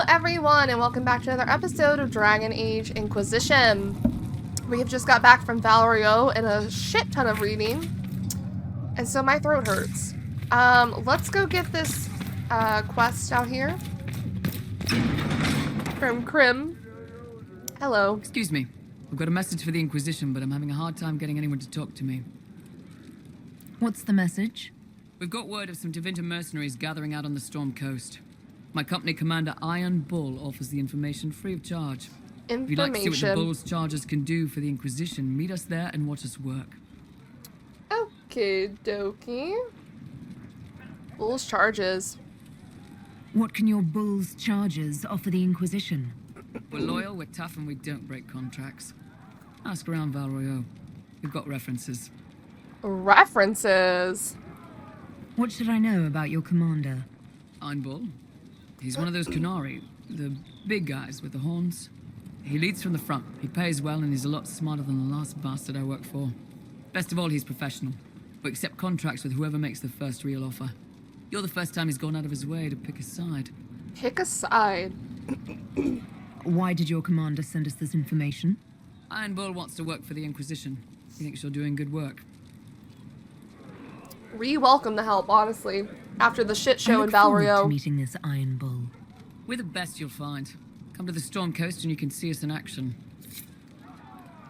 everyone, and welcome back to another episode of Dragon Age Inquisition. We have just got back from Valerio and a shit ton of reading, and so my throat hurts. Let's go get this quest out here from Krim. Hello. Excuse me. I've got a message for the Inquisition, but I'm having a hard time getting anyone to talk to me. What's the message? We've got word of some Tevinter mercenaries gathering out on the Storm Coast. My company commander, Iron Bull, offers the information free of charge. If you'd like to see what the Bull's charges can do for the Inquisition, meet us there and watch us work. Okay, dokie. Bull's charges. What can your Bull's charges offer the Inquisition? We're loyal, we're tough, and we don't break contracts. Ask around Valerio. We've got references. References? What should I know about your commander? Iron Bull. He's one of those Kunari, the big guys with the horns. He leads from the front. He pays well, and he's a lot smarter than the last bastard I worked for. Best of all, he's professional. We accept contracts with whoever makes the first real offer. You're the first time he's gone out of his way to pick a side. Pick a side? Why did your commander send us this information? Iron Bull wants to work for the Inquisition. He thinks you're doing good work. We welcome the help, honestly. After the shit show in I look forward Valerio. to meeting this Iron Bull. We're the best you'll find. Come to the Storm Coast and you can see us in action.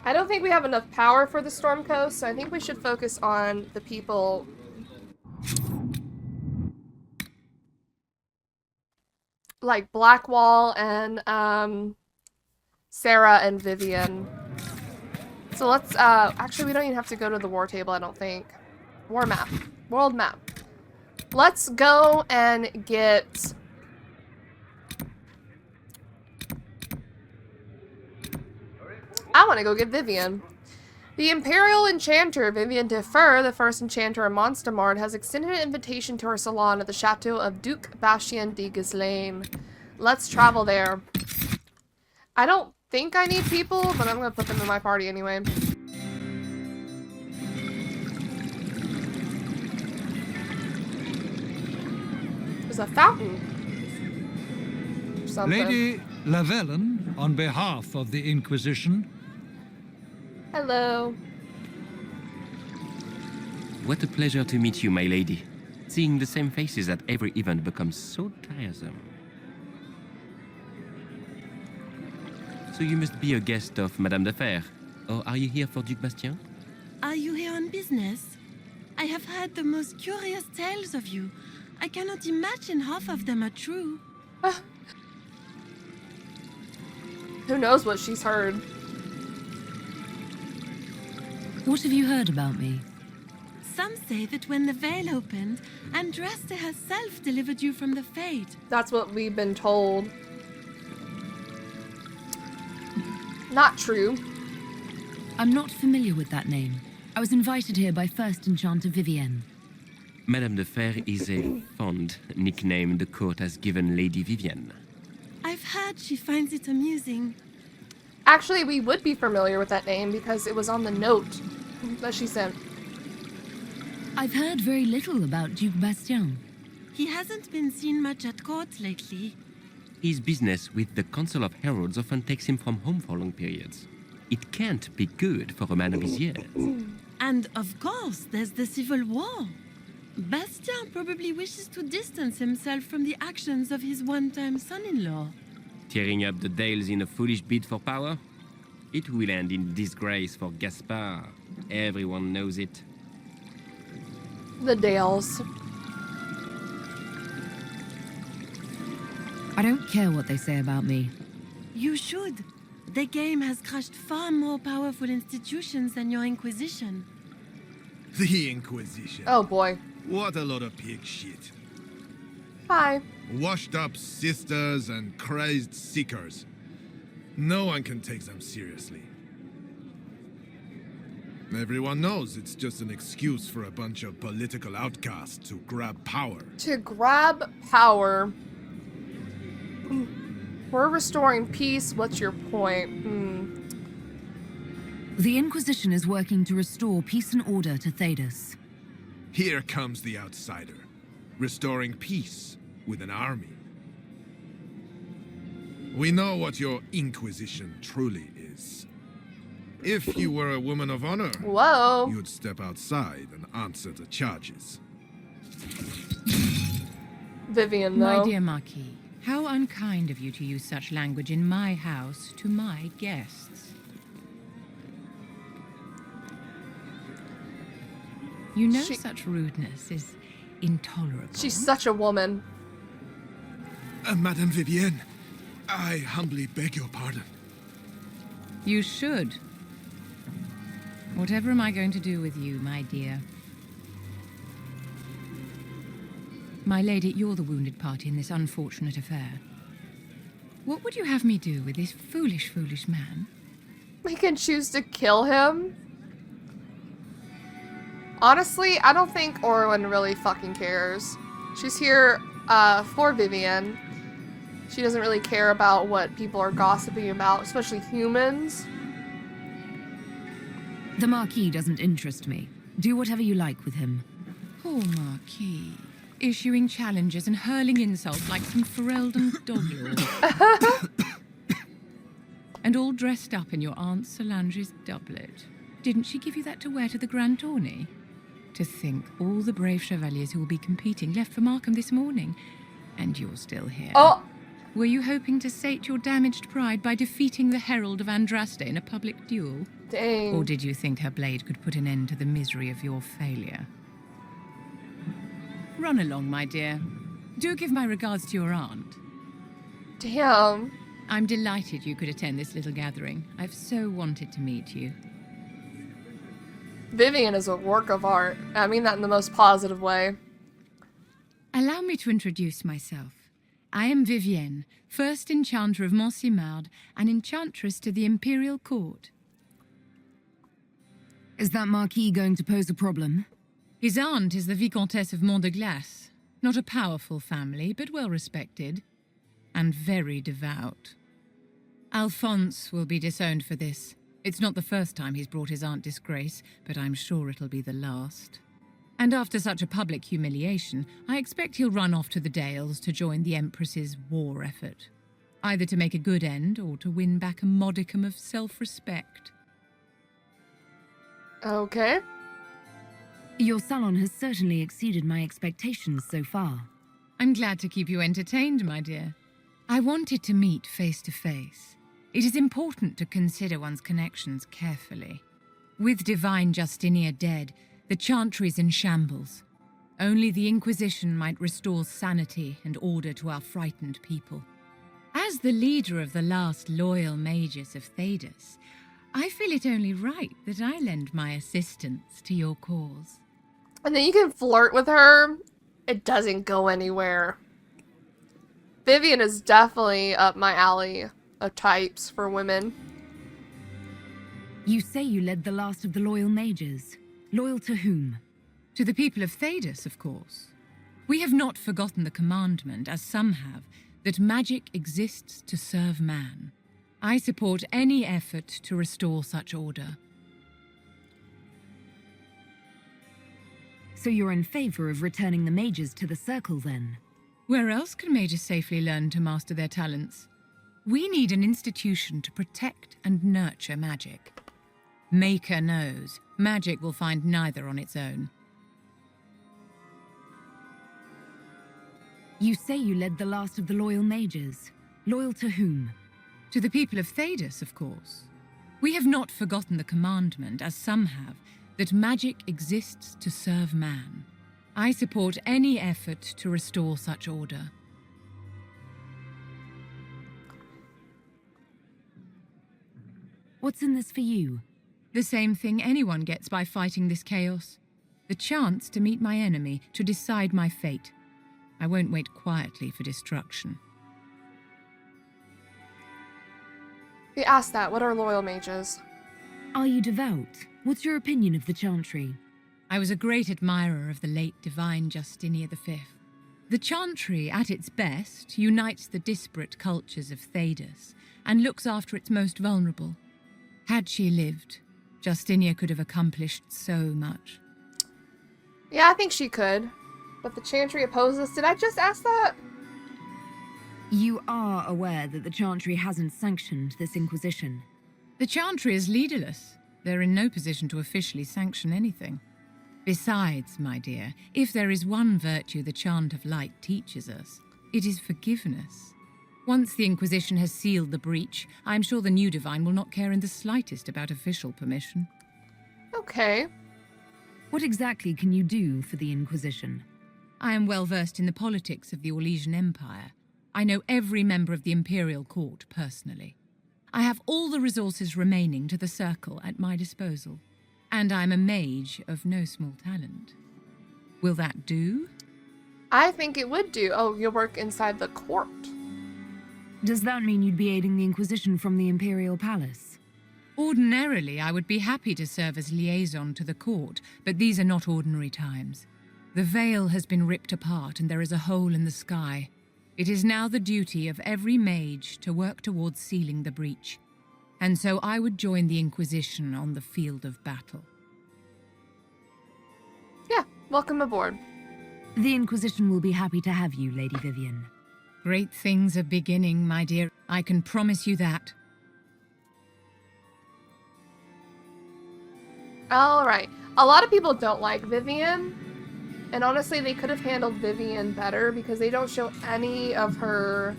I don't think we have enough power for the Storm Coast, so I think we should focus on the people. Like Blackwall and Sera and Vivienne. So let's actually we don't even have to go to the war table, I don't think. War map. World map. Let's go and get I want to go get Vivienne. The Imperial Enchanter, Vivienne Defer, the first enchanter of Monstermard, has extended an invitation to her salon at the chateau of Duke Bastien de Ghislaine. Let's travel there. I don't think I need people, but I'm going to put them in my party anyway. There's a fountain. Something. Lady Lavellen, on behalf of the Inquisition. Hello. What a pleasure to meet you, my lady. Seeing the same faces at every event becomes so tiresome. So you must be a guest of Madame de Fer, or are you here for Duc Bastien? Are you here on business? I have heard the most curious tales of you. I cannot imagine half of them are true. Who knows what she's heard? What have you heard about me? Some say that when the veil opened, Andraste herself delivered you from the Fade. That's what we've been told. Not true. I'm not familiar with that name. I was invited here by First Enchanter Vivienne. Madame de Fer is a fond nickname the court has given Lady Vivienne. I've heard she finds it amusing. Actually, we would be familiar with that name because it was on the note that she sent. I've heard very little about Duke Bastien. He hasn't been seen much at court lately. His business with the Council of Heralds often takes him from home for long periods. It can't be good for a man of his years. And of course, there's the civil war. Bastien probably wishes to distance himself from the actions of his one-time son-in-law. Tearing up the Dales in a foolish bid for power? It will end in disgrace for Gaspard. Everyone knows it. The Dales. I don't care what they say about me. You should. The game has crushed far more powerful institutions than your Inquisition. The Inquisition. Oh boy. What a lot of pig shit. Hi. Washed up sisters and crazed seekers. No one can take them seriously. Everyone knows it's just an excuse for a bunch of political outcasts to grab power. To grab power. We're restoring peace. What's your point? The Inquisition is working to restore peace and order to Thedas. Here comes the outsider, restoring peace with an army. We know what your Inquisition truly is. If you were a woman of honor, Whoa. you'd step outside and answer the charges. Vivienne, though. My dear Marquis, how unkind of you to use such language in my house to my guests. You know such rudeness is intolerable. She's such a woman. Madame Vivienne, I humbly beg your pardon. You should. Whatever am I going to do with you, my dear? My lady, you're the wounded party in this unfortunate affair. What would you have me do with this foolish, foolish man? We can choose to kill him. Honestly, I don't think Orwin really fucking cares. She's here for Vivienne. She doesn't really care about what people are gossiping about, especially humans. The Marquis doesn't interest me. Do whatever you like with him. Poor Marquis. Issuing challenges and hurling insults like some Ferelden doglord. And all dressed up in your Aunt Solange's doublet. Didn't she give you that to wear to the Grand Tourney? To think all the brave chevaliers who will be competing left for Markham this morning, and you're still here. Oh! Were you hoping to sate your damaged pride by defeating the Herald of Andraste in a public duel? Dang. Or did you think her blade could put an end to the misery of your failure? Run along, my dear. Do give my regards to your aunt. Damn. I'm delighted you could attend this little gathering. I've so wanted to meet you. Vivienne is a work of art. I mean that in the most positive way. Allow me to introduce myself. I am Vivienne, first enchanter of Montsimard and enchantress to the Imperial Court. Is that Marquis going to pose a problem? His aunt is the Vicomtesse of Mont de Glace. Not a powerful family, but well respected. And very devout. Alphonse will be disowned for this. It's not the first time he's brought his aunt disgrace, but I'm sure it'll be the last. And after such a public humiliation, I expect he'll run off to the Dales to join the Empress's war effort. Either to make a good end, or to win back a modicum of self-respect. Okay. Your salon has certainly exceeded my expectations so far. I'm glad to keep you entertained, my dear. I wanted to meet face to face. It is important to consider one's connections carefully. With Divine Justinia dead, the Chantry's in shambles. Only the Inquisition might restore sanity and order to our frightened people. As the leader of the last loyal mages of Thedas, I feel it only right that I lend my assistance to your cause. And then you can flirt with her. It doesn't go anywhere. Vivienne is definitely up my alley of types for women. You say you led the last of the loyal mages. Loyal to whom? To the people of Thedas, of course. We have not forgotten the commandment, as some have, that magic exists to serve man. I support any effort to restore such order. So you're in favor of returning the mages to the Circle, then? Where else can mages safely learn to master their talents? We need an institution to protect and nurture magic. Maker knows, magic will find neither on its own. You say you led the last of the loyal mages. Loyal to whom? To the people of Thedas, of course. We have not forgotten the commandment, as some have, that magic exists to serve man. I support any effort to restore such order. What's in this for you? The same thing anyone gets by fighting this chaos. The chance to meet my enemy, to decide my fate. I won't wait quietly for destruction. We asked that. What are loyal mages? Are you devout? What's your opinion of the Chantry? I was a great admirer of the late Divine Justinia V. The Chantry, at its best, unites the disparate cultures of Thedas and looks after its most vulnerable. Had she lived, Justinia could have accomplished so much. Yeah, I think she could. But the Chantry opposes us. Did I just ask that? You are aware that the Chantry hasn't sanctioned this Inquisition. The Chantry is leaderless. They're in no position to officially sanction anything. Besides, my dear, if there is one virtue the Chant of Light teaches us, it is forgiveness. Once the Inquisition has sealed the breach, I am sure the new Divine will not care in the slightest about official permission. Okay. What exactly can you do for the Inquisition? I am well versed in the politics of the Orlesian Empire. I know every member of the Imperial Court personally. I have all the resources remaining to the Circle at my disposal. And I'm a mage of no small talent. Will that do? I think it would do. Oh, you'll work inside the court. Does that mean you'd be aiding the Inquisition from the Imperial Palace? Ordinarily, I would be happy to serve as liaison to the court, but these are not ordinary times. The veil has been ripped apart and there is a hole in the sky. It is now the duty of every mage to work towards sealing the breach. And so I would join the Inquisition on the field of battle. Yeah, welcome aboard. The Inquisition will be happy to have you, Lady Vivienne. Great things are beginning, my dear. I can promise you that. Alright. A lot of people don't like Vivienne. And honestly, they could have handled Vivienne better because they don't show any of her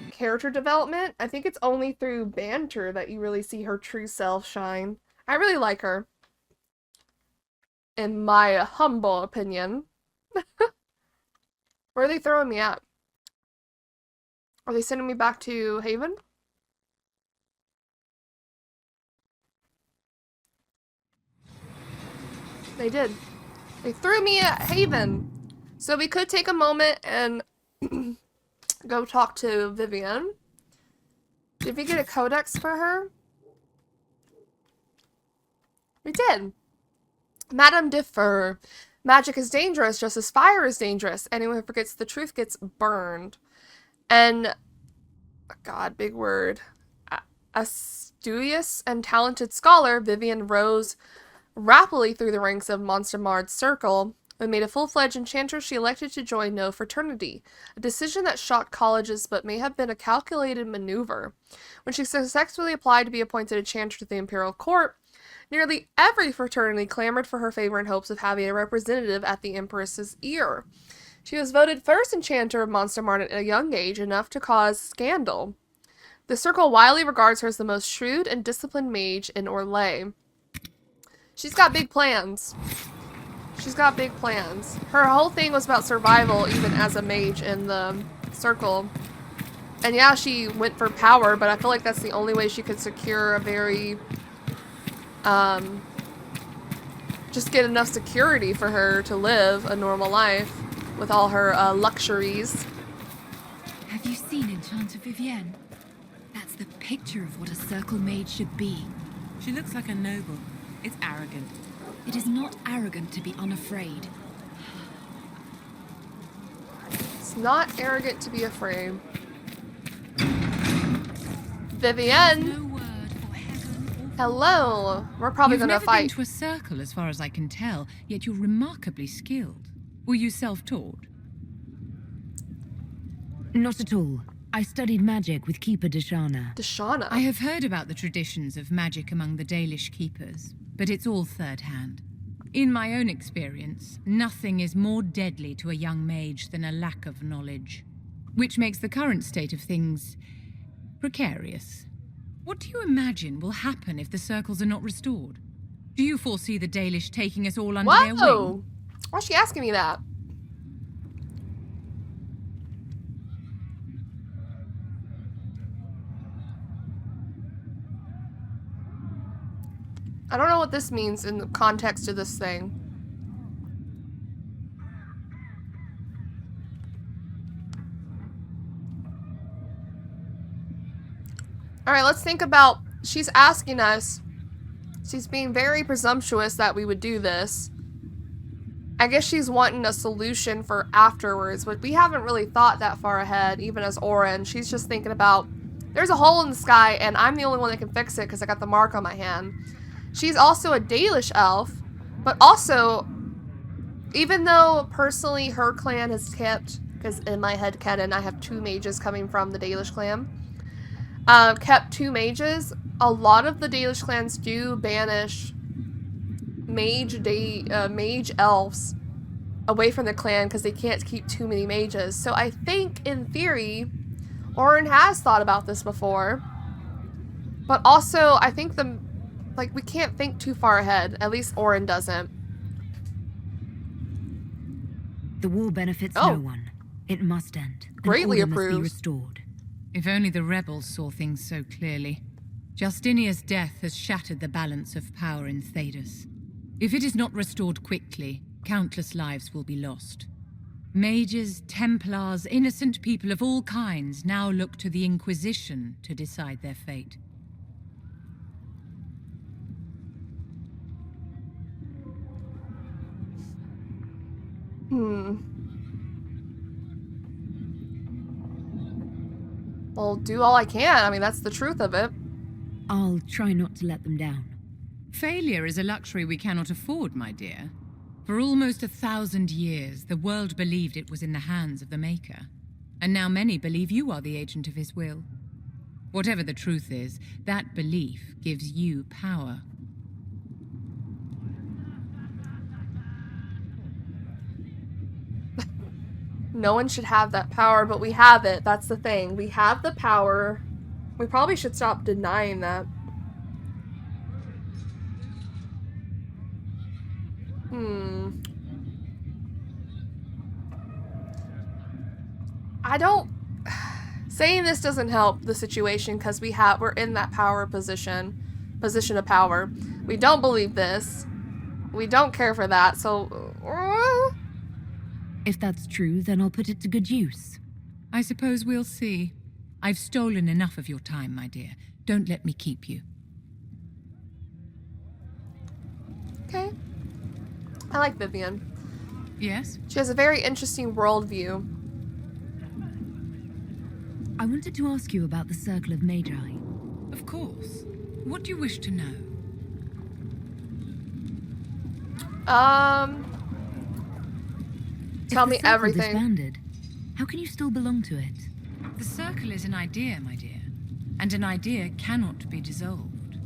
character development. I think it's only through banter that you really see her true self shine. I really like her. In my humble opinion. Where are they throwing me at? Are they sending me back to Haven? They did. They threw me at Haven. So we could take a moment and go talk to Vivienne. Did we get a codex for her? We did. Madame Defer. Magic is dangerous just as fire is dangerous. Anyone who forgets the truth gets burned. And, God, big word. Astucious and talented scholar, Vivienne rose rapidly through the ranks of Monstermard's circle. When made a full-fledged enchanter, she elected to join no fraternity, a decision that shocked colleges but may have been a calculated maneuver. When she successfully applied to be appointed enchanter to the Imperial Court, nearly every fraternity clamored for her favor in hopes of having a representative at the Empress's ear. She was voted first enchanter of Monstermard at a young age, enough to cause scandal. The circle widely regards her as the most shrewd and disciplined mage in Orlais. She's got big plans. She's got big plans. Her whole thing was about survival, even as a mage in the circle. And yeah, she went for power, but I feel like that's the only way she could secure a very, just get enough security for her to live a normal life with all her luxuries. Have you seen Enchanter Vivienne? That's the picture of what a circle mage should be. She looks like a noble. It's arrogant. It is not arrogant to be unafraid. It's not arrogant to be afraid. Vivienne! No word for heaven or Hello! We're probably You've gonna never fight. been to a circle, as far as I can tell, yet you're remarkably skilled. Were you self-taught? Not at all. I studied magic with Keeper Deshana. Deshana. I have heard about the traditions of magic among the Dalish keepers, but it's all third-hand. In my own experience, nothing is more deadly to a young mage than a lack of knowledge, which makes the current state of things precarious. What do you imagine will happen if the circles are not restored? Do you foresee the Dalish taking us all under their Whoa! wing? Why's she asking me that? I don't know what this means in the context of this thing. Alright, let's think about... She's asking us... She's being very presumptuous that we would do this. I guess she's wanting a solution for afterwards, but we haven't really thought that far ahead, even as Oren. She's just thinking about... There's a hole in the sky, and I'm the only one that can fix it because I got the mark on my hand. She's also a Dalish elf, but also, even though personally her clan has kept because in my head canon, I have 2 mages coming from the Dalish clan. Kept 2 mages. A lot of the Dalish clans do banish mage elves away from the clan because they can't keep too many mages. So I think, in theory, Orin has thought about this before. But also, I think we can't think too far ahead. At least Orin doesn't. The war benefits no one. It must end. Greatly and order must be approves. restored. If only the rebels saw things so clearly. Justinia's death has shattered the balance of power in Thedas. If it is not restored quickly, countless lives will be lost. Mages, templars, innocent people of all kinds now look to the Inquisition to decide their fate. Well, do all I can. I mean, that's the truth of it. I'll try not to let them down. Failure is a luxury we cannot afford, my dear. For almost 1,000 years, the world believed it was in the hands of the Maker. And now many believe you are the agent of his will. Whatever the truth is, that belief gives you power. No one should have that power, but we have it. That's the thing. We have the power. We probably should stop denying that. I don't... Saying this doesn't help the situation because we're in that power position of power. We don't believe this. We don't care for that, so... If that's true, then I'll put it to good use. I suppose we'll see. I've stolen enough of your time, my dear. Don't let me keep you. Okay. I like Vivienne. Yes? She has a very interesting worldview. I wanted to ask you about the Circle of Magi. Of course. What do you wish to know? Tell me If the circle everything. Disbanded, how can you still belong to it? The circle is an idea, my dear. And an idea cannot be dissolved.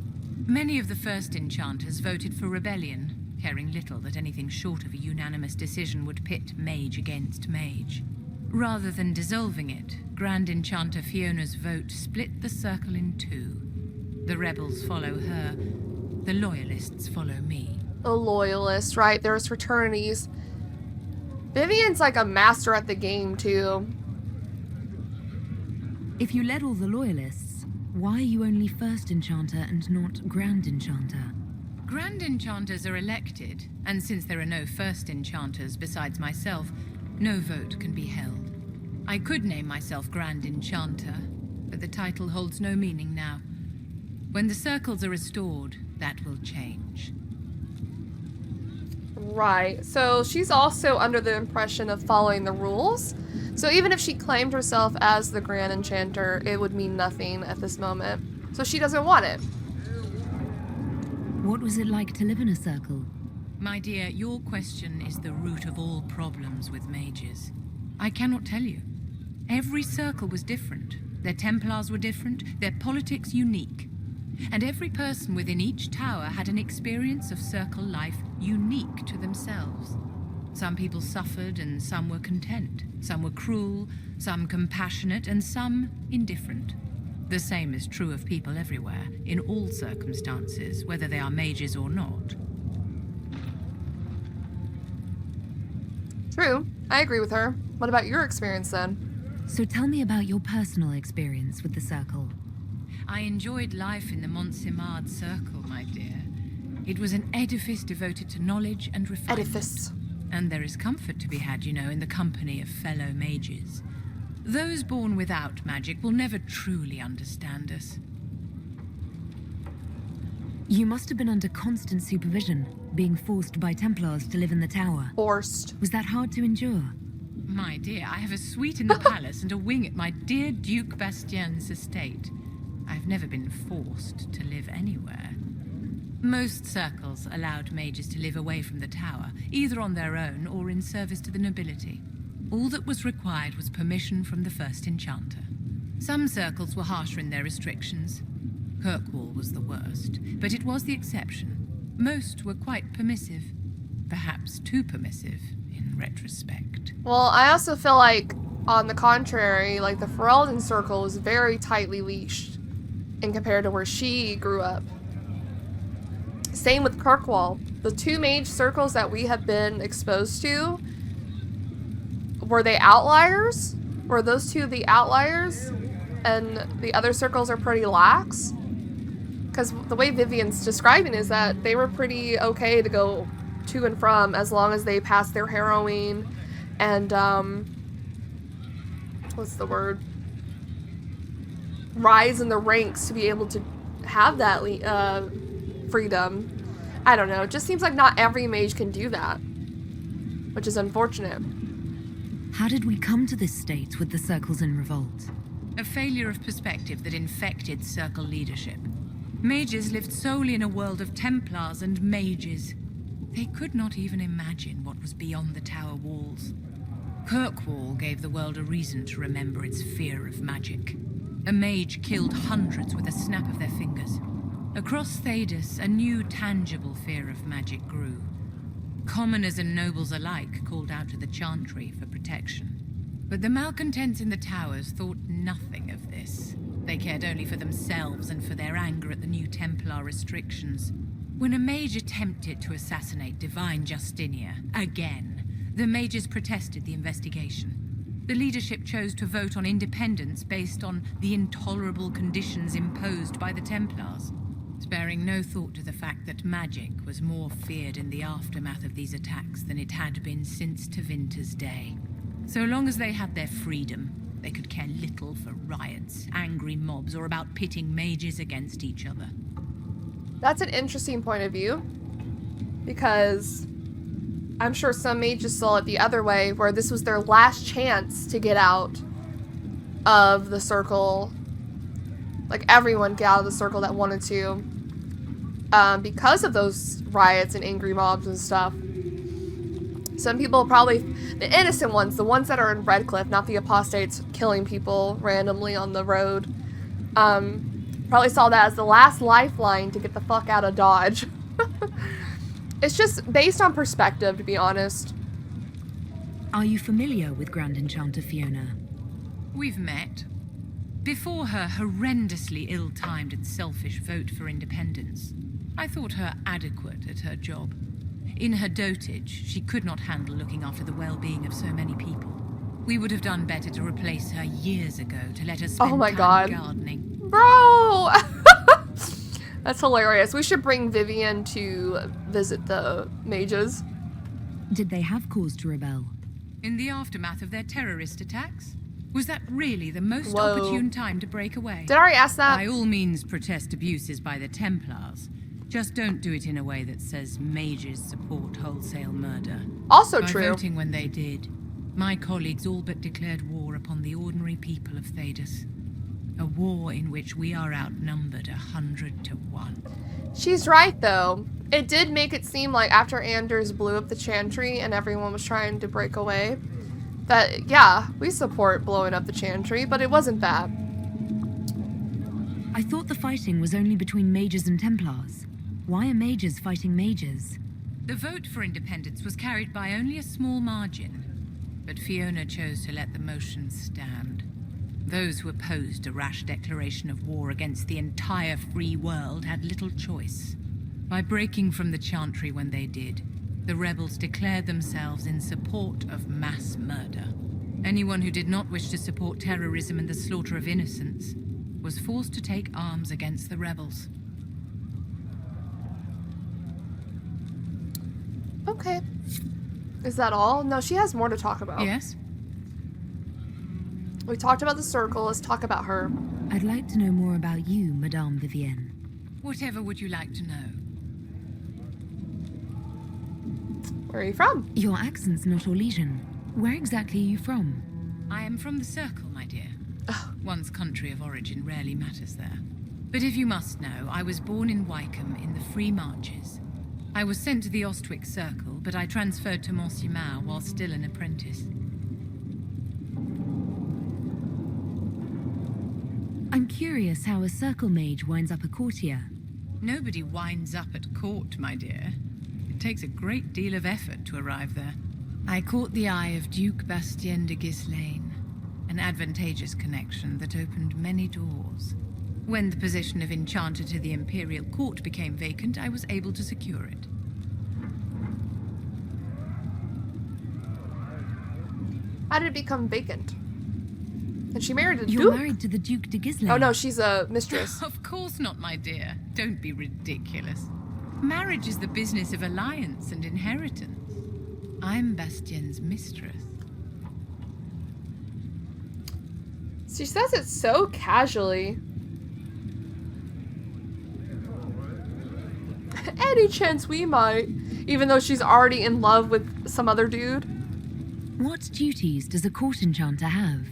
Many of the first enchanters voted for rebellion, caring little that anything short of a unanimous decision would pit mage against mage. Rather than dissolving it, Grand Enchanter Fiona's vote split the circle in 2. The rebels follow her, the loyalists follow me. The loyalists, right? There's fraternities. Vivienne's like a master at the game, too. If you led all the loyalists, why are you only First Enchanter and not Grand Enchanter? Grand Enchanters are elected, and since there are no First Enchanters besides myself, no vote can be held. I could name myself Grand Enchanter, but the title holds no meaning now. When the circles are restored, that will change. Right. So she's also under the impression of following the rules. So even if she claimed herself as the Grand Enchanter, it would mean nothing at this moment. So she doesn't want it. What was it like to live in a circle? My dear, your question is the root of all problems with mages. I cannot tell you. Every circle was different. Their templars were different, their politics unique. And every person within each tower had an experience of circle life unique to themselves. Some people suffered and some were content. Some were cruel, some compassionate, and some indifferent. The same is true of people everywhere, in all circumstances, whether they are mages or not. True. I agree with her. What about your experience then? So tell me about your personal experience with the circle. I enjoyed life in the Montsimard Circle, my dear. It was an edifice devoted to knowledge and refinement. Edifice. And there is comfort to be had, you know, in the company of fellow mages. Those born without magic will never truly understand us. You must have been under constant supervision, being forced by Templars to live in the tower. Forced. Was that hard to endure? My dear, I have a suite in the palace and a wing at my dear Duke Bastien's estate. I've never been forced to live anywhere. Most circles allowed mages to live away from the tower, either on their own or in service to the nobility. All that was required was permission from the first enchanter. Some circles were harsher in their restrictions. Kirkwall was the worst, but it was the exception. Most were quite permissive. Perhaps too permissive, in retrospect. Well, I also feel like, on the contrary, like the Ferelden circle was very tightly leashed in compared to where she grew up. Same with Kirkwall. The two mage circles that we have been exposed to, were they outliers? Were those two the outliers? And the other circles are pretty lax? Because the way Vivienne's describing is that they were pretty okay to go to and from as long as they passed their harrowing and, what's the word? Rise in the ranks to be able to have that freedom. I don't know. It just seems like not every mage can do that, which is unfortunate. How did we come to this state with the circles in revolt? A failure of perspective that infected circle leadership. Mages lived solely in a world of templars and mages. They could not even imagine what was beyond the tower walls. Kirkwall gave the world a reason to remember its fear of magic. A mage killed hundreds with a snap of their fingers. Across Thedas, a new tangible fear of magic grew. Commoners and nobles alike called out to the Chantry for protection. But the malcontents in the towers thought nothing of this. They cared only for themselves and for their anger at the new Templar restrictions. When a mage attempted to assassinate Divine Justinia, again, the mages protested the investigation. The leadership chose to vote on independence based on the intolerable conditions imposed by the Templars, sparing no thought to the fact that magic was more feared in the aftermath of these attacks than it had been since Tevinter's day. So long as they had their freedom, they could care little for riots, angry mobs, or about pitting mages against each other. That's an interesting point of view, because I'm sure some mages saw it the other way, where this was their last chance to get out of the circle. Like, everyone get out of the circle that wanted to. Because of those riots and angry mobs and stuff. Some people probably, the innocent ones, the ones that are in Redcliffe, not the apostates killing people randomly on the road, probably saw that as the last lifeline to get the fuck out of Dodge. It's just based on perspective, to be honest. Are you familiar with Grand Enchanter Fiona? We've met. Before her horrendously ill-timed and selfish vote for independence, I thought her adequate at her job. In her dotage, she could not handle looking after the well-being of so many people. We would have done better to replace her years ago to let her spend time gardening. Bro! That's hilarious. We should bring Vivienne to visit the mages. Did they have cause to rebel? In the aftermath of their terrorist attacks? Was that really the most opportune time to break away? Did I already ask that? By all means, protest abuses by the Templars. Just don't do it in a way that says mages support wholesale murder. Also by true. Voting when they did, my colleagues all but declared war upon the ordinary people of Thedas. A war in which we are outnumbered 100 to 1. She's right, though. It did make it seem like after Anders blew up the Chantry and everyone was trying to break away, that, yeah, we support blowing up the Chantry, but it wasn't that. I thought the fighting was only between mages and Templars. Why are mages fighting mages? The vote for independence was carried by only a small margin, but Fiona chose to let the motion stand. Those who opposed a rash declaration of war against the entire free world had little choice. By breaking from the Chantry when they did, the rebels declared themselves in support of mass murder. Anyone who did not wish to support terrorism and the slaughter of innocents was forced to take arms against the rebels. Okay. Is that all? No, she has more to talk about. Yes? We talked about the circle. Let's talk about her. I'd like to know more about you, Madame Vivienne. Whatever would you like to know? Where are you from? Your accent's not Orlesian. Where exactly are you from? I am from the Circle, my dear. One's country of origin rarely matters there. But if you must know, I was born in Wycombe in the Free Marches. I was sent to the Ostwick Circle, but I transferred to Monsignor while still an apprentice. curious how a circle mage winds up a courtier. Nobody winds up at court, my dear. It takes a great deal of effort to arrive there. I caught the eye of Duke Bastien de Ghislaine, an advantageous connection that opened many doors. When the position of Enchanter to the Imperial Court became vacant, I was able to secure it. How did it become vacant? And she married a You're duke? married to the Duke de Ghislaine. Oh no, she's a mistress. Of course not, my dear. Don't be ridiculous. Marriage is the business of alliance and inheritance. I'm Bastien's mistress. She says it so casually. Any chance we might, even though she's already in love with some other dude. What duties does a court enchanter have?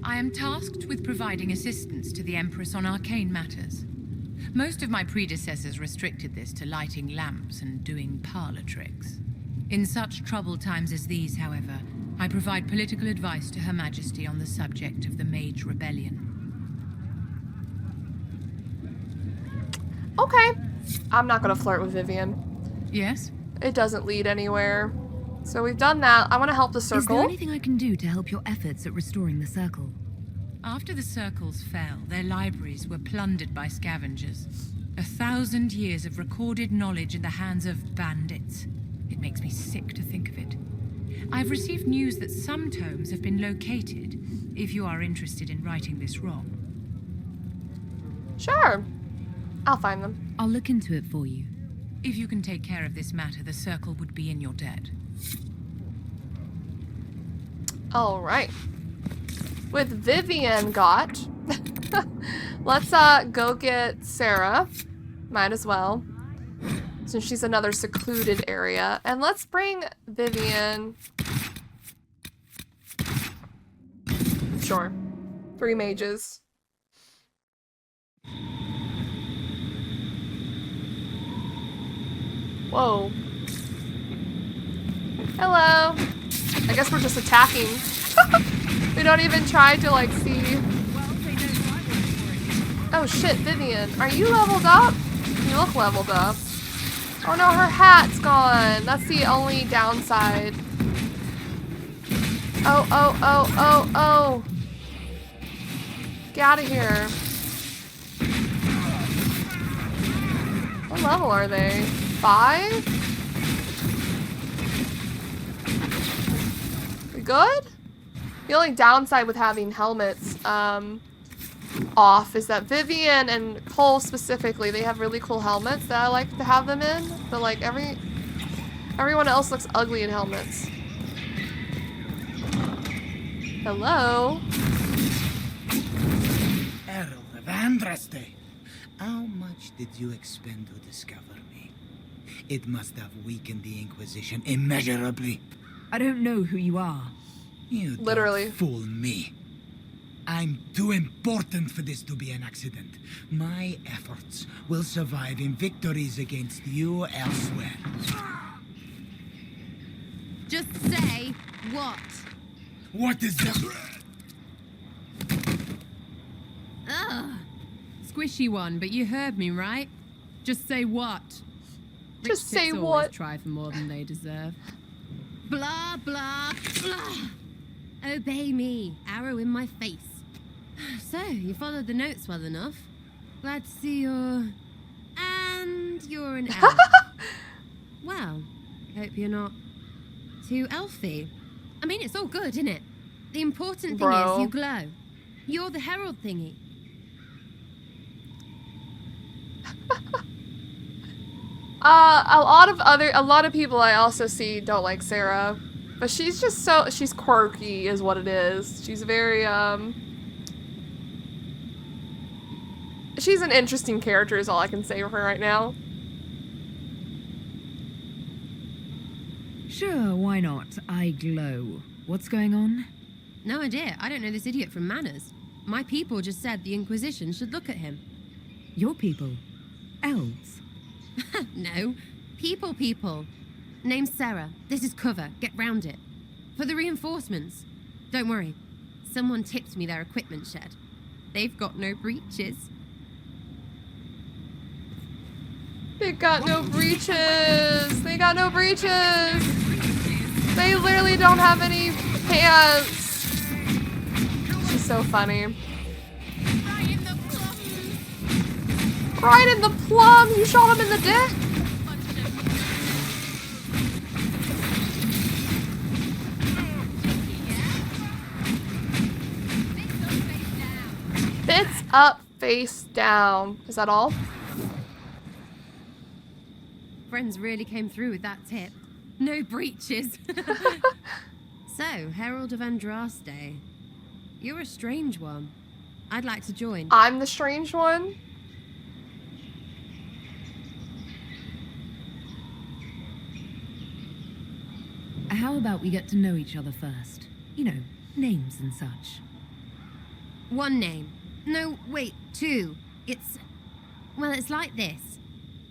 I am tasked with providing assistance to the Empress on arcane matters. Most of my predecessors restricted this to lighting lamps and doing parlor tricks. In such troubled times as these, however, I provide political advice to Her Majesty on the subject of the Mage Rebellion. Okay. I'm not gonna flirt with Vivienne. Yes? It doesn't lead anywhere. So we've done that. I want to help the Is there circle. anything I can do to help your efforts at restoring the circle? After the circles fell, their libraries were plundered by scavengers. 1,000 years of recorded knowledge in the hands of bandits. It makes me sick to think of it. I've received news that some tomes have been located, if you are interested in righting this wrong. Sure. I'll find them. I'll look into it for you. If you can take care of this matter, the circle would be in your debt. Alright. With Vivienne got... Let's go get Sera. Might as well. Since she's another secluded area. And let's bring Vivienne... Sure. 3 mages. Whoa. Hello. I guess we're just attacking. We don't even try to, like, see. Oh shit, Vivienne. Are you leveled up? You look leveled up. Oh no, her hat's gone. That's the only downside. Oh, oh, oh, oh, oh. Get out of here. What level are they? 5? We good? The only downside with having helmets off is that Vivienne and Cole specifically, they have really cool helmets that I like to have them in, but like everyone else looks ugly in helmets. Hello? Errol of Andraste. How much did you expend to discover me? It must have weakened the Inquisition immeasurably. I don't know who you are. You Literally. Don't fool me. I'm too important for this to be an accident. My efforts will survive in victories against you elsewhere. Just say what? What is that? Ugh. Squishy one, but you heard me, right? Just say what? Just say Rich tits what? always try for more than they deserve. Blah, blah, blah. Obey me. Arrow in my face. So, you followed the notes well enough. Glad to see you're... And you're an elf. Well, hope you're not too elfy. I mean, it's all good, isn't it? The important thing Bro. is you glow. You're the herald thingy. A lot of people I also see don't like Sera, but she's just she's quirky is what it is. She's very she's an interesting character is all I can say for her right now. Sure, why not? I glow. What's going on? No idea. I don't know this idiot from Manners. My people just said the Inquisition should look at him. Your people? Elves? No. People. Name's Sera. This is cover. Get round it. For the reinforcements. Don't worry. Someone tipped me their equipment shed. They've got no breeches. They got no breeches. They got no breeches. They literally don't have any pants. She's so funny. Right in the plum. You shot him in the dick. Bits up, face down. Is that all? Friends really came through with that tip. No breeches. So, Herald of Andraste. You're a strange one. I'd like to join. I'm the strange one? How about we get to know each other first? You know, names and such. One name. No, wait, two. Well, it's like this.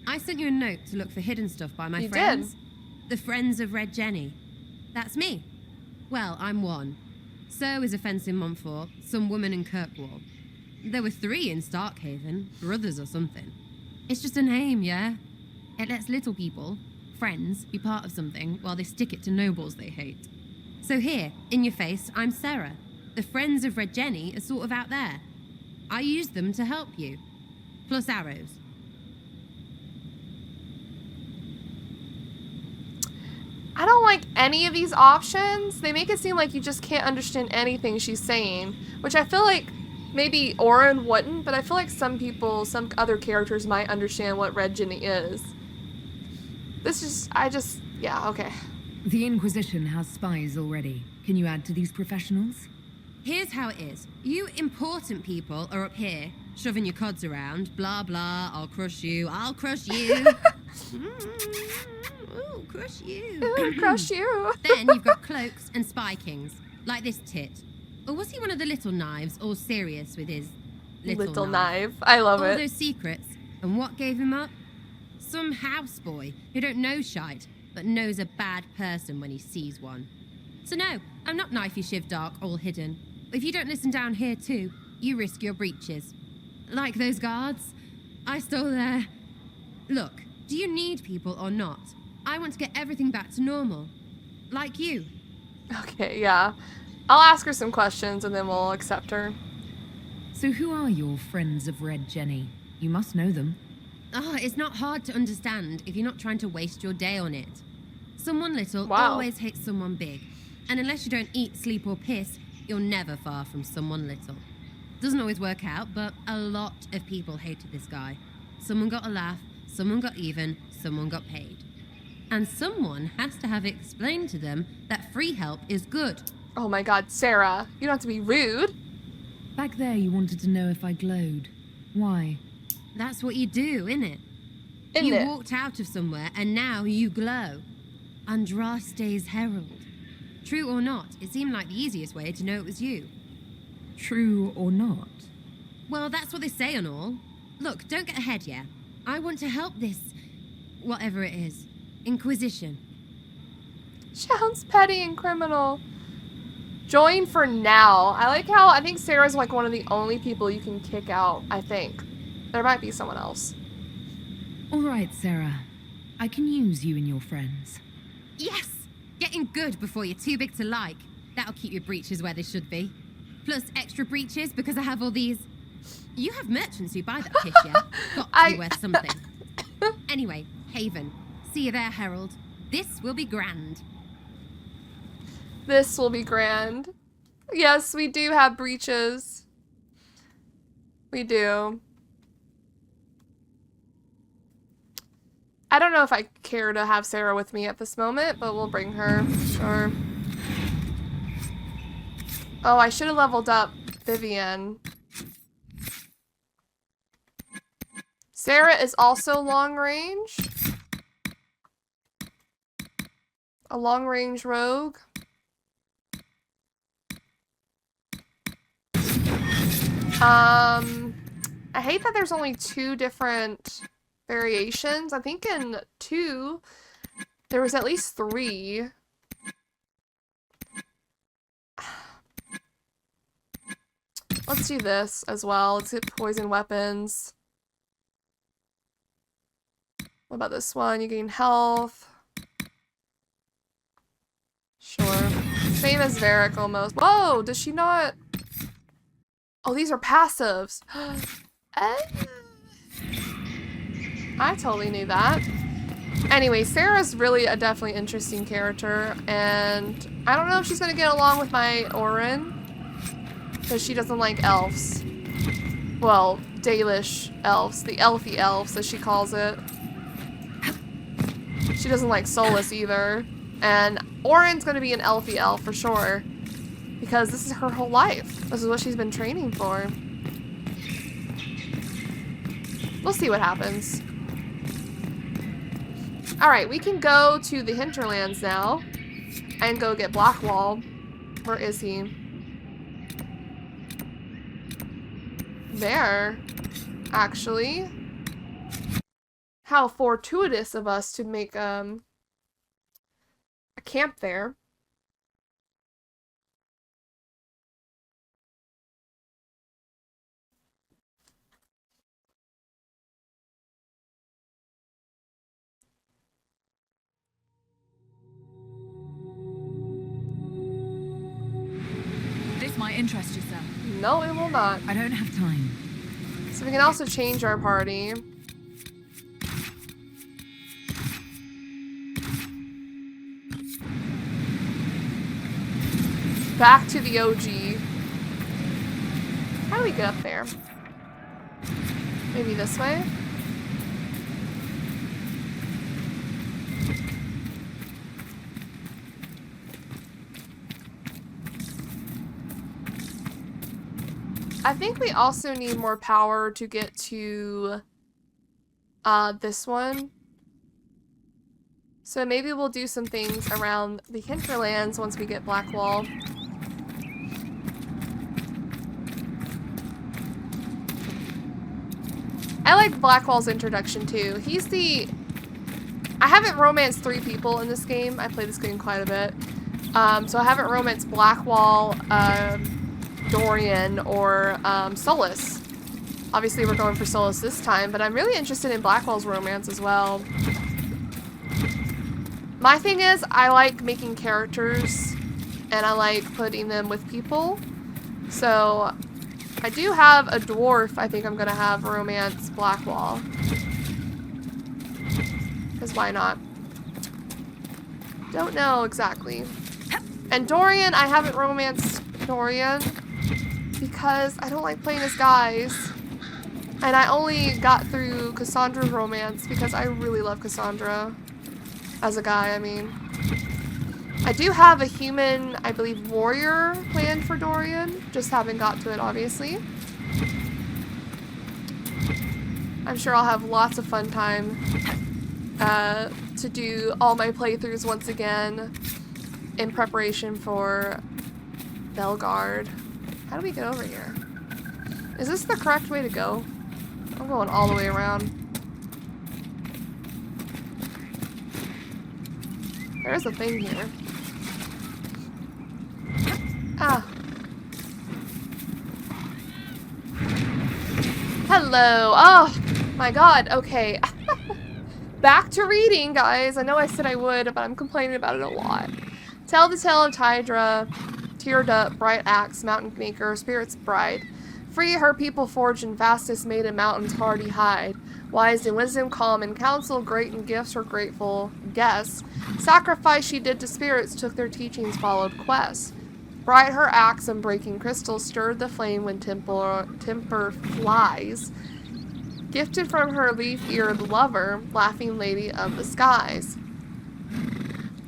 I sent you a note to look for hidden stuff by my friends. The Friends of Red Jenny. That's me. Well, I'm one. So is a fence in Montfort, some woman in Kirkwall. There were 3 in Starkhaven, brothers or something. It's just a name, yeah? It lets little people, friends, be part of something while they stick it to nobles they hate. So here, in your face, I'm Sera. The Friends of Red Jenny are sort of out there. I use them to help you. Plus arrows. I don't like any of these options. They make it seem like you just can't understand anything she's saying, which I feel like maybe Oren wouldn't, but I feel like some people, some other characters might understand what Red Jenny is. Yeah, okay. The Inquisition has spies already. Can you add to these professionals? Here's how it is. You important people are up here, shoving your cods around. Blah, blah, I'll crush you. I'll crush you. Ooh, crush you. Ooh, crush you. Then you've got cloaks and spy kings, like this tit. Or was he one of the little knives, all serious with his little knife? I love all it. All those secrets. And what gave him up? Some houseboy who don't know shite, but knows a bad person when he sees one. So no, I'm not knifey shiv dark, all hidden. If you don't listen down here too, you risk your breeches. Like those guards. I stole their... Look, do you need people or not? I want to get everything back to normal. Like you. Okay, yeah. I'll ask her some questions and then we'll accept her. So who are your Friends of Red Jenny? You must know them. It's not hard to understand if you're not trying to waste your day on it. Someone little always hates someone big. And unless you don't eat, sleep or piss, you're never far from someone little. Doesn't always work out, but a lot of people hated this guy. Someone got a laugh, someone got even, someone got paid. And someone has to have explained to them that free help is good. Oh my god, Sera, you don't have to be rude. Back there you wanted to know if I glowed. Why? That's what you do, innit? You walked out of somewhere and now you glow. Andraste's herald. True or not, it seemed like the easiest way to know it was you. True or not? Well, that's what they say and all. Look, don't get ahead, yeah? I want to help this... whatever it is. Inquisition. Sounds petty and criminal. Join for now. I think Sarah's like one of the only people you can kick out, I think. There might be someone else. All right, Sera. I can use you and your friends. Yes! Getting good before you're too big to like. That'll keep your breeches where they should be. Plus extra breeches because I have all these... You have merchants who buy that piss, yeah? Got to be worth something. Anyway, Haven. See you there, Herald. This will be grand. This will be grand. Yes, we do have breeches. We do. I don't know if I care to have Sera with me at this moment, but we'll bring her. Sure. Oh, I should have leveled up Vivienne. Sera is also long range. A long range rogue. I hate that there's only 2 different variations. I think in 2 there was at least 3. Let's do this as well. Let's get poison weapons. What about this one? You gain health. Sure. Same as Varric almost. Whoa, does she not? Oh, these are passives. I totally knew that. Anyway, Sera's really a definitely interesting character, and I don't know if she's gonna get along with my Orin, because she doesn't like elves. Well, Dalish elves, the elfy elves as she calls it. She doesn't like Solus either, and Orin's gonna be an elfy elf for sure, because this is her whole life. This is what she's been training for. We'll see what happens. Alright, we can go to the hinterlands now and go get Blackwall. Where is he? There, actually. How fortuitous of us to make a camp there. This might interest you, sir. No, it will not. I don't have time. So we can also change our party. Back to the OG. How do we get up there? Maybe this way? I think we also need more power to get to this one. So maybe we'll do some things around the hinterlands once we get Blackwall. I like Blackwall's introduction too. He's the... I haven't romanced 3 people in this game. I play this game quite a bit. So I haven't romanced Blackwall, Dorian, or Solus. Obviously we're going for Solus this time, but I'm really interested in Blackwall's romance as well. My thing is, I like making characters, and I like putting them with people. So I do have a dwarf I think I'm gonna have romance Blackwall. Because why not? Don't know exactly. And Dorian, I haven't romanced Dorian because I don't like playing as guys. And I only got through Cassandra's romance because I really love Cassandra. As a guy, I mean. I do have a human, I believe, warrior planned for Dorian. Just haven't got to it, obviously. I'm sure I'll have lots of fun time to do all my playthroughs once again in preparation for Belgard. How do we get over here? Is this the correct way to go? I'm going all the way around. There is a thing here. Ah. Hello. Oh, my God. Okay. Back to reading, guys. I know I said I would, but I'm complaining about it a lot. Tell the tale of Tydra, Teared-up, Bright Axe, Mountain Maker, Spirit's Bride. Free her people forged in fastest maiden mountains hardy hide. Wise in wisdom, calm in counsel, great in gifts her grateful guests. Sacrifice she did to spirits, took their teachings, followed quests. Bright her axe and breaking crystals, stirred the flame when temper flies. Gifted from her leaf-eared lover, laughing lady of the skies.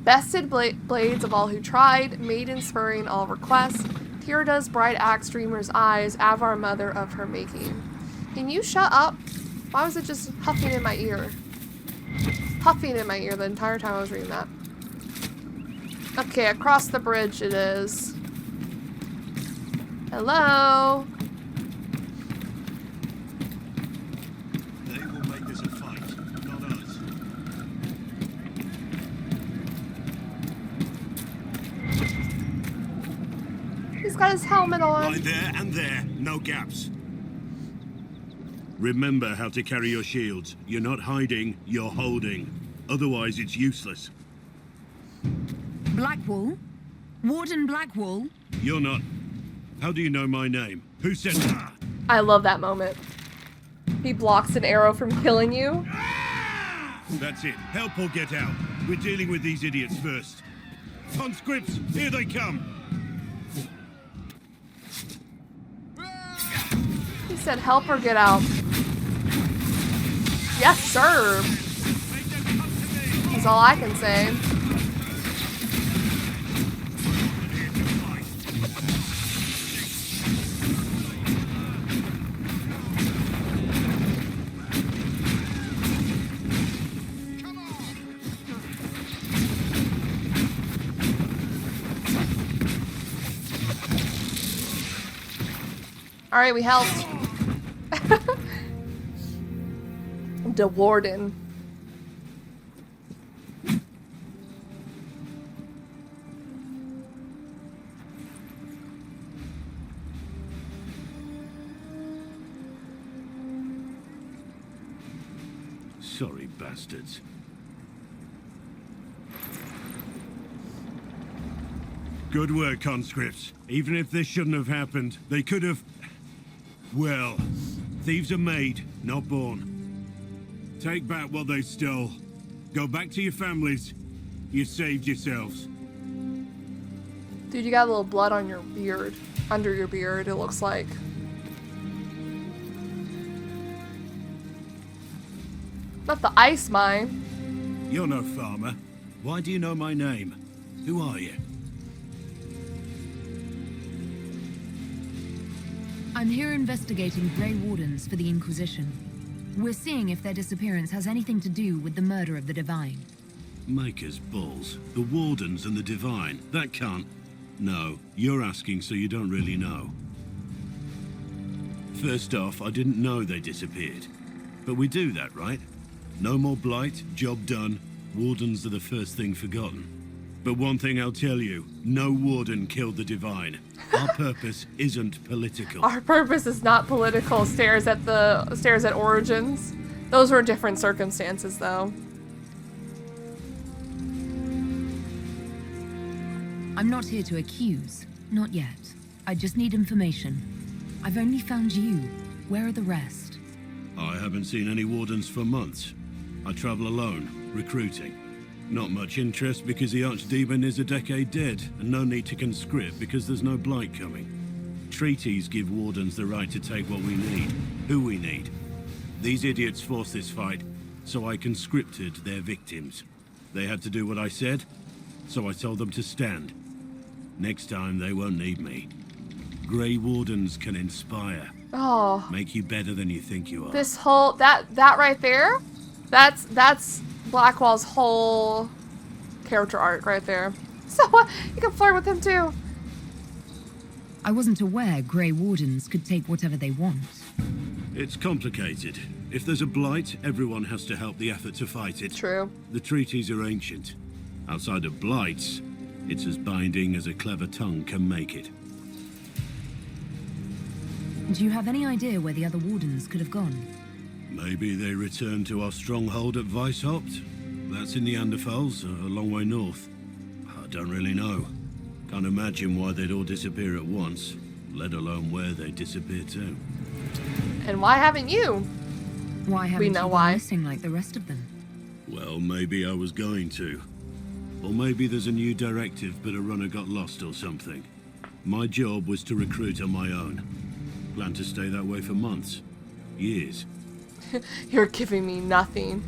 Bested blades of all who tried, maiden spurring all requests. Tearda's bright axe, dreamer's eyes, Avar mother of her making. Can you shut up? Why was it just huffing in my ear? Huffing in my ear the entire time I was reading that. Okay, across the bridge it is. Hello? They will make this a fight, not us. got his helmet on. Right there and there, no gaps. Remember how to carry your shields. You're not hiding, you're holding. Otherwise, it's useless. Blackwall? Warden Blackwall? You're not. How do you know my name? Who said that? I love that moment. He blocks an arrow from killing you. That's it. Help or get out. We're dealing with these idiots first. Conscripts, here they come. He said help or get out. Yes, sir. That's all I can say. All right, we helped. The warden. Sorry, bastards. Good work, conscripts. Even if this shouldn't have happened, they could have... Well, thieves are made, not born. Take back what they stole. Go back to your families. You saved yourselves. Dude, you got a little blood on your beard. Under your beard, it looks like. Not the ice mine. You're no farmer. Why do you know my name? Who are you? I'm here investigating Grey Wardens for the Inquisition. We're seeing if their disappearance has anything to do with the murder of the Divine. Maker's balls. The Wardens and the Divine. That can't... No, you're asking so you don't really know. First off, I didn't know they disappeared. But we do that, right? No more blight, job done. Wardens are the first thing forgotten. But one thing I'll tell you, no Warden killed the Divine. Our purpose isn't political. Our purpose is not political. Stares at Origins. Those were different circumstances, though. I'm not here to accuse. Not yet. I just need information. I've only found you. Where are the rest? I haven't seen any Wardens for months. I travel alone, recruiting. Not much interest because the Archdemon is a decade dead, and no need to conscript because there's no blight coming. Treaties give Wardens the right to take what we need, who we need. These idiots forced this fight, so I conscripted their victims. They had to do what I said, so I told them to stand. Next time they won't need me. Grey Wardens can inspire. Oh. Make you better than you think you are. This whole that right there, that's Blackwall's whole character arc right there. So you can flirt with him too. I wasn't aware Grey Wardens could take whatever they want. It's complicated. If there's a blight, everyone has to help the effort to fight it. True. The treaties are ancient. Outside of blights, it's as binding as a clever tongue can make it. Do you have any idea where the other Wardens could have gone? Maybe they returned to our stronghold at Weishaupt. That's in the Anderfels, a long way north. I don't really know. Can't imagine why they'd all disappear at once, let alone where they'd disappear to. And why haven't you? Why haven't We know you why. been missing like the rest of them? Well, maybe I was going to. Or maybe there's a new directive but a runner got lost or something. My job was to recruit on my own. Plan to stay that way for months. Years. You're giving me nothing.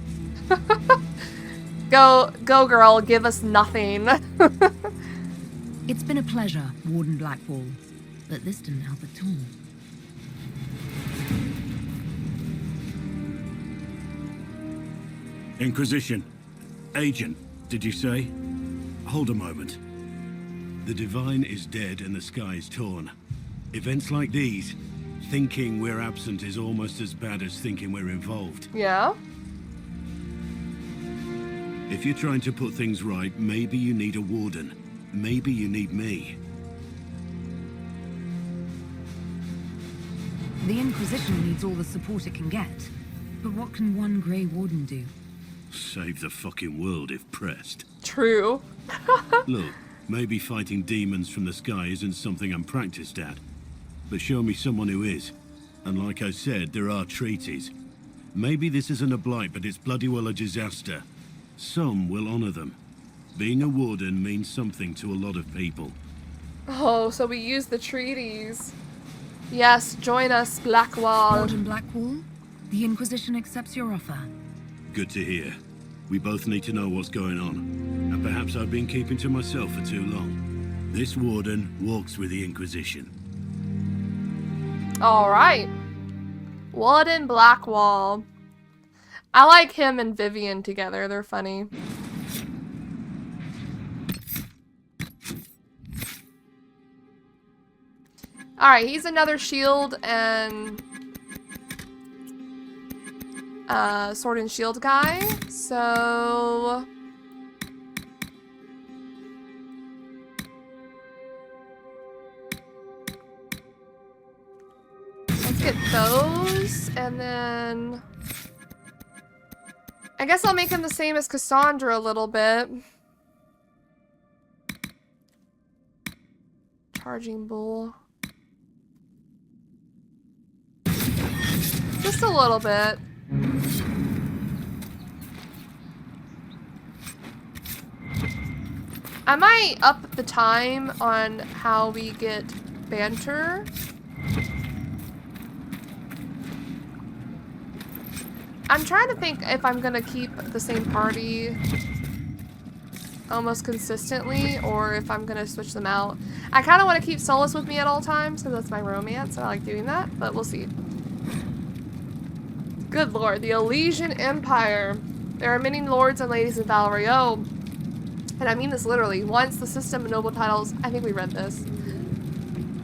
Go girl, give us nothing. It's been a pleasure, Warden Blackwall, but this didn't help at all. Inquisition. Agent, did you say? Hold a moment. The Divine is dead and the sky is torn. Events like these, thinking we're absent is almost as bad as thinking we're involved. Yeah? If you're trying to put things right, maybe you need a warden. Maybe you need me. The Inquisition needs all the support it can get. But what can one Grey Warden do? Save the fucking world if pressed. True. Look, maybe fighting demons from the sky isn't something I'm practiced at. But show me someone who is. And like I said, there are treaties. Maybe this isn't a blight, but it's bloody well a disaster. Some will honor them. Being a warden means something to a lot of people. Oh, so we use the treaties. Yes, join us, Blackwall. Warden Blackwall, the Inquisition accepts your offer. Good to hear. We both need to know what's going on. And perhaps I've been keeping to myself for too long. This warden walks with the Inquisition. Alright. Warden Blackwall. I like him and Vivienne together. They're funny. Alright, he's another shield and sword and shield guy. So let's get those, and then I guess I'll make him the same as Cassandra a little bit. Charging bull. Just a little bit. I might up the time on how we get banter. I'm trying to think if I'm gonna keep the same party almost consistently, or if I'm gonna switch them out. I kind of want to keep Solus with me at all times, because that's my romance, and I like doing that, but we'll see. Good lord, the Elysian Empire. There are many lords and ladies in Valerie. Oh, and I mean this literally. Once the system of noble titles. I think we read this.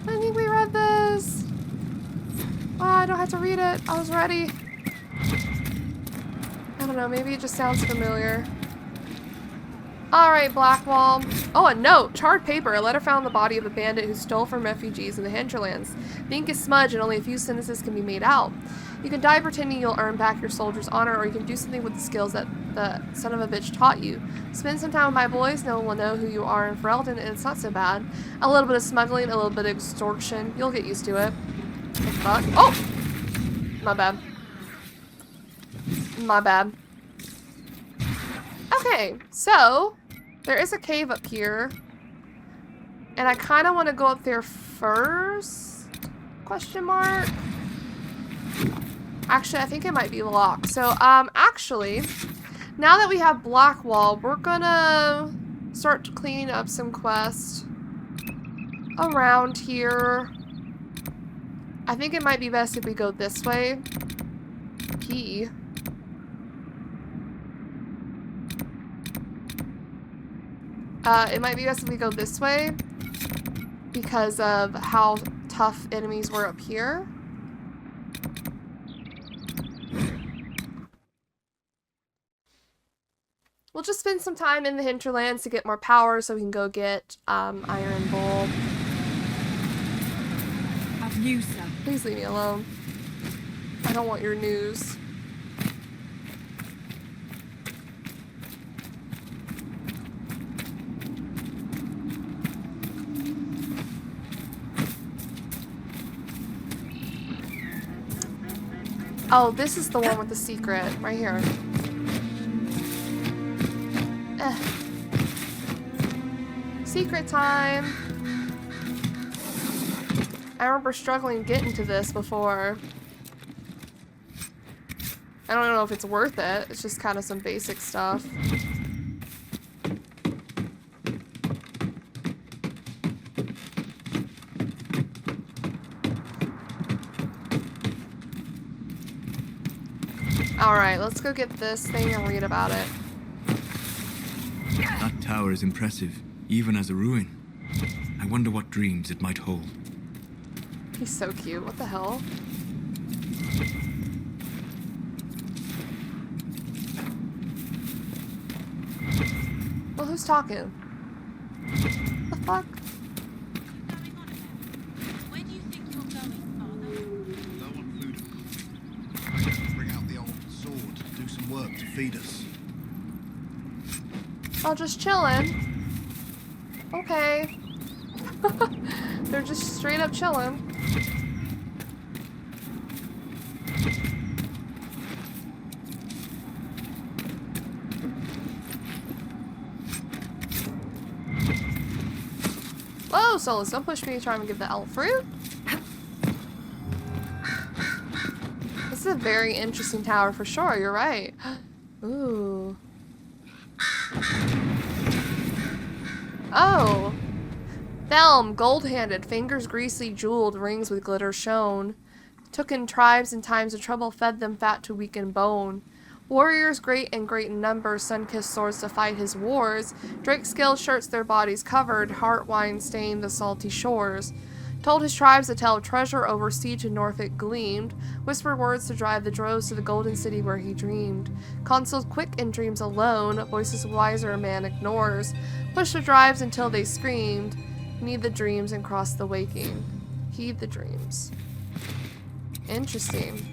I think we read this. Oh, I don't have to read it. I was ready. I don't know, maybe it just sounds familiar. Alright, Blackwall. Oh, a note! Charred paper. A letter found in the body of a bandit who stole from refugees in the hinterlands. The ink is smudged and only a few sentences can be made out. You can die pretending you'll earn back your soldier's honor, or you can do something with the skills that the son of a bitch taught you. Spend some time with my boys, no one will know who you are in Ferelden, and it's not so bad. A little bit of smuggling, a little bit of extortion. You'll get used to it. What the fuck? Oh! My bad. My bad. Okay, so there is a cave up here, and I kind of want to go up there first? Question mark? Actually, I think it might be locked. So, actually, now that we have Blackwall, we're gonna start cleaning up some quests around here. I think it might be best if we go this way. P. It might be best if we go this way because of how tough enemies were up here. We'll just spend some time in the hinterlands to get more power so we can go get Iron Bull. Have news, sir. Please leave me alone. I don't want your news. Oh, this is the one with the secret, right here. Secret time! I remember struggling getting to this before. I don't know if it's worth it. It's just kind of some basic stuff. Alright, let's go get this thing and read about it. That tower is impressive, even as a ruin. I wonder what dreams it might hold. He's so cute. What the hell? Well, who's talking? What the fuck? Where do you think you're going, Father? Bring out the old sword, do some work to feed us. Oh, just chilling. Okay. They're just straight up chilling. Whoa, Solus, don't push me trying to give the elf fruit. This is a very interesting tower for sure, you're right. Ooh. Oh. Thelm, gold-handed, fingers greasy, jeweled, rings with glitter shone. Took in tribes in times of trouble, fed them fat to weaken bone. Warriors great and great in number, sun-kissed swords to fight his wars. Drake scale shirts their bodies covered, heart wine stained the salty shores. Told his tribes a tale of treasure over siege in Norfolk gleamed. Whispered words to drive the droves to the golden city where he dreamed. Consuled quick in dreams alone, voices wiser a man ignores. Push the drives until they screamed. Need the dreams and cross the waking. Heed the dreams. Interesting.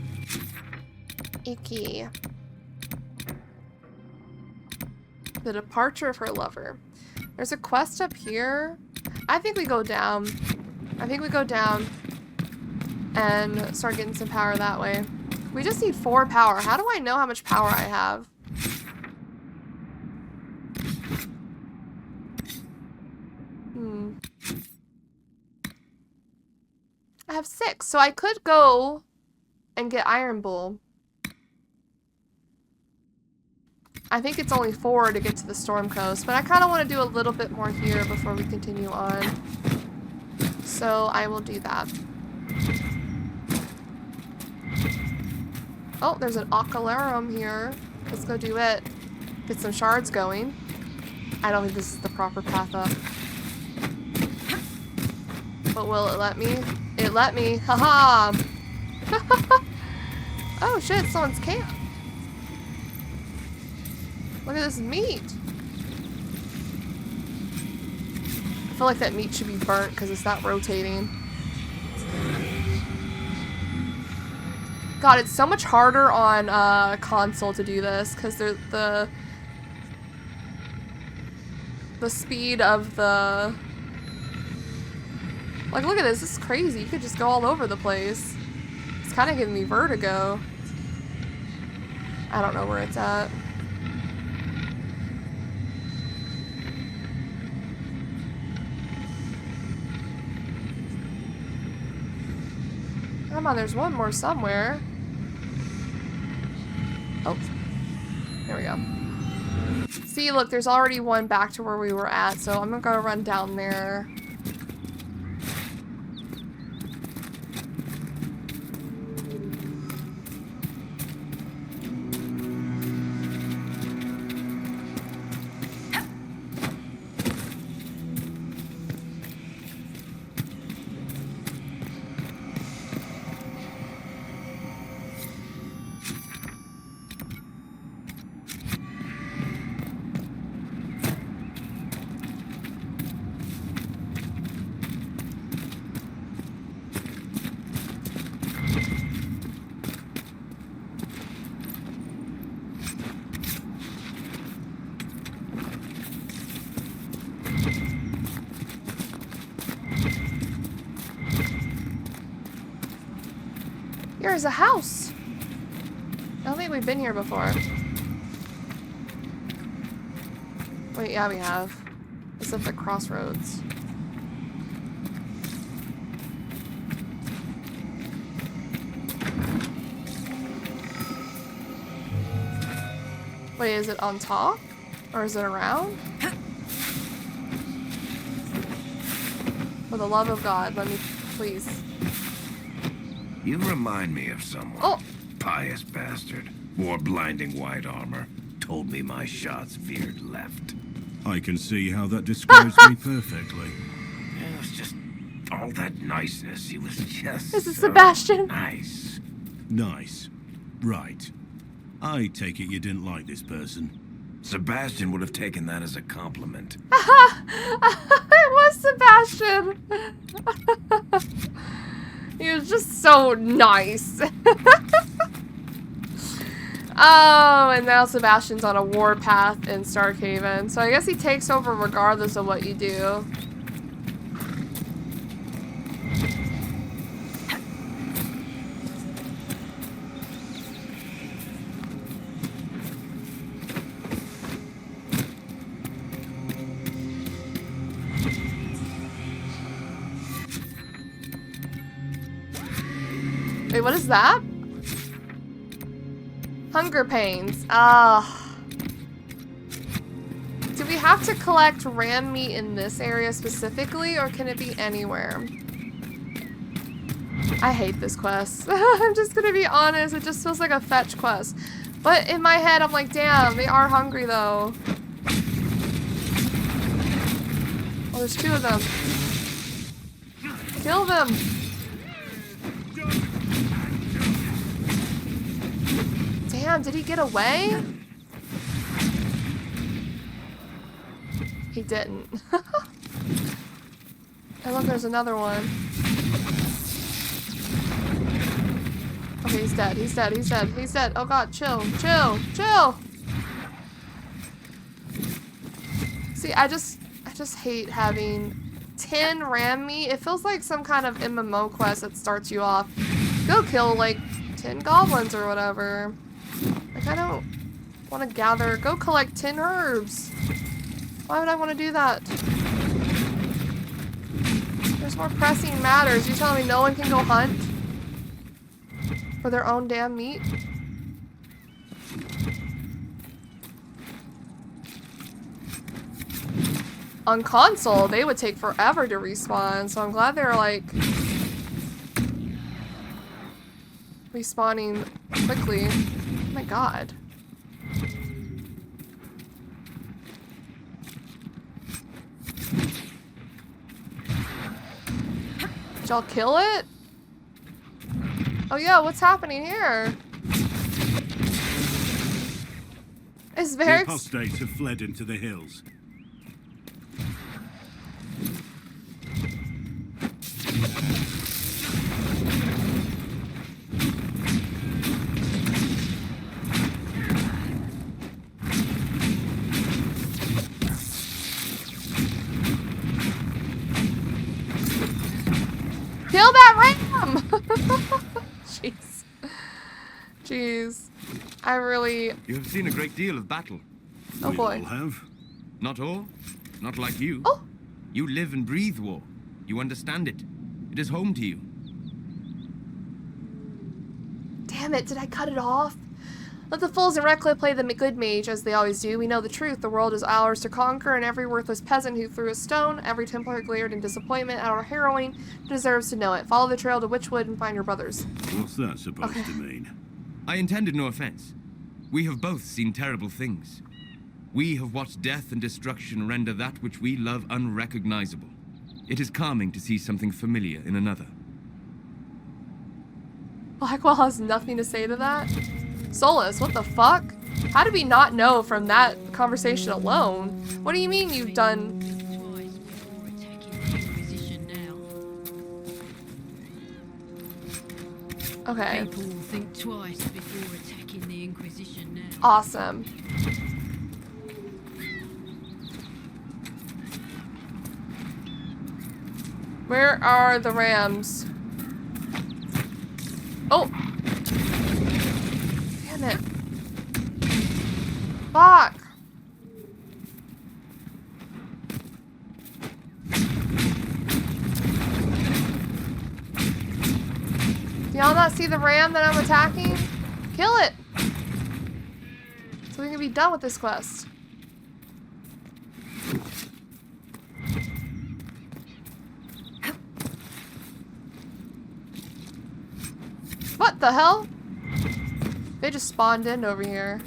Icky. The departure of her lover. There's a quest up here. I think we go down. I think we go down and start getting some power that way. We just need 4 power. How do I know how much power I have? I have 6, so I could go and get Iron Bull. I think it's only 4 to get to the Storm Coast, but I kind of want to do a little bit more here before we continue on. So I will do that. Oh, there's an Ocularum here. Let's go do it. Get some shards going. I don't think this is the proper path up. But will it let me? It let me. Haha! Oh shit, someone's camp. Look at this meat. I feel like that meat should be burnt because it's not rotating. God, it's so much harder on console to do this because the speed of the... Like, look at this. This is crazy. You could just go all over the place. It's kind of giving me vertigo. I don't know where it's at. Come on, there's one more somewhere. Oh. There we go. See, look, there's already one back to where we were at, so I'm gonna run down there. Here's a house. I don't think we've been here before. Wait, yeah, we have. It's at the crossroads. Wait, is it on top? Or is it around? For the love of God, let me, please. You remind me of someone. Oh! Pious bastard. Wore blinding white armor. Told me my shots veered left. I can see how that describes me perfectly. It was just all that niceness. He was just This is so Sebastian. nice. Nice. Right. I take it you didn't like this person. Sebastian would have taken that as a compliment. It was Sebastian. He was just so nice. Oh, and now Sebastian's on a warpath in Starkhaven. So I guess he takes over regardless of what you do. Wait, what is that? Hunger pains. Do we have to collect ram meat in this area specifically, or can it be anywhere? I hate this quest. I'm just gonna be honest, it just feels like a fetch quest. But in my head, I'm like, damn, they are hungry though. Oh, there's 2 of them. Kill them. Damn, did he get away? He didn't. And look, there's another one. Okay, he's dead. He's dead. He's dead. He's dead. Oh god, chill. Chill. Chill. See, I just hate having 10 ram meat. It feels like some kind of MMO quest that starts you off. Go kill like 10 goblins or whatever. Like, I don't want to gather. Go collect 10 herbs. Why would I want to do that? There's more pressing matters. You telling me no one can go hunt for their own damn meat? On console, they would take forever to respawn, so I'm glad they're like respawning quickly. Oh my god. Did y'all kill it? Oh yeah, what's happening here? It's very... The apostates have fled into the hills. Kill that ram! Jeez. Jeez. I really... You have seen a great deal of battle. Oh boy. We all have. Not all. Not like you. Oh! You live and breathe war. You understand it. It is home to you. Damn it, did I cut it off? Let the fools in Recla play the good mage, as they always do. We know the truth. The world is ours to conquer, and every worthless peasant who threw a stone, every Templar glared in disappointment at our harrowing, deserves to know it. Follow the trail to Witchwood and find your brothers. What's that supposed to mean? I intended no offense. We have both seen terrible things. We have watched death and destruction render that which we love unrecognizable. It is calming to see something familiar in another. Blackwall has nothing to say to that? Solus, what the fuck? How did we not know from that conversation alone? What do you mean you've done... Okay. People will think twice before attacking the Inquisition now. Awesome. Where are the rams? Oh! Damn it. Fuck! Do y'all not see the ram that I'm attacking? Kill it! So we can be done with this quest. What the hell? They just spawned in over here.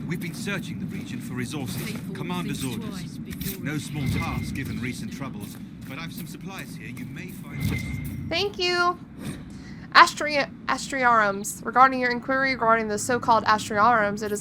We've been searching the region for resources. Commander's orders. No small task given recent troubles, but I've some supplies here you may find. Thank you. Astriarums. Regarding your inquiry regarding the so-called Astriarums, it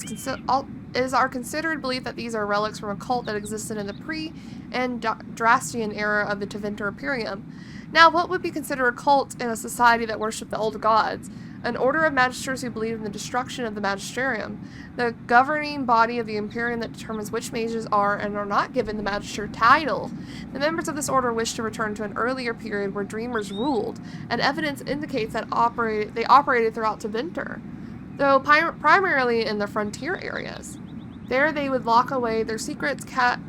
is our considered belief that these are relics from a cult that existed in the pre-Andrastian era of the Tevinter Imperium. Now, what would be considered a cult in a society that worshipped the old gods? an order of magisters who believe in the destruction of the magisterium, the governing body of the Imperium that determines which mages are and are not given the magister title. The members of this order wish to return to an earlier period where dreamers ruled, and evidence indicates that they operated throughout Tevinter, though primarily in the frontier areas. There they would lock away their secrets,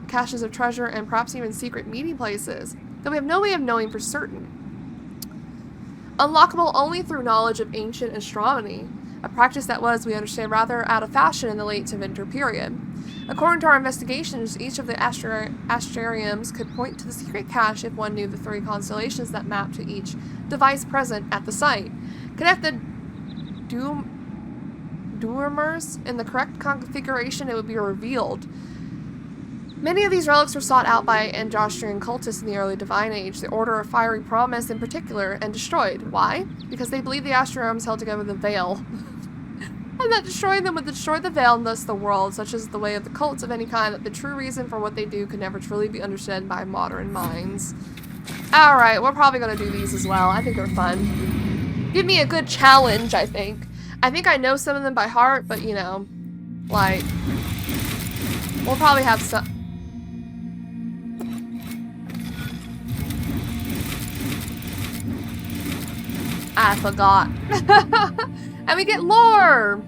caches of treasure, and perhaps even secret meeting places, though we have no way of knowing for certain. Unlockable only through knowledge of ancient astronomy, a practice that was, we understand, rather out of fashion in the late Tevinter period. According to our investigations, each of the asteriums could point to the secret cache if one knew the 3 constellations that map to each device present at the site. Connect the Duermers in the correct configuration, it would be revealed. Many of these relics were sought out by Andrastrian cultists in the early Divine Age, the Order of Fiery Promise in particular, and destroyed. Why? Because they believed the Asteriums held together the Veil. And that destroying them would destroy the Veil and thus the world, such as the way of the cults of any kind, that the true reason for what they do could never truly be understood by modern minds. Alright, we're probably going to do these as well. I think they're fun. Give me a good challenge, I think. I think I know some of them by heart, but you know, like, we'll probably have some. I forgot. And we get lore!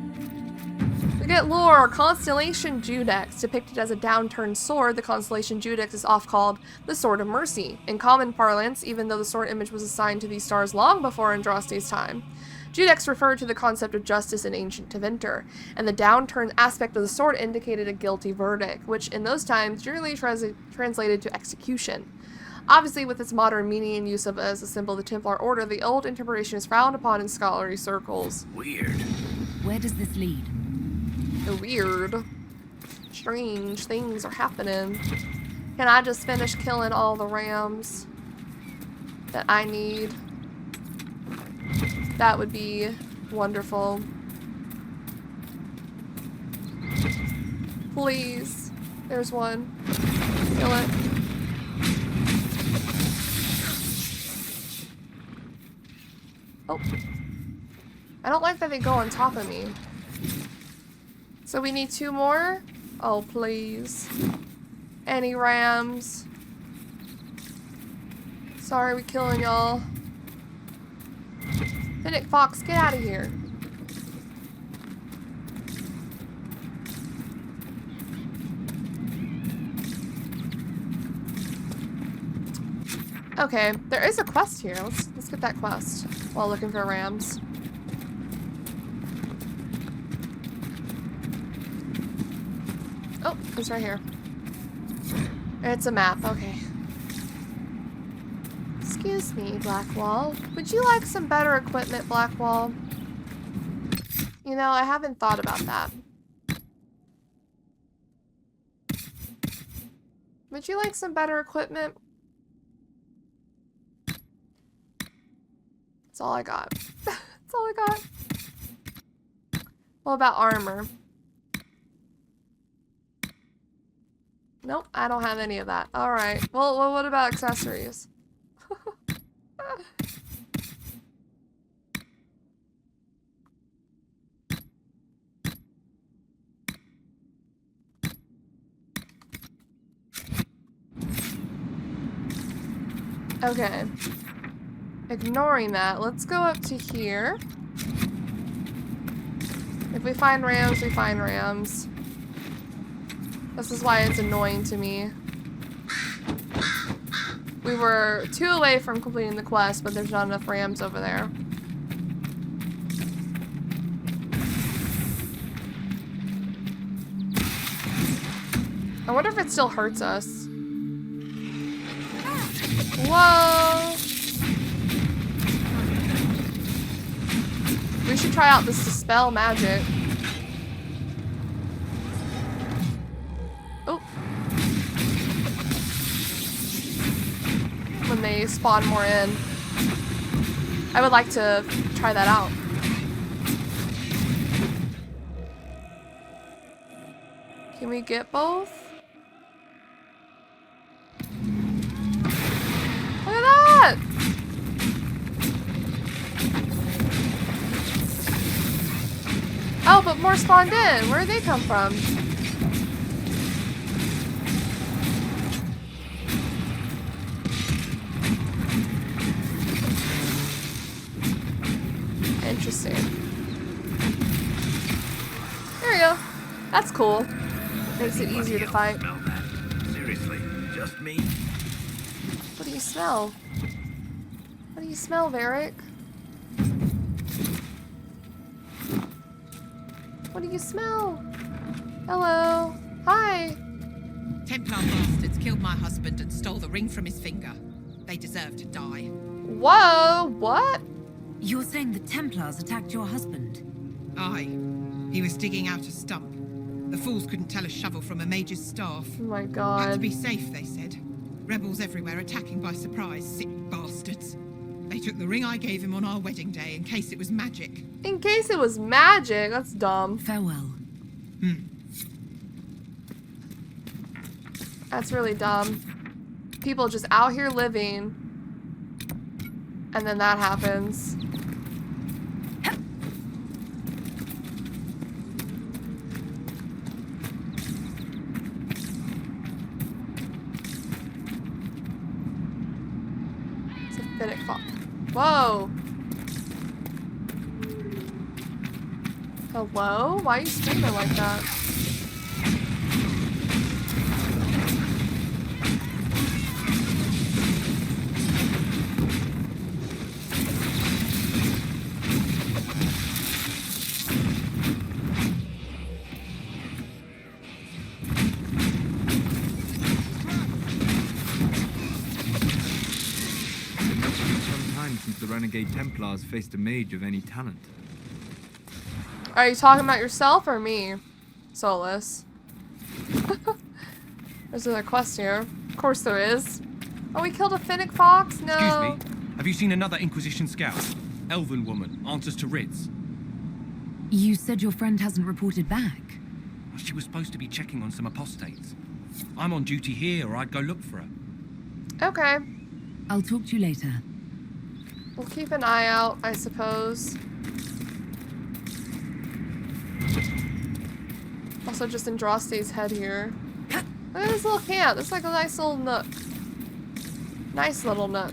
We get lore. Constellation Judex. Depicted as a downturned sword, the Constellation Judex is oft called the Sword of Mercy. In common parlance, even though the sword image was assigned to these stars long before Andraste's time, Judex referred to the concept of justice in ancient Tevinter, and the downturned aspect of the sword indicated a guilty verdict, which in those times generally translated to execution. Obviously, with its modern meaning and use of as a symbol of the Templar Order, the old interpretation is frowned upon in scholarly circles. Weird. Where does this lead? Weird. Strange things are happening. Can I just finish killing all the rams that I need? That would be wonderful. Please. There's one. Kill it. Oh. I don't like that they go on top of me. So we need 2 more? Oh, please. Any rams? Sorry, we're killing y'all. Fennec Fox, get out of here. Okay, there is a quest here. Let's get that quest while looking for rams. Oh, it's right here. It's a map, okay. Excuse me, Blackwall. Would you like some better equipment, Blackwall? You know, I haven't thought about that. Would you like some better equipment? That's all I got. That's all I got. What about armor? Nope, I don't have any of that. Alright. Well, what about accessories? Okay. Ignoring that, let's go up to here. If we find rams, we find rams. This is why it's annoying to me. We were 2 away from completing the quest, but there's not enough rams over there. I wonder if it still hurts us. Whoa! We should try out this dispel magic. Oh. When they spawn more in. I would like to try that out. Can we get both? Look at that! Oh, but more spawned in. Where did they come from? Interesting. There you go. That's cool. Makes it easier to fight. Seriously, just me? What do you smell? What do you smell, Varric? What do you smell? Hello. Hi. Templar bastards killed my husband and stole the ring from his finger. They deserve to die. Whoa, what? You're saying the Templars attacked your husband? Aye. He was digging out a stump. The fools couldn't tell a shovel from a mage's staff. Oh my god. Had to be safe, they said. Rebels everywhere attacking by surprise, sick bastards. They took the ring I gave him on our wedding day in case it was magic. In case it was magic? That's dumb. Farewell. That's really dumb. People just out here living. And then that happens. It's a Finnick fox. Whoa! Hello? Why are you screaming like that? Since the renegade Templars faced a mage of any talent. Are you talking about yourself or me, Solus? There's another quest here. Of course there is. Oh, we killed a Finnick fox? No. Excuse me. Have you seen another Inquisition scout? Elven woman, answers to writs. You said your friend hasn't reported back. She was supposed to be checking on some apostates. I'm on duty here, or I'd go look for her. Okay. I'll talk to you later. We'll keep an eye out, I suppose. Also, just Andraste's head here. Look at this little camp. This is like a nice little nook. Nice little nook.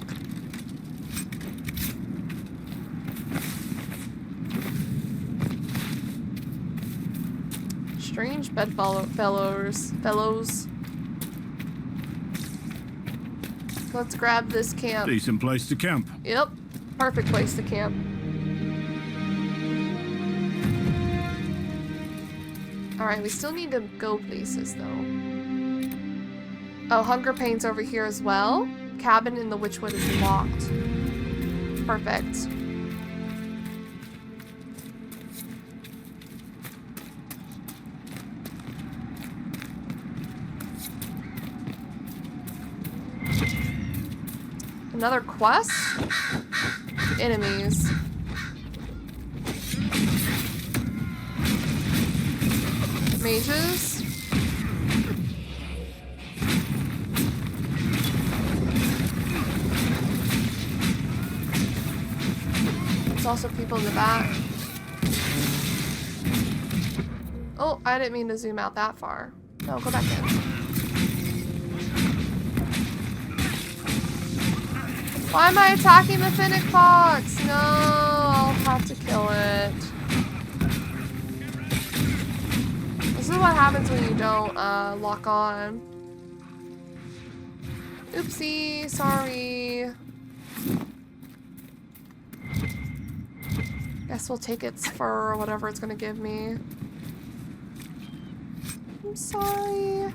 Strange fellows. Let's grab this camp. Decent place to camp. Yep. Perfect place to camp. Alright, we still need to go places though. Oh, Hunger Pain's over here as well. Cabin in the Witchwood is locked. Perfect. Another quest? Enemies. Mages? There's also people in the back. Oh, I didn't mean to zoom out that far. No, go back in. Why am I attacking the Finnick fox? No, I'll have to kill it. This is what happens when you don't lock on. Oopsie, sorry. Guess we'll take its fur or whatever it's gonna give me. I'm sorry.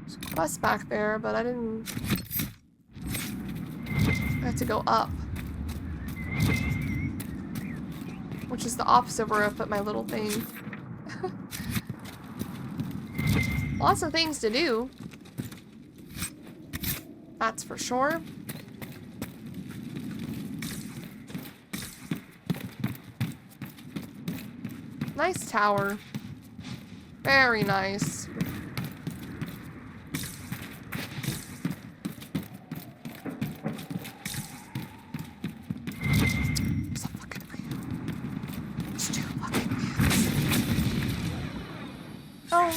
There's a quest back there, but I didn't... I have to go up. Which is the opposite of where I put my little thing. Lots of things to do. That's for sure. Nice tower. Very nice.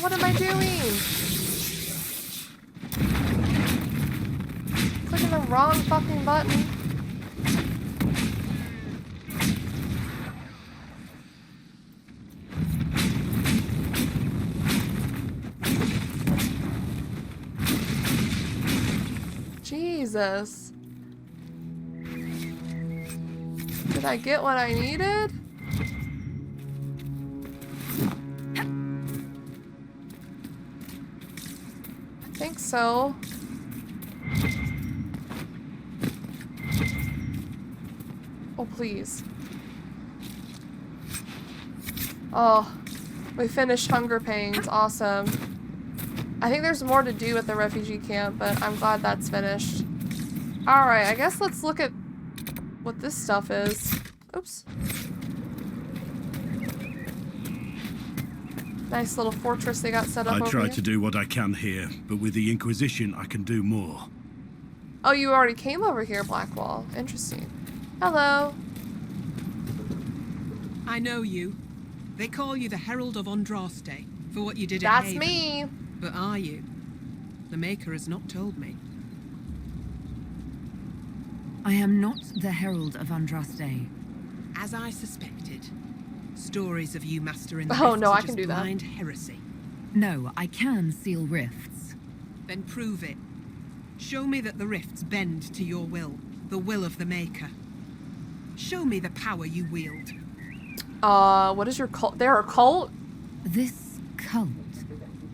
What am I doing? Clicking the wrong fucking button. Jesus. Did I get what I needed? I think so. Oh, please. Oh, we finished Hunger Pains. Awesome. I think there's more to do at the refugee camp, but I'm glad that's finished. Alright, I guess let's look at what this stuff is. Oops. Nice little fortress they got set up over I try here. to do what I can here, but with the Inquisition, I can do more. Oh, you already came over here, Blackwall. Interesting. Hello. I know you. They call you the Herald of Andraste for what you did at That's Haven. me. But are you? The Maker has not told me. I am not the Herald of Andraste. As I suspected. Stories of you mastering the Oh, rifts no, are I just can do that. blind heresy. No, I can seal rifts. Then prove it. Show me that the rifts bend to your will, the will of the Maker. Show me the power you wield. What is your cult? They're a cult? This cult?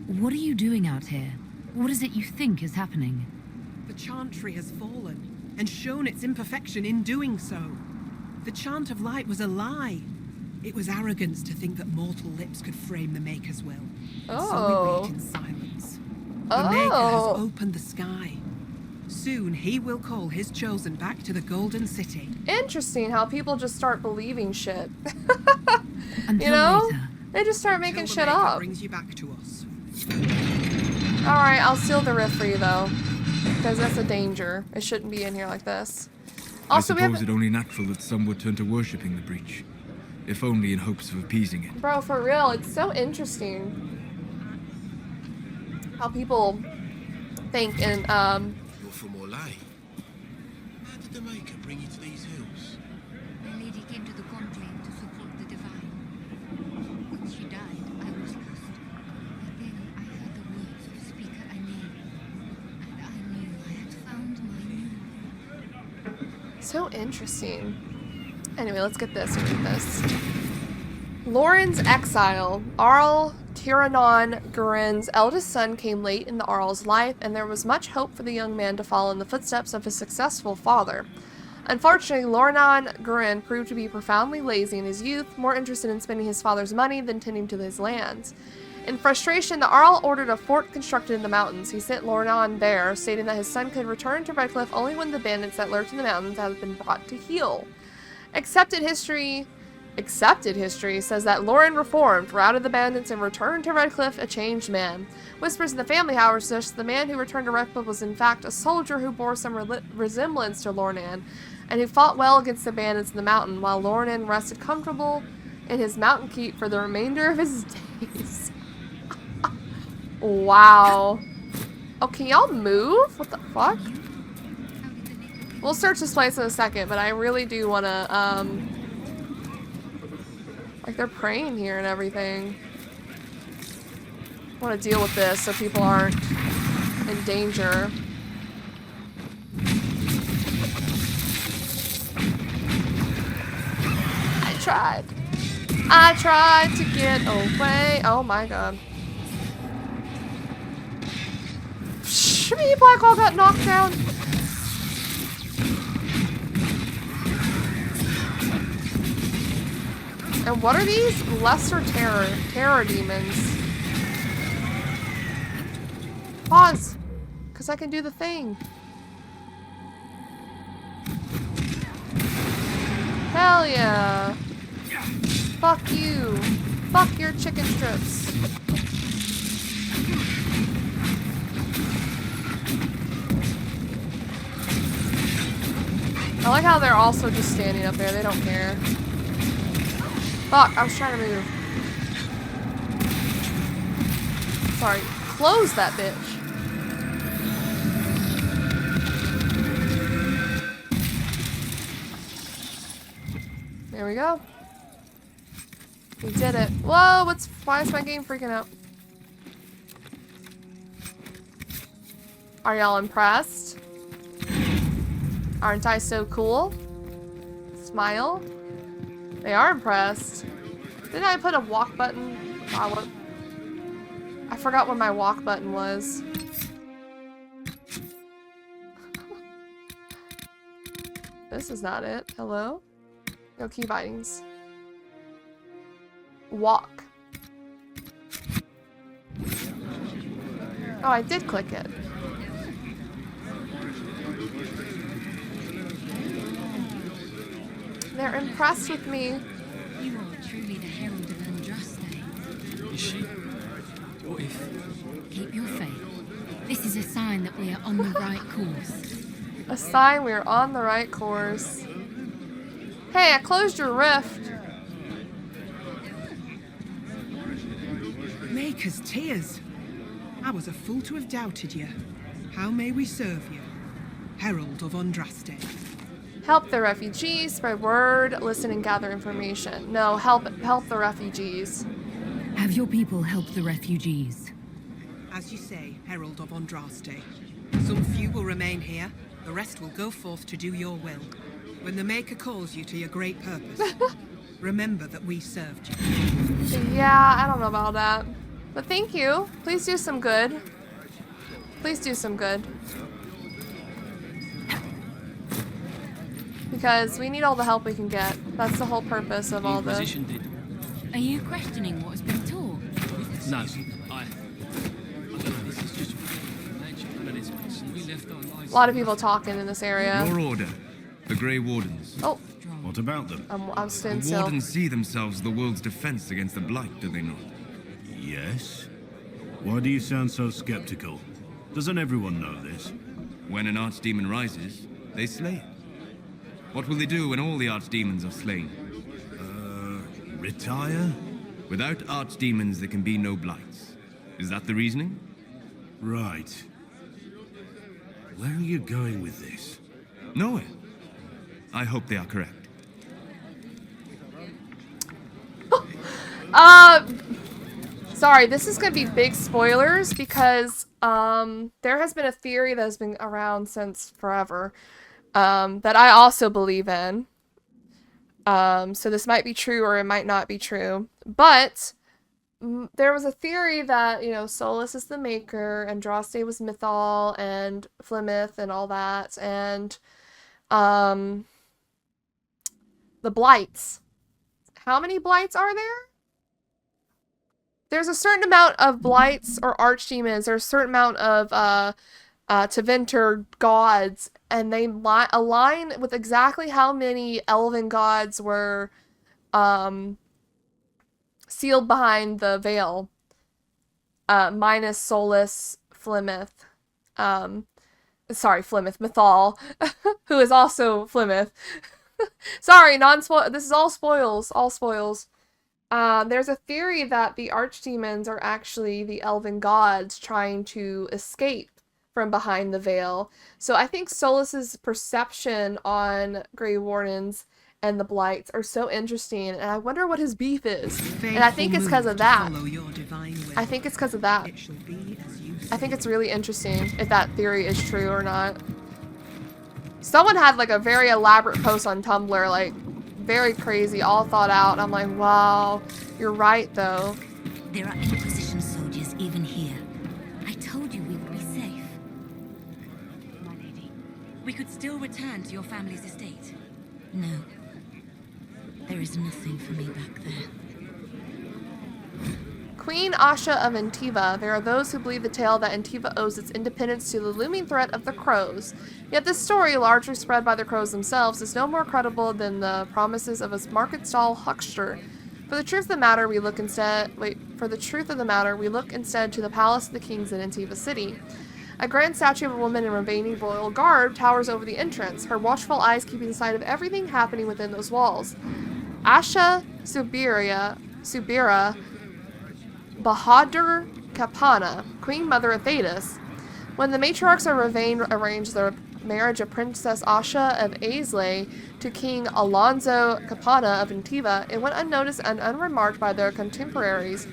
What are you doing out here? What is it you think is happening? The Chantry has fallen, and shown its imperfection in doing so. The Chant of Light was a lie. It was arrogance to think that mortal lips could frame the Maker's will. So we wait in silence. The Maker has opened the sky. Soon he will call his chosen back to the Golden City. Interesting how people just start believing shit. Until you know? later. They just start making Until shit the Maker up. brings you back to us. Alright, I'll seal the rift for you though. Because that's a danger. It shouldn't be in here like this. Also, I suppose it only natural that some would turn to worshipping the breach. If only in hopes of appeasing it. Bro, for real, it's so interesting how people think and You're from Orlais. How did the Maker bring you to these hills? My lady came to the conclave to support the divine. When she died, I was lost. But then I heard the words of Speaker Aine, and I knew I had found my new. so interesting. Anyway, let's get this. Read this. Lauren's exile. Arl Tiranon Gurin's eldest son came late in the Arl's life, and there was much hope for the young man to follow in the footsteps of his successful father. Unfortunately, Lorenon Gurin proved to be profoundly lazy in his youth, more interested in spending his father's money than tending to his lands. In frustration, the Arl ordered a fort constructed in the mountains. He sent Lorenon there, stating that his son could return to Redcliffe only when the bandits that lurked in the mountains had been brought to heel. Accepted history says that Lauren reformed, routed the bandits, and returned to Redcliffe a changed man. Whispers in the family, however, suggest the man who returned to Redcliffe was in fact a soldier who bore some resemblance to Lornan, and who fought well against the bandits in the mountain, while Lornan rested comfortable in his mountain keep for the remainder of his days. Wow. Oh, can y'all move? What the fuck? We'll search this place in a second, but I really do want to, like, they're praying here and everything. I want to deal with this so people aren't in danger. I tried to get away. Oh my god. Me, Blackwall got knocked down. And what are these? Lesser terror demons. Pause. Because I can do the thing. Hell yeah. Fuck you. Fuck your chicken strips. I like how they're also just standing up there. They don't care. Fuck, I was trying to move. Sorry, close that bitch. There we go. We did it. Whoa, why is my game freaking out? Are y'all impressed? Aren't I so cool? Smile. They are impressed. Didn't I put a walk button? I forgot what my walk button was. This is not it. Hello? No key bindings. Walk. Oh, I did click it. They're impressed with me. You are truly the herald of Andraste. Is she? What if? Keep your faith. This is a sign that we are on the right course. A sign we are on the right course. Hey, I closed your rift. Maker's tears. I was a fool to have doubted you. How may we serve you? Herald of Andraste. Help the refugees, spread word, listen and gather information. No, help the refugees. Have your people help the refugees. As you say, Herald of Andraste. Some few will remain here, the rest will go forth to do your will. When the Maker calls you to your great purpose, remember that we served you. Yeah, I don't know about that. But thank you. Please do some good. Please do some good. Because we need all the help we can get. That's the whole purpose of all the... Inquisition did. Are you questioning what has been taught? No, I don't know, this is just we left our lives. A lot of people talking in this area. Your order, the Grey Wardens. Oh. What about them? I'm staying The still. Wardens see themselves the world's defense against the Blight, do they not? Yes? Why do you sound so skeptical? Doesn't everyone know this? When an archdemon rises, they slay it. What will they do when all the archdemons are slain? Retire? Without archdemons, there can be no Blights. Is that the reasoning? Right. Where are you going with this? Nowhere. I hope they are correct. Sorry, this is going to be big spoilers because there has been a theory that has been around since forever that I also believe in. So this might be true or it might not be true. But there was a theory that, you know, Solus is the Maker, Andraste was Mythal and Flemeth and all that, and the Blights. How many Blights are there? There's a certain amount of Blights or archdemons. There's a certain amount of Tevinter gods, and they align with exactly how many elven gods were sealed behind the veil, minus Solus, Flemeth. Sorry, Flemeth, Mythal, who is also Flemeth. Sorry, this is all spoils, all spoils. There's a theory that the archdemons are actually the elven gods trying to escape from behind the veil. So I think Solus's perception on Grey Wardens and the Blights are so interesting, and I wonder what his beef is. And I think it's because of that. I think it's because of that. I think it's really interesting if that theory is true or not. Someone had like a very elaborate post on Tumblr, like very crazy, all thought out. I'm like, wow, you're right though. There are Inquisition soldiers even here. I told you we would be safe. My lady, we could still return to your family's estate. No. There is nothing for me back there. Queen Asha of Antiva. There are those who believe the tale that Antiva owes its independence to the looming threat of the Crows. Yet this story, largely spread by the Crows themselves, is no more credible than the promises of a market stall huckster. For the truth of the matter, we look instead to the palace of the kings in Antiva City. A grand statue of a woman in remaining royal garb towers over the entrance, her watchful eyes keeping sight of everything happening within those walls. Asha Subira Bahadur Capana, queen mother of Thedas. When the matriarchs of Ravane arranged the marriage of Princess Asha of Aislay to King Alonso Capana of Antiva, it went unnoticed and unremarked by their contemporaries.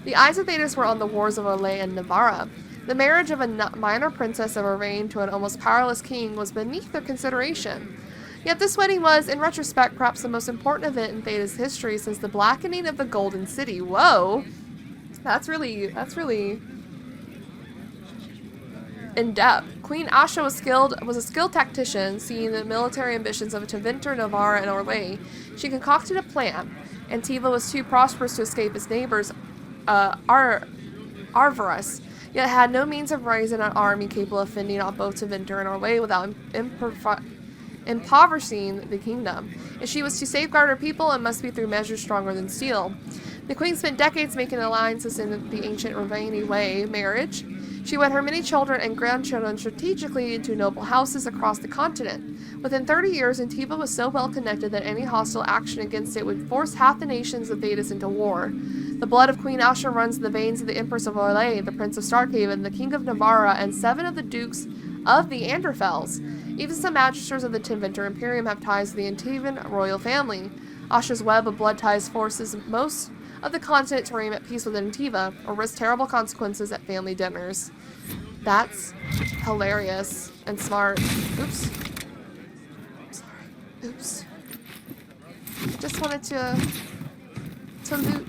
The eyes of Thedas were on the wars of Orlais and Navarra. The marriage of a minor princess of Ravane to an almost powerless king was beneath their consideration. Yet this wedding was, in retrospect, perhaps the most important event in Thedas' history since the blackening of the Golden City. Whoa! That's really in-depth. Queen Asha was a skilled tactician, seeing the military ambitions of Tevinter, Navarra, and Orlais. She concocted a plan. Antiva was too prosperous to escape its neighbors, Arvarus, yet had no means of raising an army capable of fending off both Tevinter and Orlais without impoverishing the kingdom. If she was to safeguard her people, it must be through measures stronger than steel. The queen spent decades making alliances in the ancient Ravani way, marriage. She wed her many children and grandchildren strategically into noble houses across the continent. Within 30 years, Antiva was so well connected that any hostile action against it would force half the nations of Thedas into war. The blood of Queen Asha runs in the veins of the Empress of Orlais, the Prince of Starkhaven, the King of Navarra, and 7 of the Dukes of the Anderfels. Even some magisters of the Tevinter Imperium have ties to the Antivan royal family. Asha's web of blood ties forces most of the continent to remain at peace with Antiva, or risk terrible consequences at family dinners. That's hilarious and smart. Oops. Sorry. Oops. I just wanted to loot.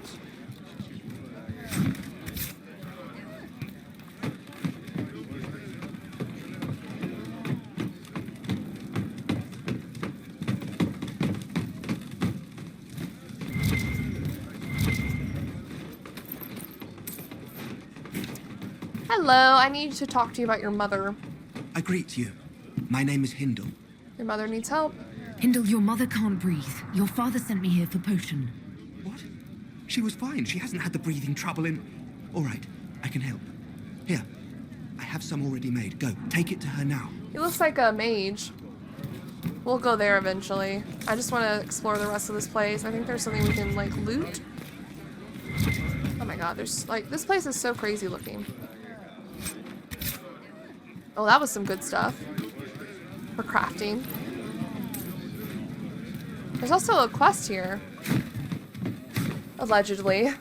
Hello, I need to talk to you about your mother. I greet you. My name is Hindle. Your mother needs help. Hindle, your mother can't breathe. Your father sent me here for potion. What? She was fine. She hasn't had the breathing trouble in... All right, I can help. Here, I have some already made. Go, take it to her now. He looks like a mage. We'll go there eventually. I just want to explore the rest of this place. I think there's something we can, like, loot. Oh my god, there's, like, this place is so crazy looking. Oh, that was some good stuff for crafting. There's also a quest here. Allegedly.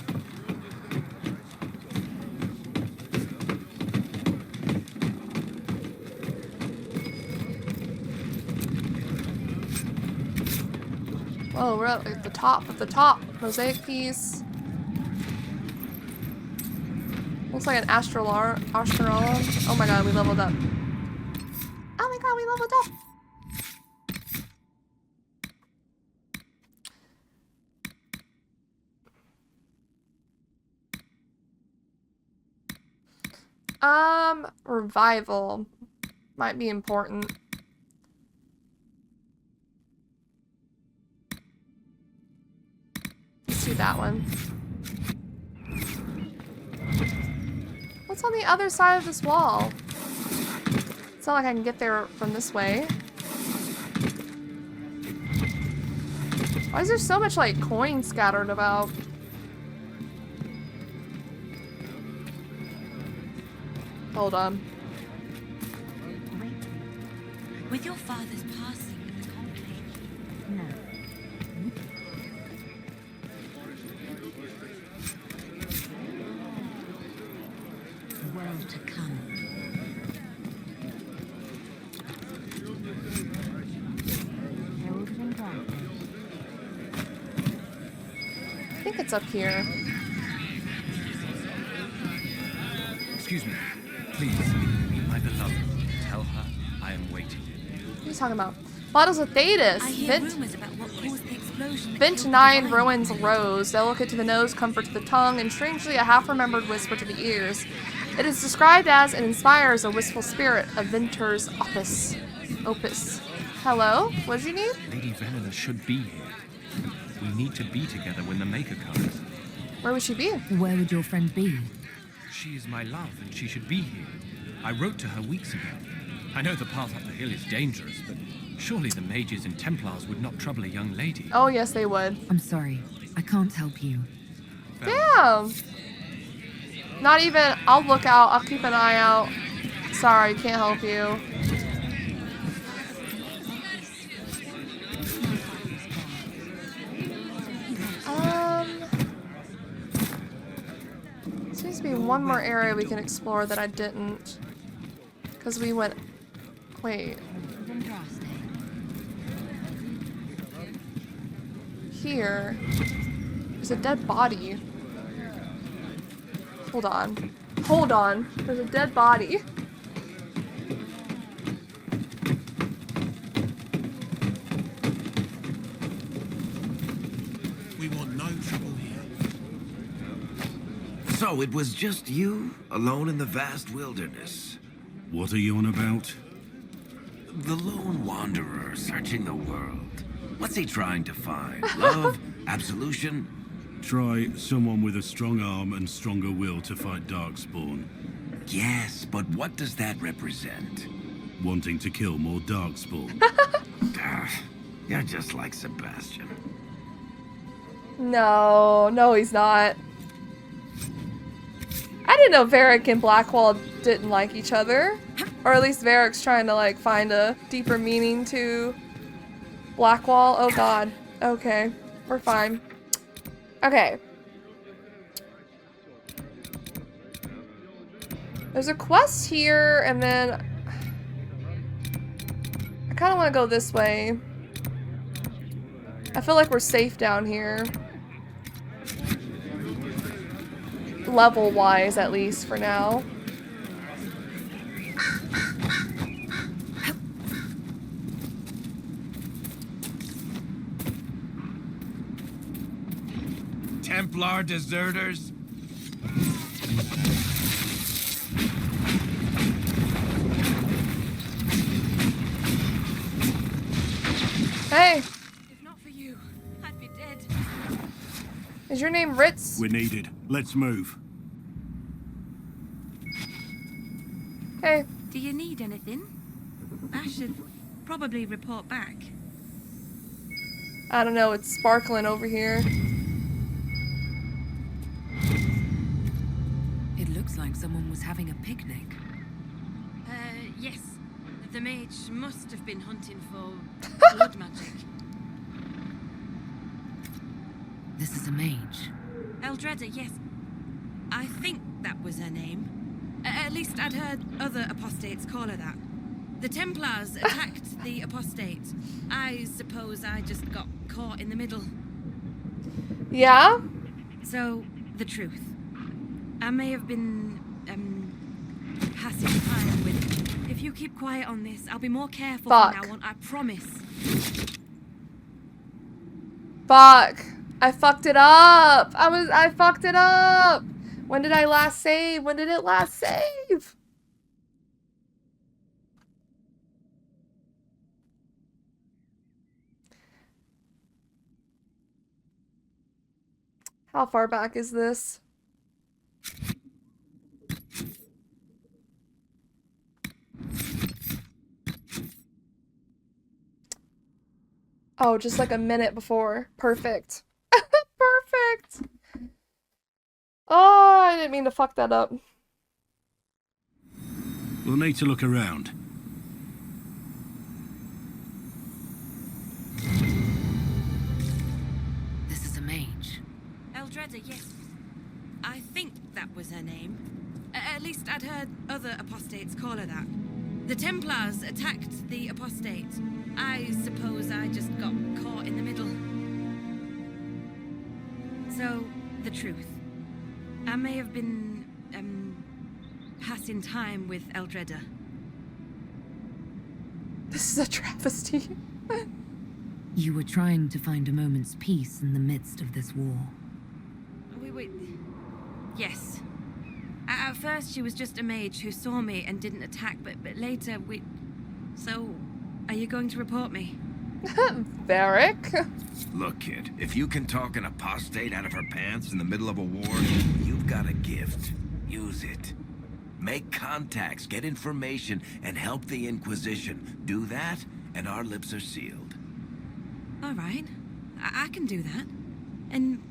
Whoa, we're at like the top of the top. Mosaic piece. Looks like an Astralar. Oh my god, we leveled up. Oh my god, we leveled up. Revival might be important. Let's do that one. What's on the other side of this wall? It's not like I can get there from this way. Why is there so much, like, coin scattered about? Hold on. With your father's passing at the conclave. No. The world to come. I think it's up here. Excuse me. Please, my beloved, tell her I am waiting. What are you talking about? Bottles of Thedas. I hear rumors about what caused the explosion. Vent 9 ruins rose, delicate to the nose, comfort to the tongue, and strangely a half-remembered whisper to the ears. It is described as and inspires a wistful spirit of Venter's opus. Hello? What did you need? Lady Venela should be here. We need to be together when the Maker comes. Where would she be? Where would your friend be? She is my love, and she should be here. I wrote to her weeks ago. I know the path up the hill is dangerous, but surely the mages and templars would not trouble a young lady. Oh, yes, they would. I'm sorry. I can't help you. Damn! Not even, I'll look out, I'll keep an eye out. Sorry, can't help you. Seems to be one more area we can explore that I didn't. Because we went, wait. Here, there's a dead body. Hold on. Hold on. There's a dead body. We want no trouble here. So it was just you, alone in the vast wilderness. What are you on about? The lone wanderer searching the world. What's he trying to find? Love? Absolution? Try someone with a strong arm and stronger will to fight Darkspawn. Yes, but what does that represent? Wanting to kill more Darkspawn. You're just like Sebastian. No, no he's not. I didn't know Varric and Blackwall didn't like each other. Or at least Varric's trying to like find a deeper meaning to Blackwall. Oh god. Okay. We're fine. Okay. There's a quest here, and then I kind of want to go this way. I feel like we're safe down here. Level-wise, at least, for now. Templar deserters? Hey! If not for you, I'd be dead. Is your name Ritz? We're needed. Let's move. Hey. Do you need anything? I should probably report back. I don't know, it's sparkling over here. It looks like someone was having a picnic. Yes. The mage must have been hunting for blood magic. This is a mage. Eldreda, yes. I think that was her name. At least I'd heard other apostates call her that. The Templars attacked the apostate. I suppose I just got caught in the middle. Yeah? So, the truth. I may have been, passing time with... If you keep quiet on this, I'll be more careful from now on, I promise. Fuck. I fucked it up. I fucked it up. When did I last save? When did it last save? How far back is this? Oh, just like a minute before. Perfect. Perfect. Oh, I didn't mean to fuck that up. We'll need to look around. This is a mage. Eldreda, yes. I think that was her name. At least I'd heard other apostates call her that. The Templars attacked the apostate. I suppose I just got caught in the middle. So, the truth. I may have been, passing time with Eldreda. This is a travesty. You were trying to find a moment's peace in the midst of this war. Wait. Yes. At first, she was just a mage who saw me and didn't attack, but later we... So, are you going to report me? Varric? Look, kid, if you can talk an apostate out of her pants in the middle of a war, you've got a gift. Use it. Make contacts, get information, and help the Inquisition. Do that, and our lips are sealed. All right. I can do that. And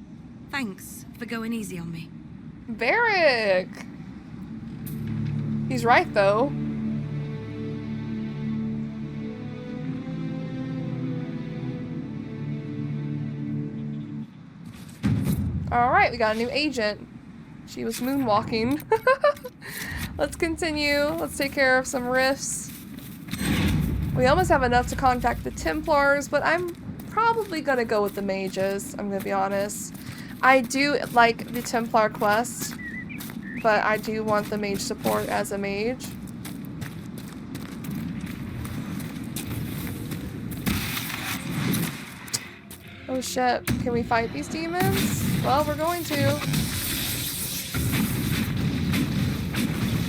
thanks for going easy on me. Varric! He's right, though. Alright, we got a new agent. She was moonwalking. Let's continue. Let's take care of some rifts. We almost have enough to contact the Templars, but I'm probably gonna go with the mages, I'm gonna be honest. I do like the Templar quest, but I do want the mage support as a mage. Oh shit, can we fight these demons? Well, we're going to.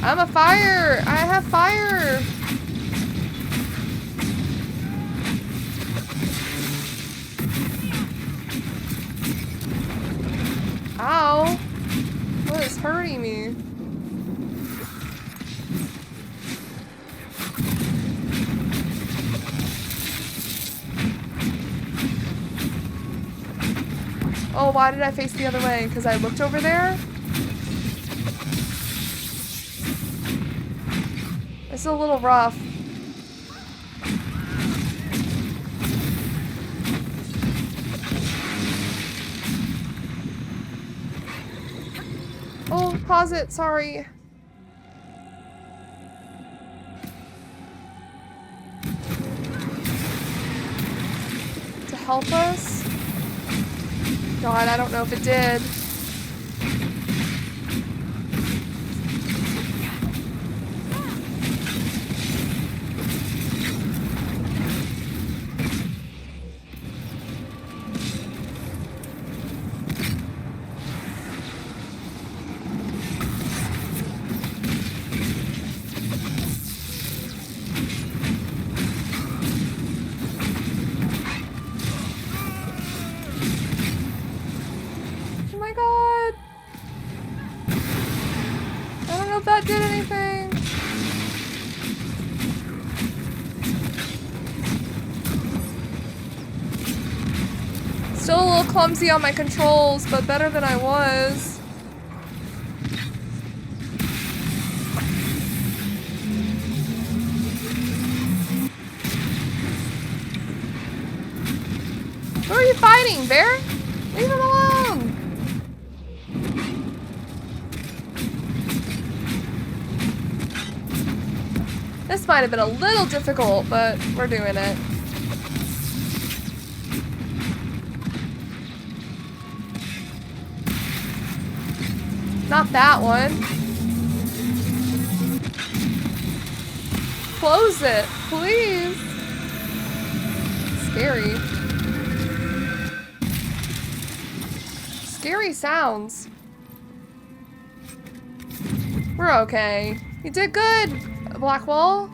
I'm a fire! I have fire! Ow! What is hurting me? Oh, why did I face the other way? Because I looked over there? It's a little rough. Oh, pause it, sorry. To help us? God, I don't know if it did. Did anything. Still a little clumsy on my controls, but better than I was. Who are you fighting, Bear? Leave him alone. This might have been a little difficult, but we're doing it. Not that one. Close it, please. Scary. Scary sounds. We're okay. You did good, Blackwall.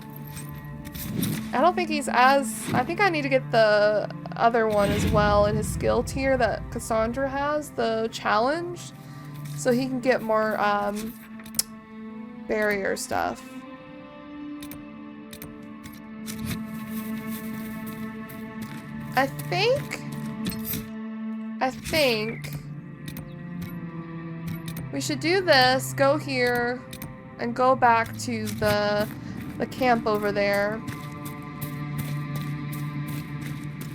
I don't think he's as... I think I need to get the other one as well in his skill tier that Cassandra has, the challenge, so he can get more barrier stuff. I think we should do this, go here, and go back to the camp over there.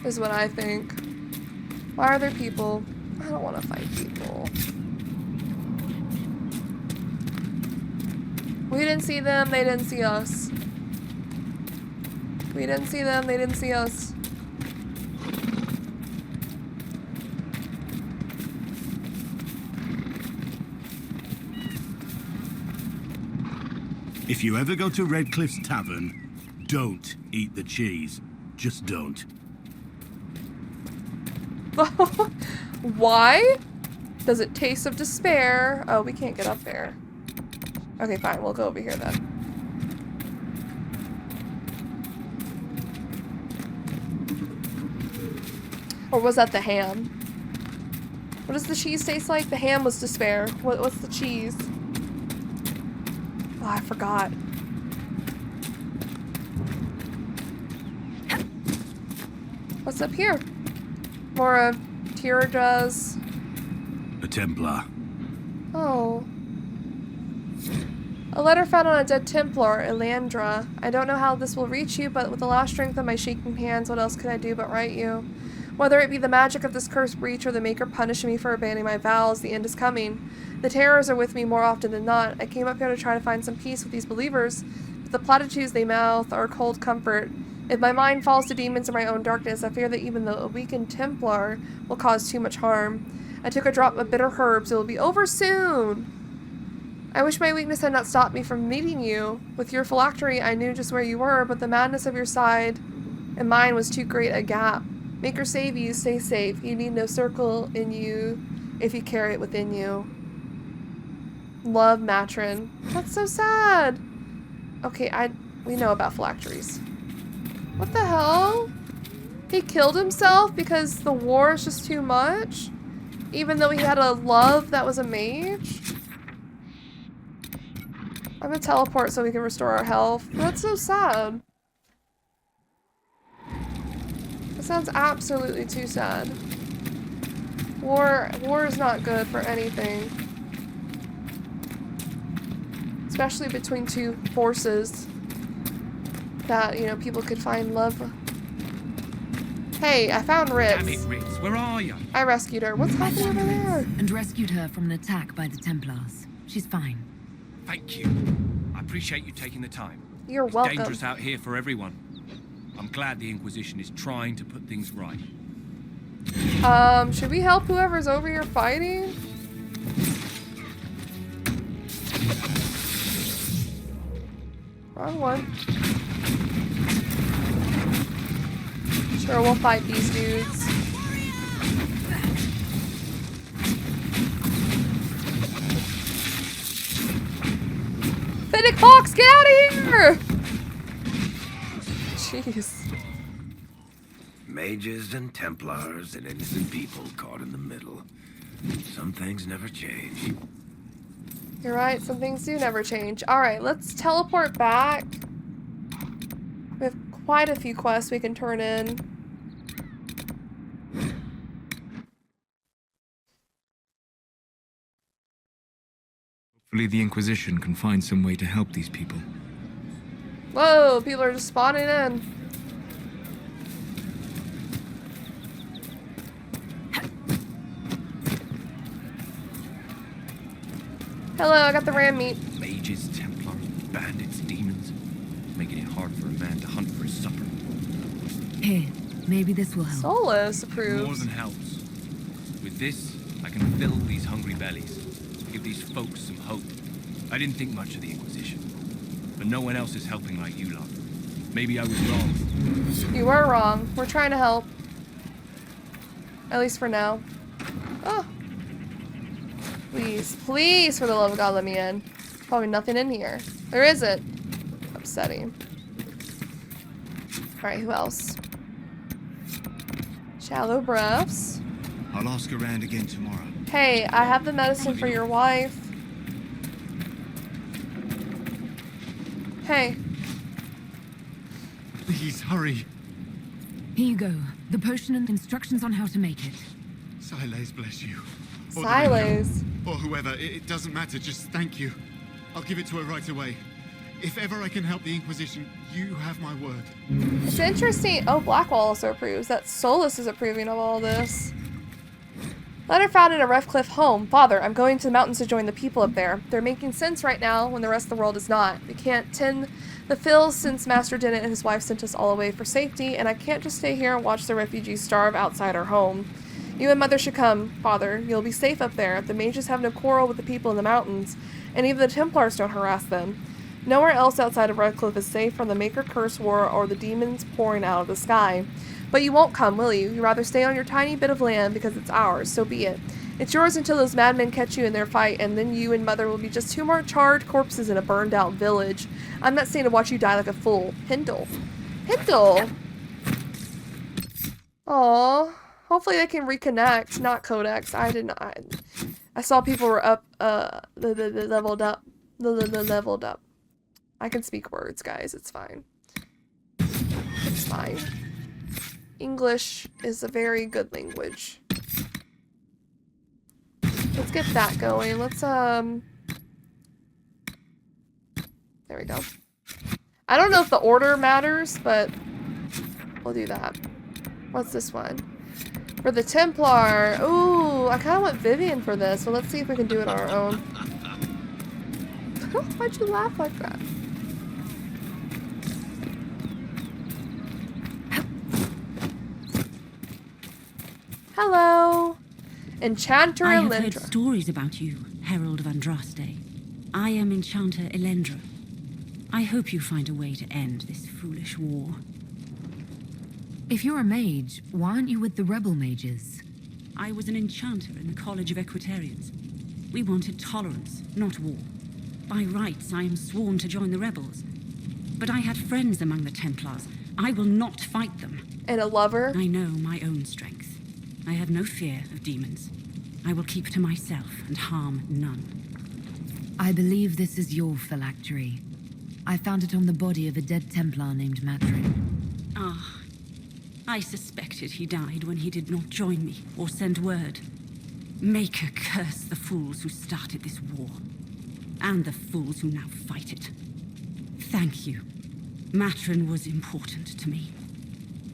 Is what I think. Why are there people? I don't want to fight people. We didn't see them, they didn't see us. We didn't see them, they didn't see us. If you ever go to Redcliffe's Tavern, don't eat the cheese. Just don't. Why? Does it taste of despair? Oh, we can't get up there. Okay, fine. We'll go over here then. Or was that the ham? What does the cheese taste like? The ham was despair. What's the cheese? Oh, I forgot. What's up here? More of Tira's. A Templar. Oh. A letter found on a dead Templar, Elandra. I don't know how this will reach you, but with the last strength of my shaking hands, what else could I do but write you? Whether it be the magic of this cursed breach or the Maker punishing me for abandoning my vows, the end is coming. The terrors are with me more often than not. I came up here to try to find some peace with these believers, but the platitudes they mouth are cold comfort. If my mind falls to demons or my own darkness, I fear that even the weakened Templar will cause too much harm. I took a drop of bitter herbs. It will be over soon. I wish my weakness had not stopped me from meeting you. With your phylactery, I knew just where you were, but the madness of your side and mine was too great a gap. Maker save you, stay safe. You need no circle in you if you carry it within you. Love, Matron. That's so sad. Okay, we know about phylacteries. What the hell? He killed himself because the war is just too much? Even though he had a love that was a mage? I'm gonna teleport so we can restore our health. That's so sad. That sounds absolutely too sad. War is not good for anything. Especially between two forces that, you know, people could find love. Hey, I found Ritz. Damn it, Ritz, where are you? I rescued her. What's happening over there? And rescued her from an attack by the Templars. She's fine. Thank you. I appreciate you taking the time. You're it's welcome. Dangerous out here for everyone. I'm glad the Inquisition is trying to put things right. Should we help whoever's over here fighting? Wrong one. Sure, we'll fight these dudes. Fennec Fox, get out of here! Jeez. Mages and Templars and innocent people caught in the middle. Some things never change. You're right, some things do never change. Alright, let's teleport back. We have quite a few quests we can turn in. Hopefully the Inquisition can find some way to help these people. Whoa, people are just spawning in. Hello, I got the ram meat. Mages, Templars, bandits, demons. Making it hard for a man to hunt for his supper. Here, maybe this will help. Solus approves. More than helps. With this, I can fill these hungry bellies. Give these folks some hope. I didn't think much of the Inquisition. But no one else is helping like you lot. Maybe I was wrong. You were wrong. We're trying to help. At least for now. Oh. Please, please, for the love of God, let me in. Probably nothing in here. There isn't. Upsetting. Alright, who else? Shallow breaths. I'll ask around again tomorrow. Hey, I have the medicine for your wife. Hey. Please, hurry. Here you go. The potion and instructions on how to make it. Silas, bless you. Or the Silas. Ranger, or whoever. It doesn't matter. Just thank you. I'll give it to her right away. If ever I can help the Inquisition, you have my word. It's interesting. Oh, Blackwall also approves. That Solus is approving of all this. Letter found in a Refcliff home. Father, I'm going to the mountains to join the people up there. They're making sense right now when the rest of the world is not. We can't tend the fills since Master Dennett and his wife sent us all away for safety, and I can't just stay here and watch the refugees starve outside our home. You and Mother should come, Father. You'll be safe up there. The mages have no quarrel with the people in the mountains, and even the Templars don't harass them. Nowhere else outside of Redcliffe is safe from the Maker Curse War or the demons pouring out of the sky. But you won't come, will you? You'd rather stay on your tiny bit of land because it's ours, so be it. It's yours until those madmen catch you in their fight, and then you and Mother will be just two more charred corpses in a burned-out village. I'm not saying to watch you die like a fool. Hindle. Hindle! Aww. Hopefully they can reconnect, not Codex. I did not. I saw people were up, leveled up. Leveled up. I can speak words, guys. It's fine. It's fine. English is a very good language. Let's get that going. Let's, There we go. I don't know if the order matters, but we'll do that. What's this one? For the Templar. Ooh, I kind of want Vivienne for this. Well, let's see if we can do it on our own. Why'd you laugh like that? Hello. Enchanter I have Elendra. heard stories about you, Herald of Andraste. I am Enchanter Elendra. I hope you find a way to end this foolish war. If you're a mage, why aren't you with the rebel mages? I was an enchanter in the College of Equitarians. We wanted tolerance, not war. By rights, I am sworn to join the rebels. But I had friends among the Templars. I will not fight them. And a lover? I know my own strength. I have no fear of demons. I will keep to myself and harm none. I believe this is your phylactery. I found it on the body of a dead Templar named Matrin. Ah, I suspected he died when he did not join me or send word. Maker curse the fools who started this war, and the fools who now fight it. Thank you. Matrin was important to me.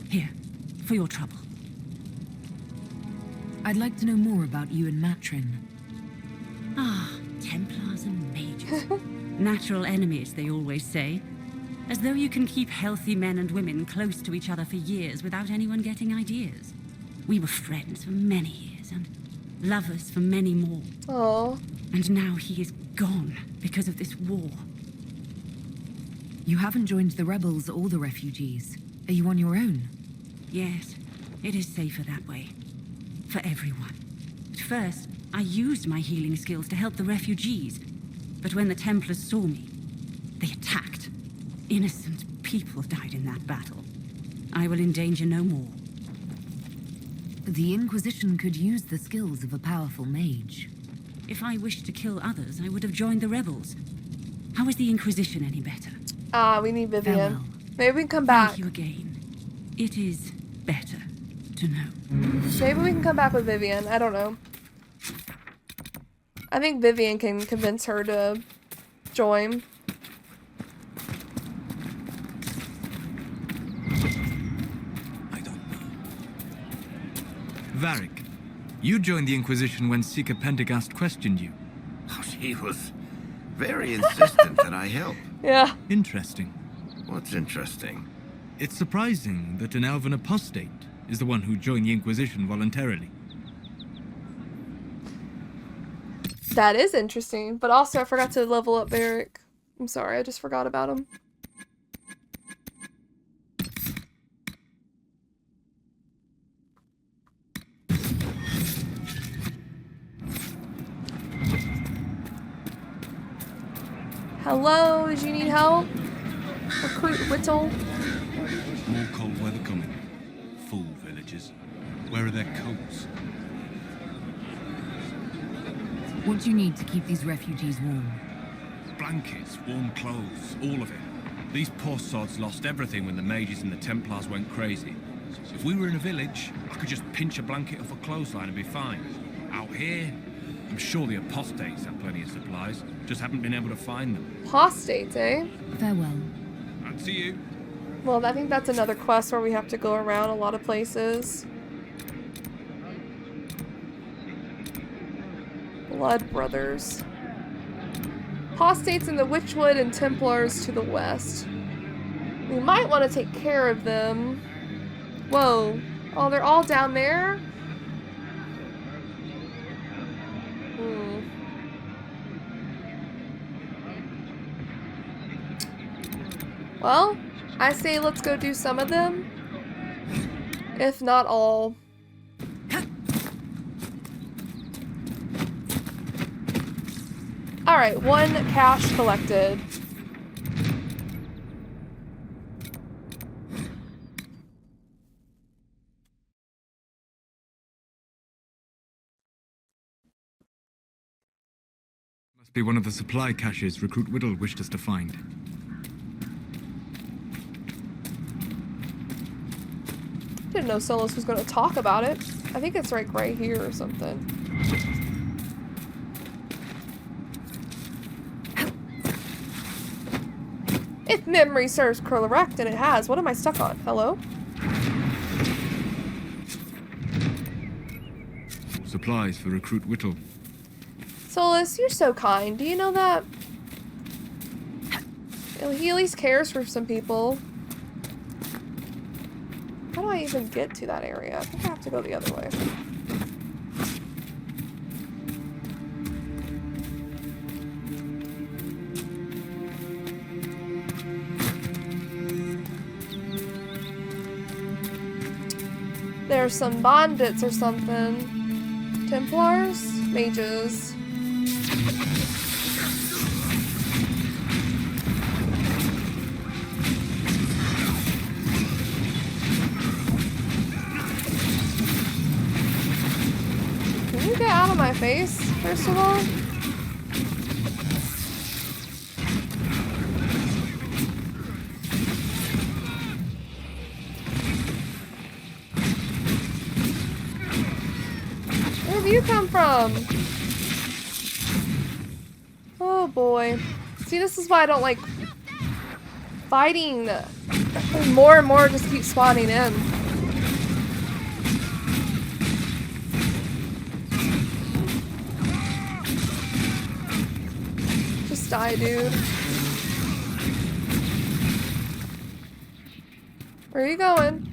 Here, for your trouble. I'd like to know more about you and Matrin. Ah, Templars and mages. Natural enemies, they always say. As though you can keep healthy men and women close to each other for years without anyone getting ideas. We were friends for many years, and lovers for many more. Oh. And now he is gone because of this war. You haven't joined the rebels or the refugees. Are you on your own? Yes, it is safer that way. For everyone. At first, I used my healing skills to help the refugees. But when the Templars saw me, they attacked. Innocent people died in that battle. I will endanger no more. The Inquisition could use the skills of a powerful mage. If I wished to kill others, I would have joined the rebels. How is the Inquisition any better? We need Vivienne. Farewell. Maybe we can come back. Thank you again. It is better to know. Maybe we can come back with Vivienne. I don't know. I think Vivienne can convince her to join. Varric, you joined the Inquisition when Seeker Pendergast questioned you. Oh, she was very insistent that I help. Yeah. Interesting. What's interesting? It's surprising that an elven apostate is the one who joined the Inquisition voluntarily. That is interesting, but also I forgot to level up Varric. I'm sorry, I just forgot about him. Hello, do you need help? Recruit Whittle. More cold weather coming. Fool villagers. Where are their coats? What do you need to keep these refugees warm? Blankets, warm clothes, all of it. These poor sods lost everything when the mages and the Templars went crazy. If we were in a village, I could just pinch a blanket off a clothesline and be fine. Out here, I'm sure the apostates have plenty of supplies, just haven't been able to find them. Apostates, eh? Farewell. And see you. Well, I think that's another quest where we have to go around a lot of places. Blood Brothers. Apostates in the Witchwood and Templars to the west. We might want to take care of them. Whoa. Oh, they're all down there? Well, I say let's go do some of them. If not all. Alright, 1 cache collected. Must be one of the supply caches Recruit Whittle wished us to find. Didn't know Solos was going to talk about it. I think it's like right here or something. If memory serves correct, and it has. What am I stuck on? Hello? Supplies for Recruit Whittle. Solus, you're so kind. Do you know that? He at least cares for some people. How do I even get to that area? I think I have to go the other way. There's some bandits or something. Templars? Mages. Can you get out of my face, first of all? Where have you come from? Oh boy. See, this is why I don't like fighting. More and more just keep spawning in. Just die, dude. Where are you going?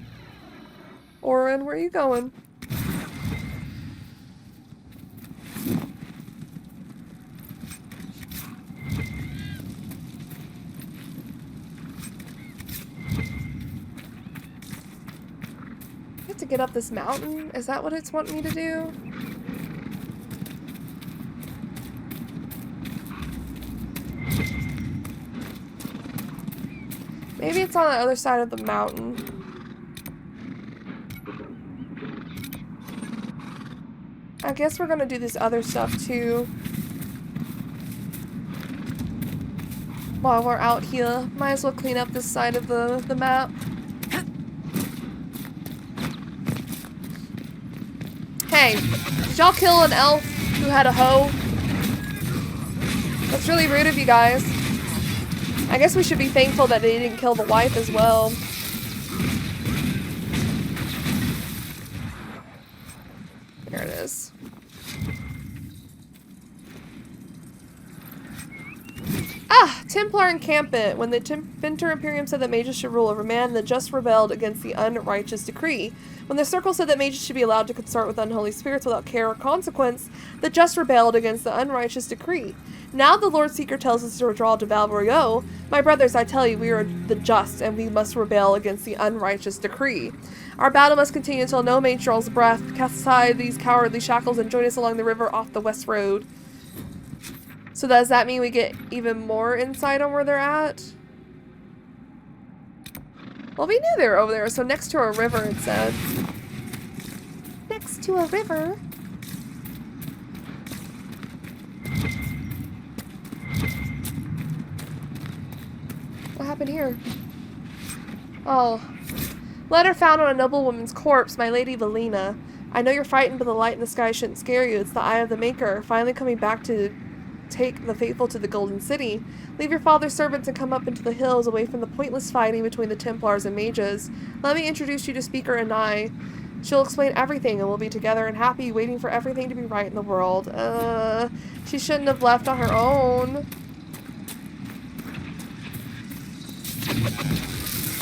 Orin, where are you going? To get up this mountain? Is that what it's wanting me to do? Maybe it's on the other side of the mountain. I guess we're gonna do this other stuff too. While we're out here. Might as well clean up this side of the map. Hey, did y'all kill an elf who had a hoe? That's really rude of you guys. I guess we should be thankful that they didn't kill the wife as well. There it is. Ah! Templar encampment. When the Vinter Imperium said that mages should rule over man, the just rebelled against the unrighteous decree. When the Circle said that mages should be allowed to consort with unholy spirits without care or consequence, the just rebelled against the unrighteous decree. Now the Lord Seeker tells us to withdraw to Valvorio. My brothers, I tell you, we are the just, and we must rebel against the unrighteous decree. Our battle must continue until no mage draws breath. Cast aside these cowardly shackles and join us along the river off the west road. So does that mean we get even more insight on where they're at? Well, we knew they were over there, so next to a river, it said. Next to a river? What happened here? Oh. Letter found on a noblewoman's corpse, my lady Valina. I know you're frightened, but the light in the sky shouldn't scare you. It's the eye of the Maker, finally coming back to take the faithful to the Golden City. Leave your father's servants and come up into the hills away from the pointless fighting between the Templars and mages. Let me introduce you to Speaker Anai. She'll explain everything and we'll be together and happy, waiting for everything to be right in the world. She shouldn't have left on her own.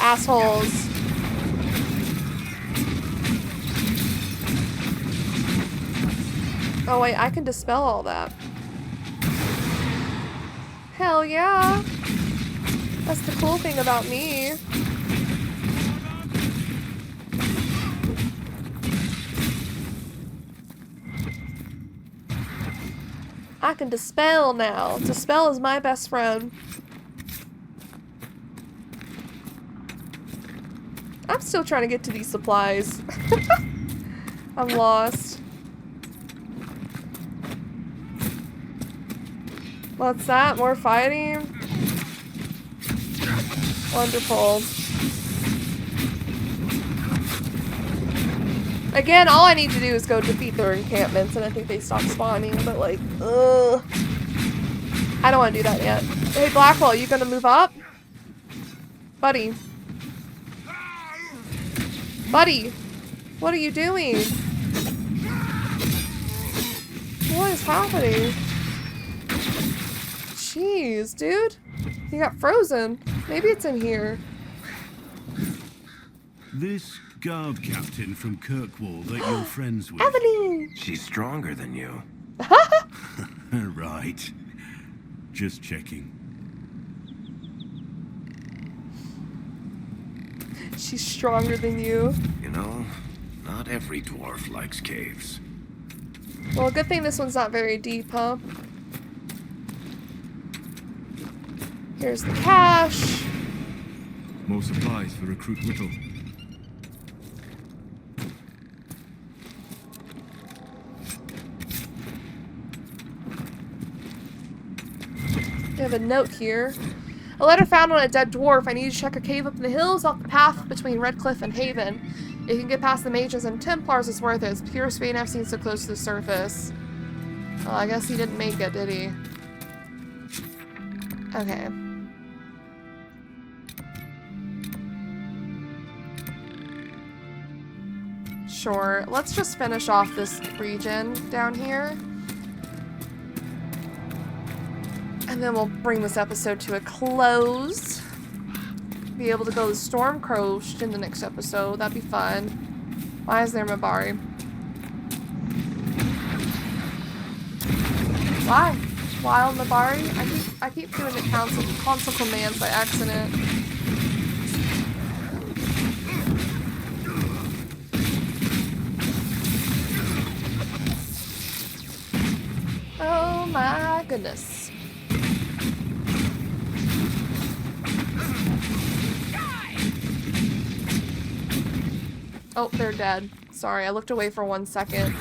Assholes. Oh wait, I can dispel all that. Hell yeah. That's the cool thing about me. I can dispel now. Dispel is my best friend. I'm still trying to get to these supplies. I'm lost. What's that? More fighting? Wonderful. Again, all I need to do is go defeat their encampments, and I think they stop spawning, but like, ugh. I don't want to do that yet. Hey, Blackwall, you gonna move up? Buddy. Buddy! What are you doing? What is happening? Jeez, dude. He got frozen. Maybe it's in here. This guard captain from Kirkwall that you're friends with. Evelyn! She's stronger than you. Right. Just checking. She's stronger than you. You know, not every dwarf likes caves. Well, good thing this one's not very deep, huh? Here's the cache. More supplies for Recruit Whittle. We have a note here. A letter found on a dead dwarf. I need to check a cave up in the hills off the path between Redcliffe and Haven. If you can get past the mages and templars, it's worth it. It's pure Spain I've seen so close to the surface. Well, I guess he didn't make it, did he? Okay. Sure. Let's just finish off this region down here. And then we'll bring this episode to a close. Be able to go to Stormcoast in the next episode. That'd be fun. Why is there Mabari? Why? Wild Mabari? I keep doing the console commands by accident. Oh my goodness. Oh, they're dead. Sorry, I looked away for 1 second.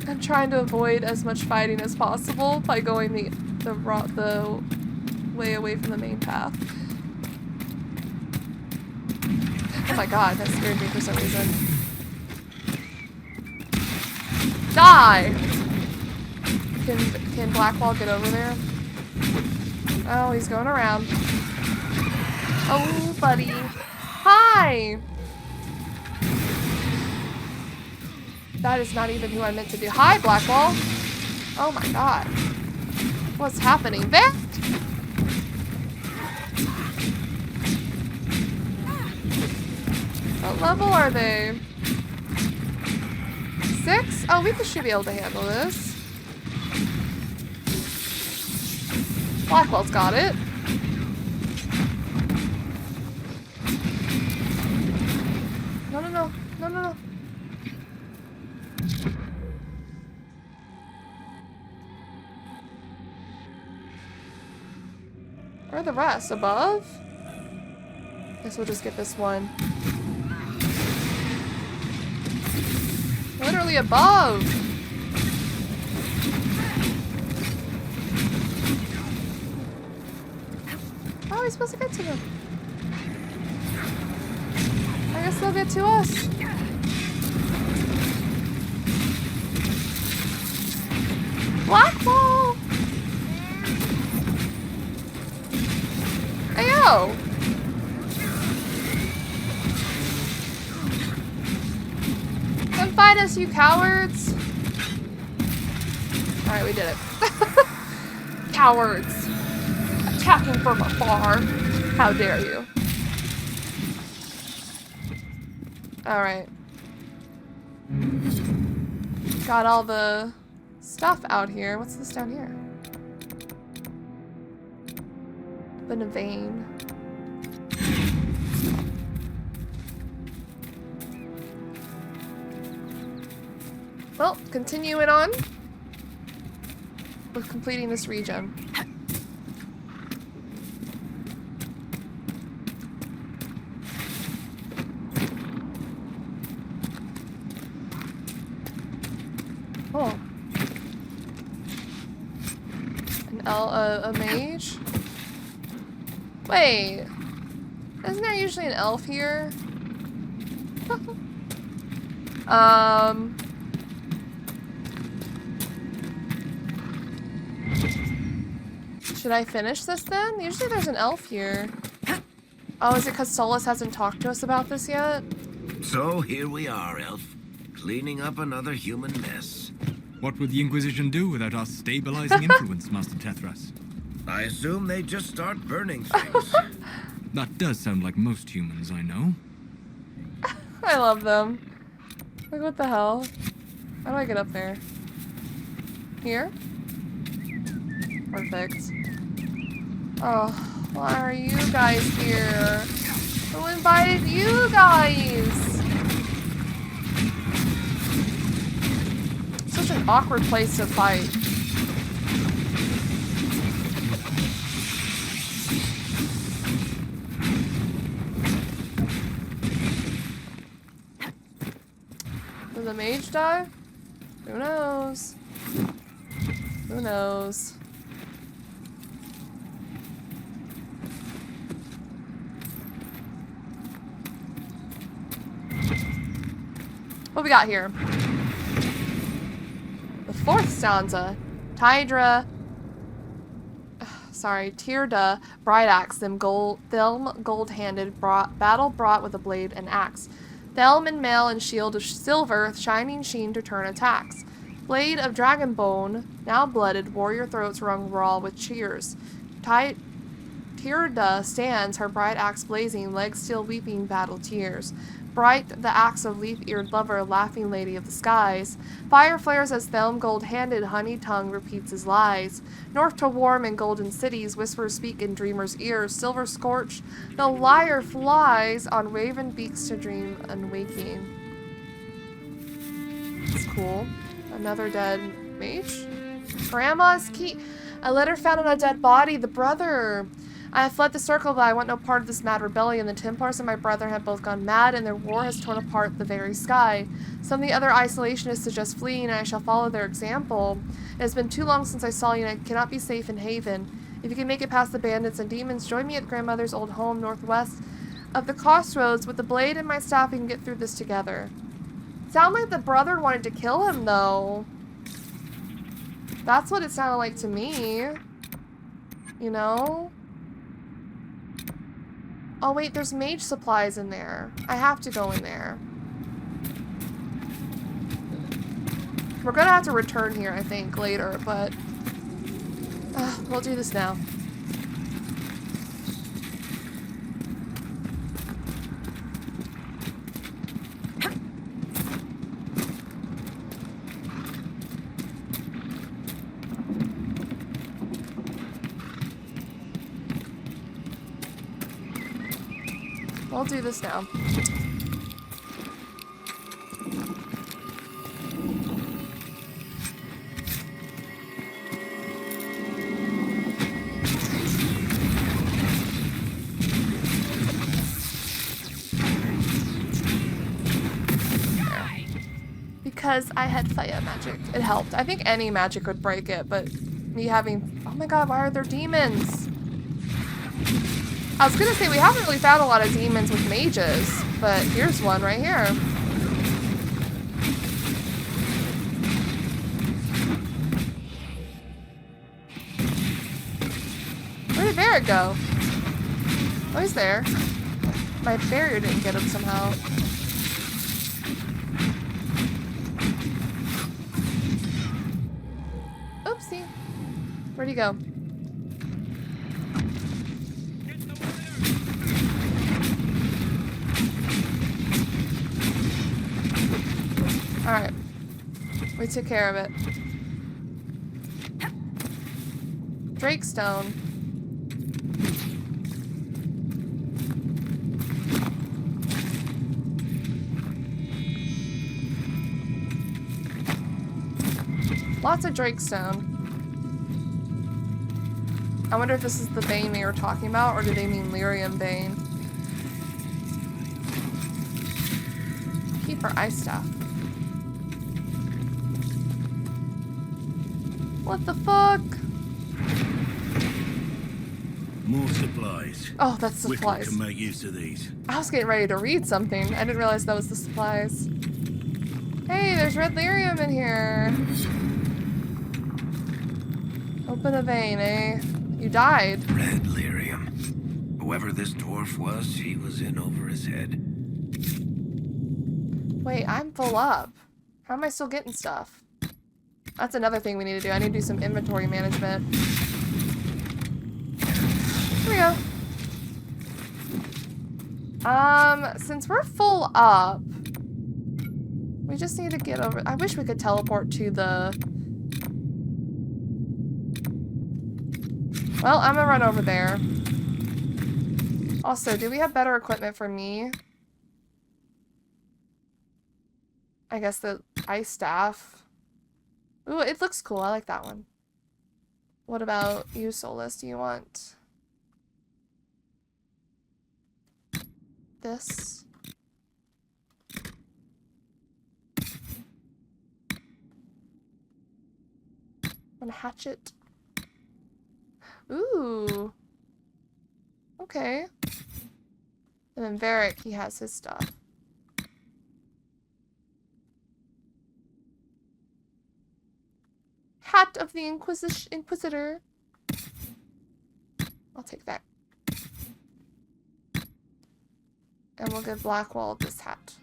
I'm trying to avoid as much fighting as possible by going the way away from the main path. Oh my god, that scared me for some reason. Die! Can Blackwall get over there? Oh, he's going around. Oh, buddy. Hi! That is not even who I meant to do. Hi, Blackwall! Oh my god. What's happening there? What level are they? 6? Oh, we should be able to handle this. Blackwall's got it. No, no, no. No, no, no. Where are the rest? Above? Guess we'll just get this one. Literally above! How are we supposed to get to them? I guess they'll get to us. Blackwall! Ayo! Come fight us, you cowards! Alright, we did it. Cowards! Attacking from afar. How dare you? Alright. Got all the stuff out here. What's this down here? In a vein. Well, continuing on with completing this region. Oh. A mage? Wait. Isn't there usually an elf here? Should I finish this then? Usually there's an elf here. Oh, is it because Solus hasn't talked to us about this yet? So here we are, Elf. Cleaning up another human mess. What would the Inquisition do without our stabilizing influence, Master Tethras? I assume they just start burning things. That does sound like most humans I know. I love them. Like, what the hell? How do I get up there? Here? Perfect. Oh, why are you guys here? Who invited you guys? Such an awkward place to fight. Did the mage die? Who knows? Who knows? What we got here? The fourth stanza. Tyrda, bright axe, them gold-handed, battle brought with a blade and axe. Thelm and mail and shield of silver, shining sheen to turn attacks. Blade of dragon bone, now blooded, warrior throats rung raw with cheers. Tyrda stands, her bright axe blazing, legs still weeping battle tears. Bright the axe of leaf-eared lover, laughing lady of the skies. Fire flares as Thelm gold-handed, honey tongue repeats his lies. North to warm in golden cities, whispers speak in dreamers' ears. Silver scorched, no liar flies on raven beaks to dream unwaking. It's cool. Another dead mage. Grandma's key. A letter found on a dead body. The brother. I have fled the circle, but I want no part of this mad rebellion. The Templars and my brother have both gone mad, and their war has torn apart the very sky. Some of the other isolationists suggest fleeing, and I shall follow their example. It has been too long since I saw you, and I cannot be safe in Haven. If you can make it past the bandits and demons, join me at grandmother's old home northwest of the crossroads. With the blade and my staff, we can get through this together. Sound like the brother wanted to kill him, though. That's what it sounded like to me. You know? Oh wait, there's mage supplies in there. I have to go in there. We're gonna have to return here, I think, later, but we'll do this now. I'll do this now. Because I had fire magic. It helped. I think any magic would break it, but me having... Oh my god, why are there demons? I was gonna say, we haven't really found a lot of demons with mages, but here's one right here. Where did Barrett go? Oh, he's there. My barrier didn't get him somehow. Oopsie. Where'd he go? Alright. We took care of it. Drakestone. Lots of Drakestone. I wonder if this is the vein they were talking about, or do they mean lyrium vein? Keep our ice staff. What the fuck? More supplies. Oh, that's supplies. We can make use of these. I was getting ready to read something. I didn't realize that was the supplies. Hey, there's red lyrium in here. Open a vein, eh? You died. Red lyrium. Whoever this dwarf was, he was in over his head. Wait, I'm full up. How am I still getting stuff? That's another thing we need to do. I need to do some inventory management. Here we go. Since we're full up, we just need to get over... I wish we could teleport to the... Well, I'm gonna run over there. Also, do we have better equipment for me? I guess the ice staff. Ooh, it looks cool. I like that one. What about you, Solus? Do you want this? Want a hatchet? Ooh. Okay. And then Varric, he has his stuff. Hat of the Inquisitor. I'll take that. And we'll give Blackwall this hat.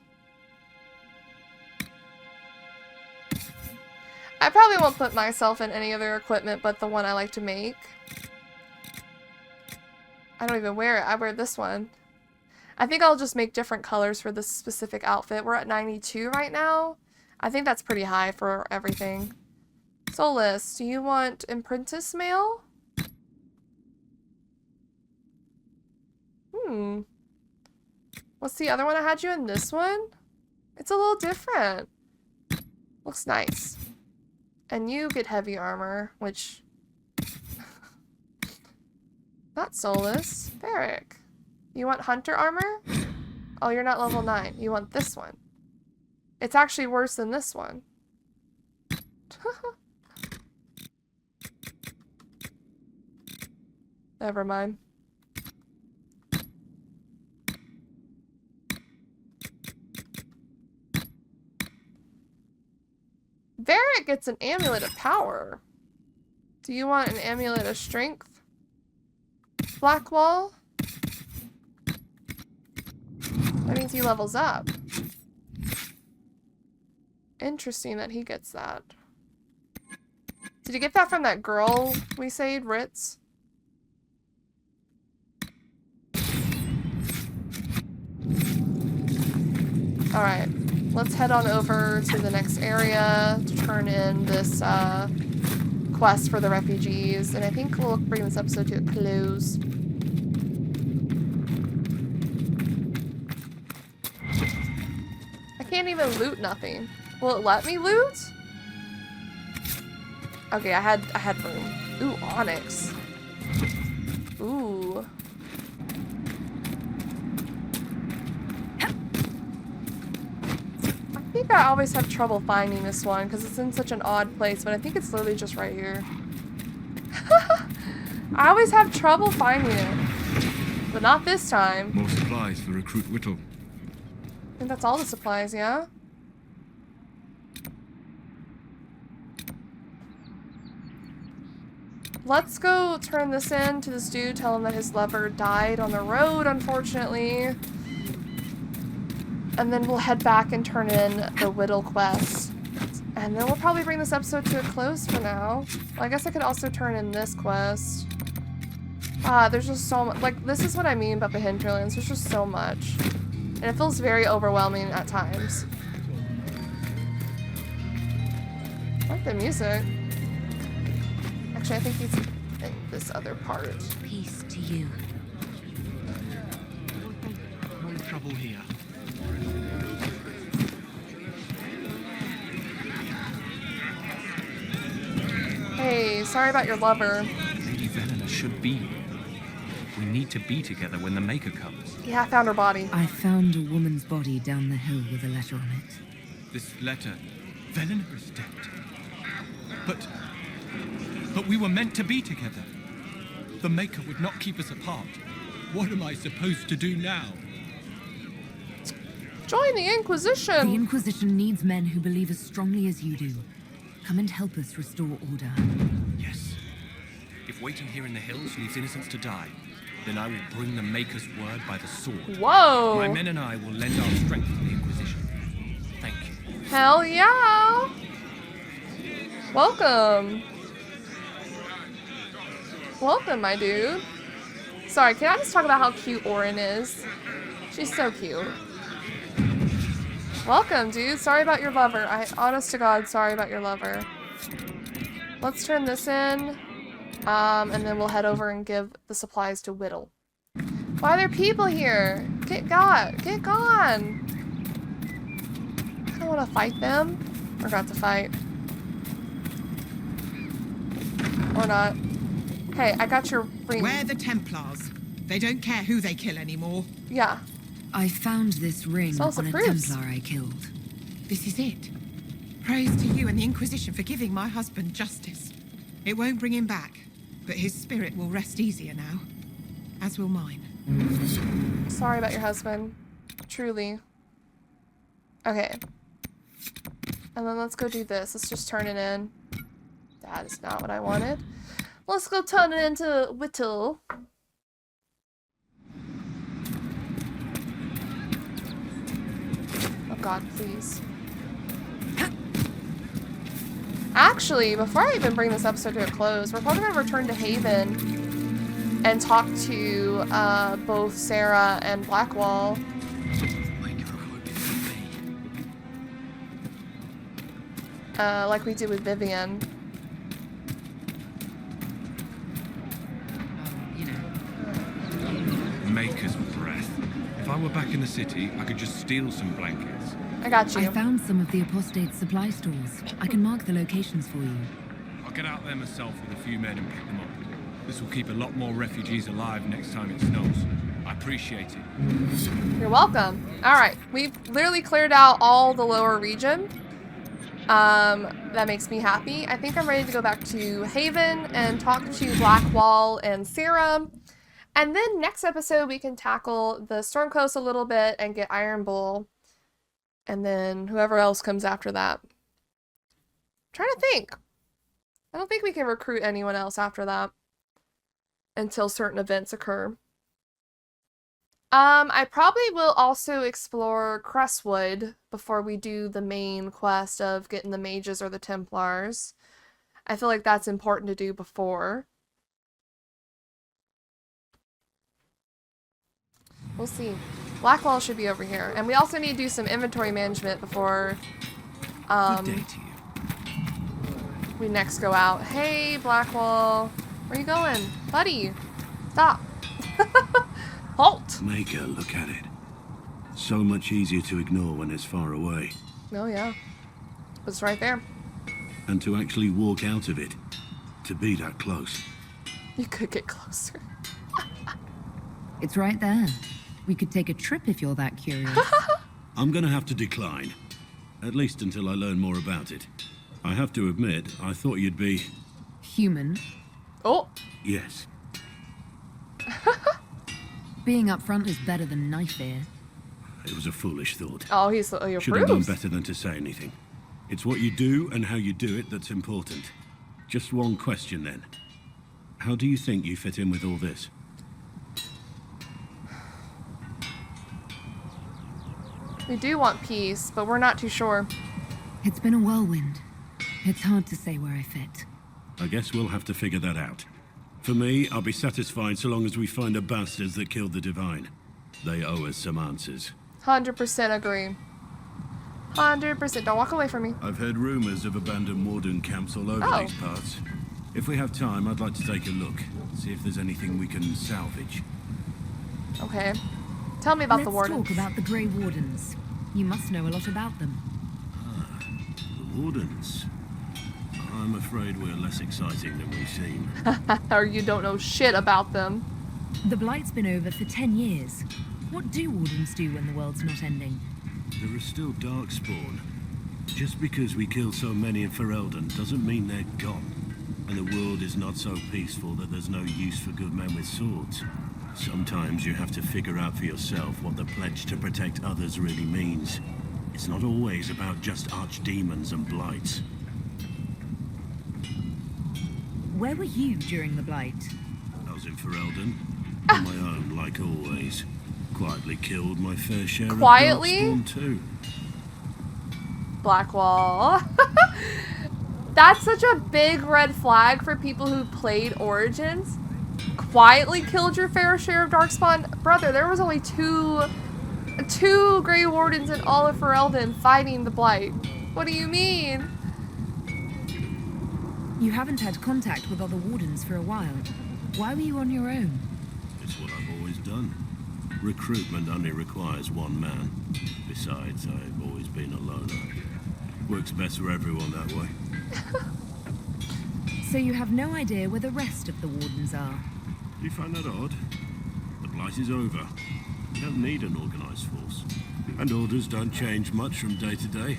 I probably won't put myself in any other equipment but the one I like to make. I don't even wear it. I wear this one. I think I'll just make different colors for this specific outfit. We're at 92 right now. I think that's pretty high for everything. Solus, do you want apprentice mail? What's the other one I had you in? This one? It's a little different. Looks nice. And you get heavy armor, which... Not Solus. Varric. You want hunter armor? Oh, you're not level 9. You want this one. It's actually worse than this one. Never mind. Varric gets an amulet of power. Do you want an amulet of strength? Blackwall? That means he levels up. Interesting that he gets that. Did he get that from that girl we saved, Ritz? Alright, let's head on over to the next area to turn in this quest for the refugees, and I think we'll bring this episode to a close. I can't even loot nothing. Will it let me loot? Okay, I had room. Ooh, onyx. Ooh. I think I always have trouble finding this one because it's in such an odd place, but I think it's literally just right here. I always have trouble finding it, but not this time. More supplies for Recruit Whittle. I think that's all the supplies, yeah? Let's go turn this in to this dude, tell him that his lover died on the road, unfortunately. And then we'll head back and turn in the Whittle quest. And then we'll probably bring this episode to a close for now. Well, I guess I could also turn in this quest. There's just so much. Like, this is what I mean about the hinterlands. There's just so much. And it feels very overwhelming at times. I like the music. Actually, I think he's in this other part. Peace to you. No trouble here. Hey, sorry about your lover. Lady Velena should be here. We need to be together when the Maker comes. Yeah, I found her body. I found a woman's body down the hill with a letter on it. This letter, Velena is dead. But we were meant to be together. The Maker would not keep us apart. What am I supposed to do now? Join the Inquisition! The Inquisition needs men who believe as strongly as you do. Come and help us restore order. Yes. If waiting here in the hills leaves innocents to die, then I will bring the Maker's word by the sword. Whoa! My men and I will lend our strength to the Inquisition. Thank you. Hell yeah! Welcome. Welcome, my dude. Sorry, can I just talk about how cute Orin is? She's so cute. Welcome, dude. Sorry about your lover. Honest to God, sorry about your lover. Let's turn this in. And then we'll head over and give the supplies to Whittle. Why are there people here? Get gone. Get gone. I don't want to fight them. Forgot to fight. Or not. Hey, I got your ring. We're the Templars. They don't care who they kill anymore. Yeah. I found this ring on a Templar I killed. This is it. Praise to you and the Inquisition for giving my husband justice. It won't bring him back, but his spirit will rest easier now. As will mine. Sorry about your husband. Truly. Okay. And then let's go do this. Let's just turn it in. That is not what I wanted. Let's go turn it into Whittle. Oh god, please. Actually, before I even bring this episode to a close, we're probably going to return to Haven and talk to both Sera and Blackwall. Like we did with Vivienne. Maker's breath. If I were back in the city, I could just steal some blankets. I got you. I found some of the apostate's supply stores. I can mark the locations for you. I'll get out there myself with a few men and pick them up. This will keep a lot more refugees alive next time it snows. I appreciate it. You're welcome. Alright, we've literally cleared out all the lower region. That makes me happy. I think I'm ready to go back to Haven and talk to Blackwall and Sera. And then next episode we can tackle the Storm Coast a little bit and get Iron Bull. And then whoever else comes after that. I'm trying to think. I don't think we can recruit anyone else after that. Until certain events occur. I probably will also explore Crestwood before we do the main quest of getting the mages or the Templars. I feel like that's important to do before. We'll see. Blackwall should be over here. And we also need to do some inventory management before Good day to you. we next go out. Hey, Blackwall. Where you going? Buddy, stop. Halt. Maker, look at it. So much easier to ignore when it's far away. Oh, yeah. It's right there. And to actually walk out of it. To be that close. You could get closer. It's right there. We could take a trip if you're that curious. I'm gonna have to decline. At least until I learn more about it. I have to admit, I thought you'd be... Human. Oh. Yes. Being up front is better than knife ear. It was a foolish thought. Oh, he approves. Should have done better than to say anything. It's what you do and how you do it that's important. Just one question then. How do you think you fit in with all this? We do want peace, but we're not too sure. It's been a whirlwind. It's hard to say where I fit. I guess we'll have to figure that out. For me, I'll be satisfied so long as we find the bastards that killed the Divine. They owe us some answers. 100% agree. 100%. Don't walk away from me. I've heard rumors of abandoned warden camps all over these parts. If we have time, I'd like to take a look. See if there's anything we can salvage. Okay. Tell me about the Wardens. Wardens. Let's talk about the Grey Wardens. You must know a lot about them. The Wardens? I'm afraid we're less exciting than we seem. Or you don't know shit about them. The Blight's been over for 10 years. What do Wardens do when the world's not ending? There is still Darkspawn. Just because we kill so many in Ferelden doesn't mean they're gone. And the world is not so peaceful that there's no use for good men with swords. Sometimes you have to figure out for yourself what the pledge to protect others really means. It's not always about just archdemons and blights. Where were you during the Blight? I was in Ferelden. On my own, like always. Quietly killed my fair share Quietly? of darkspawn too. Blackwall. That's such a big red flag for people who played Origins. Quietly killed your fair share of darkspawn. Brother, there was only two Grey Wardens in all of Ferelden fighting the Blight. What do you mean? You haven't had contact with other Wardens for a while. Why were you on your own? It's what I've always done. Recruitment only requires one man. Besides, I've always been a loner. Works best for everyone that way. So you have no idea where the rest of the Wardens are? Do you find that odd? The Blight is over. You don't need an organized force. And orders don't change much from day to day.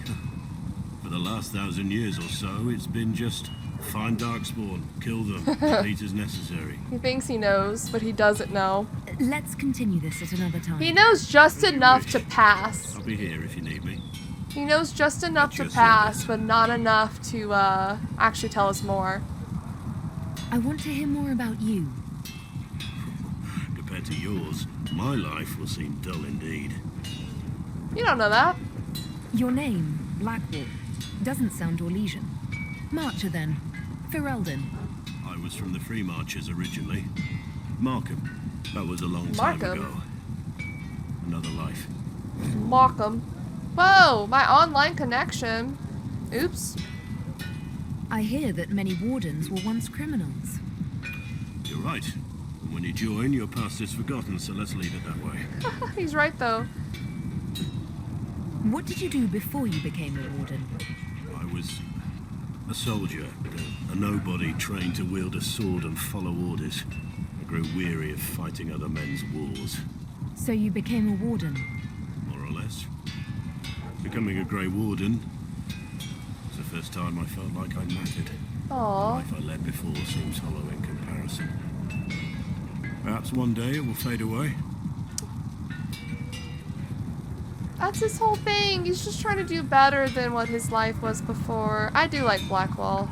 For the last 1,000 years or so, it's been just find darkspawn, kill them, defeat as necessary. He thinks he knows, but he doesn't know. Let's continue this at another time. He knows just enough to pass. I'll be here if you need me. He knows just enough to pass, but not enough to actually tell us more. I want to hear more about you. Compared to yours, my life will seem dull indeed. You don't know that. Your name, Blackwall, doesn't sound Orlesian. Marcher then. Ferelden. I was from the Free Marchers originally. Markham. That was a long time ago. Another life. Markham. Whoa, my online connection. Oops. I hear that many Wardens were once criminals. You're right. And when you join, your past is forgotten, so let's leave it that way. He's right, though. What did you do before you became a Warden? I was a soldier, a nobody trained to wield a sword and follow orders. I grew weary of fighting other men's wars. So you became a Warden? More or less. Becoming a Grey Warden was the first time I felt like I mattered. Aww. The life I led before seems hollow in comparison. Perhaps one day it will fade away. That's his whole thing. He's just trying to do better than what his life was before. I do like Blackwall.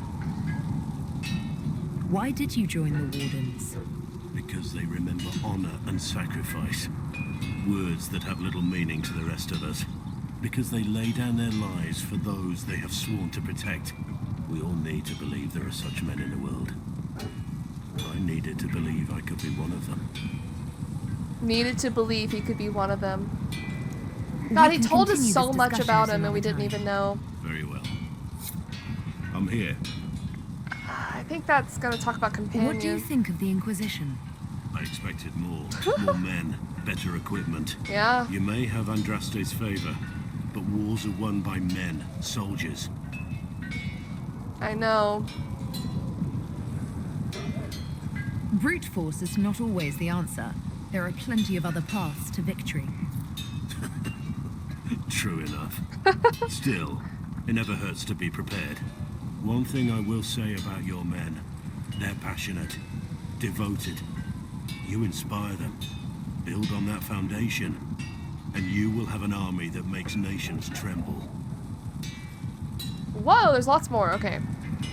Why did you join the Wardens? Because they remember honor and sacrifice. Words that have little meaning to the rest of us. Because they lay down their lives for those they have sworn to protect. We all need to believe there are such men in the world. I needed to believe I could be one of them. Needed to believe he could be one of them. God, he told us so much about him and we didn't even know. Very well. I'm here. I think that's going to talk about companions. What do you think of the Inquisition? I expected more. More men, better equipment. Yeah. You may have Andraste's favor, but wars are won by men, soldiers. I know. Brute force is not always the answer. There are plenty of other paths to victory. True enough. Still, it never hurts to be prepared. One thing I will say about your men. They're passionate, devoted. You inspire them. Build on that foundation, and you will have an army that makes nations tremble. Whoa, there's lots more. Okay.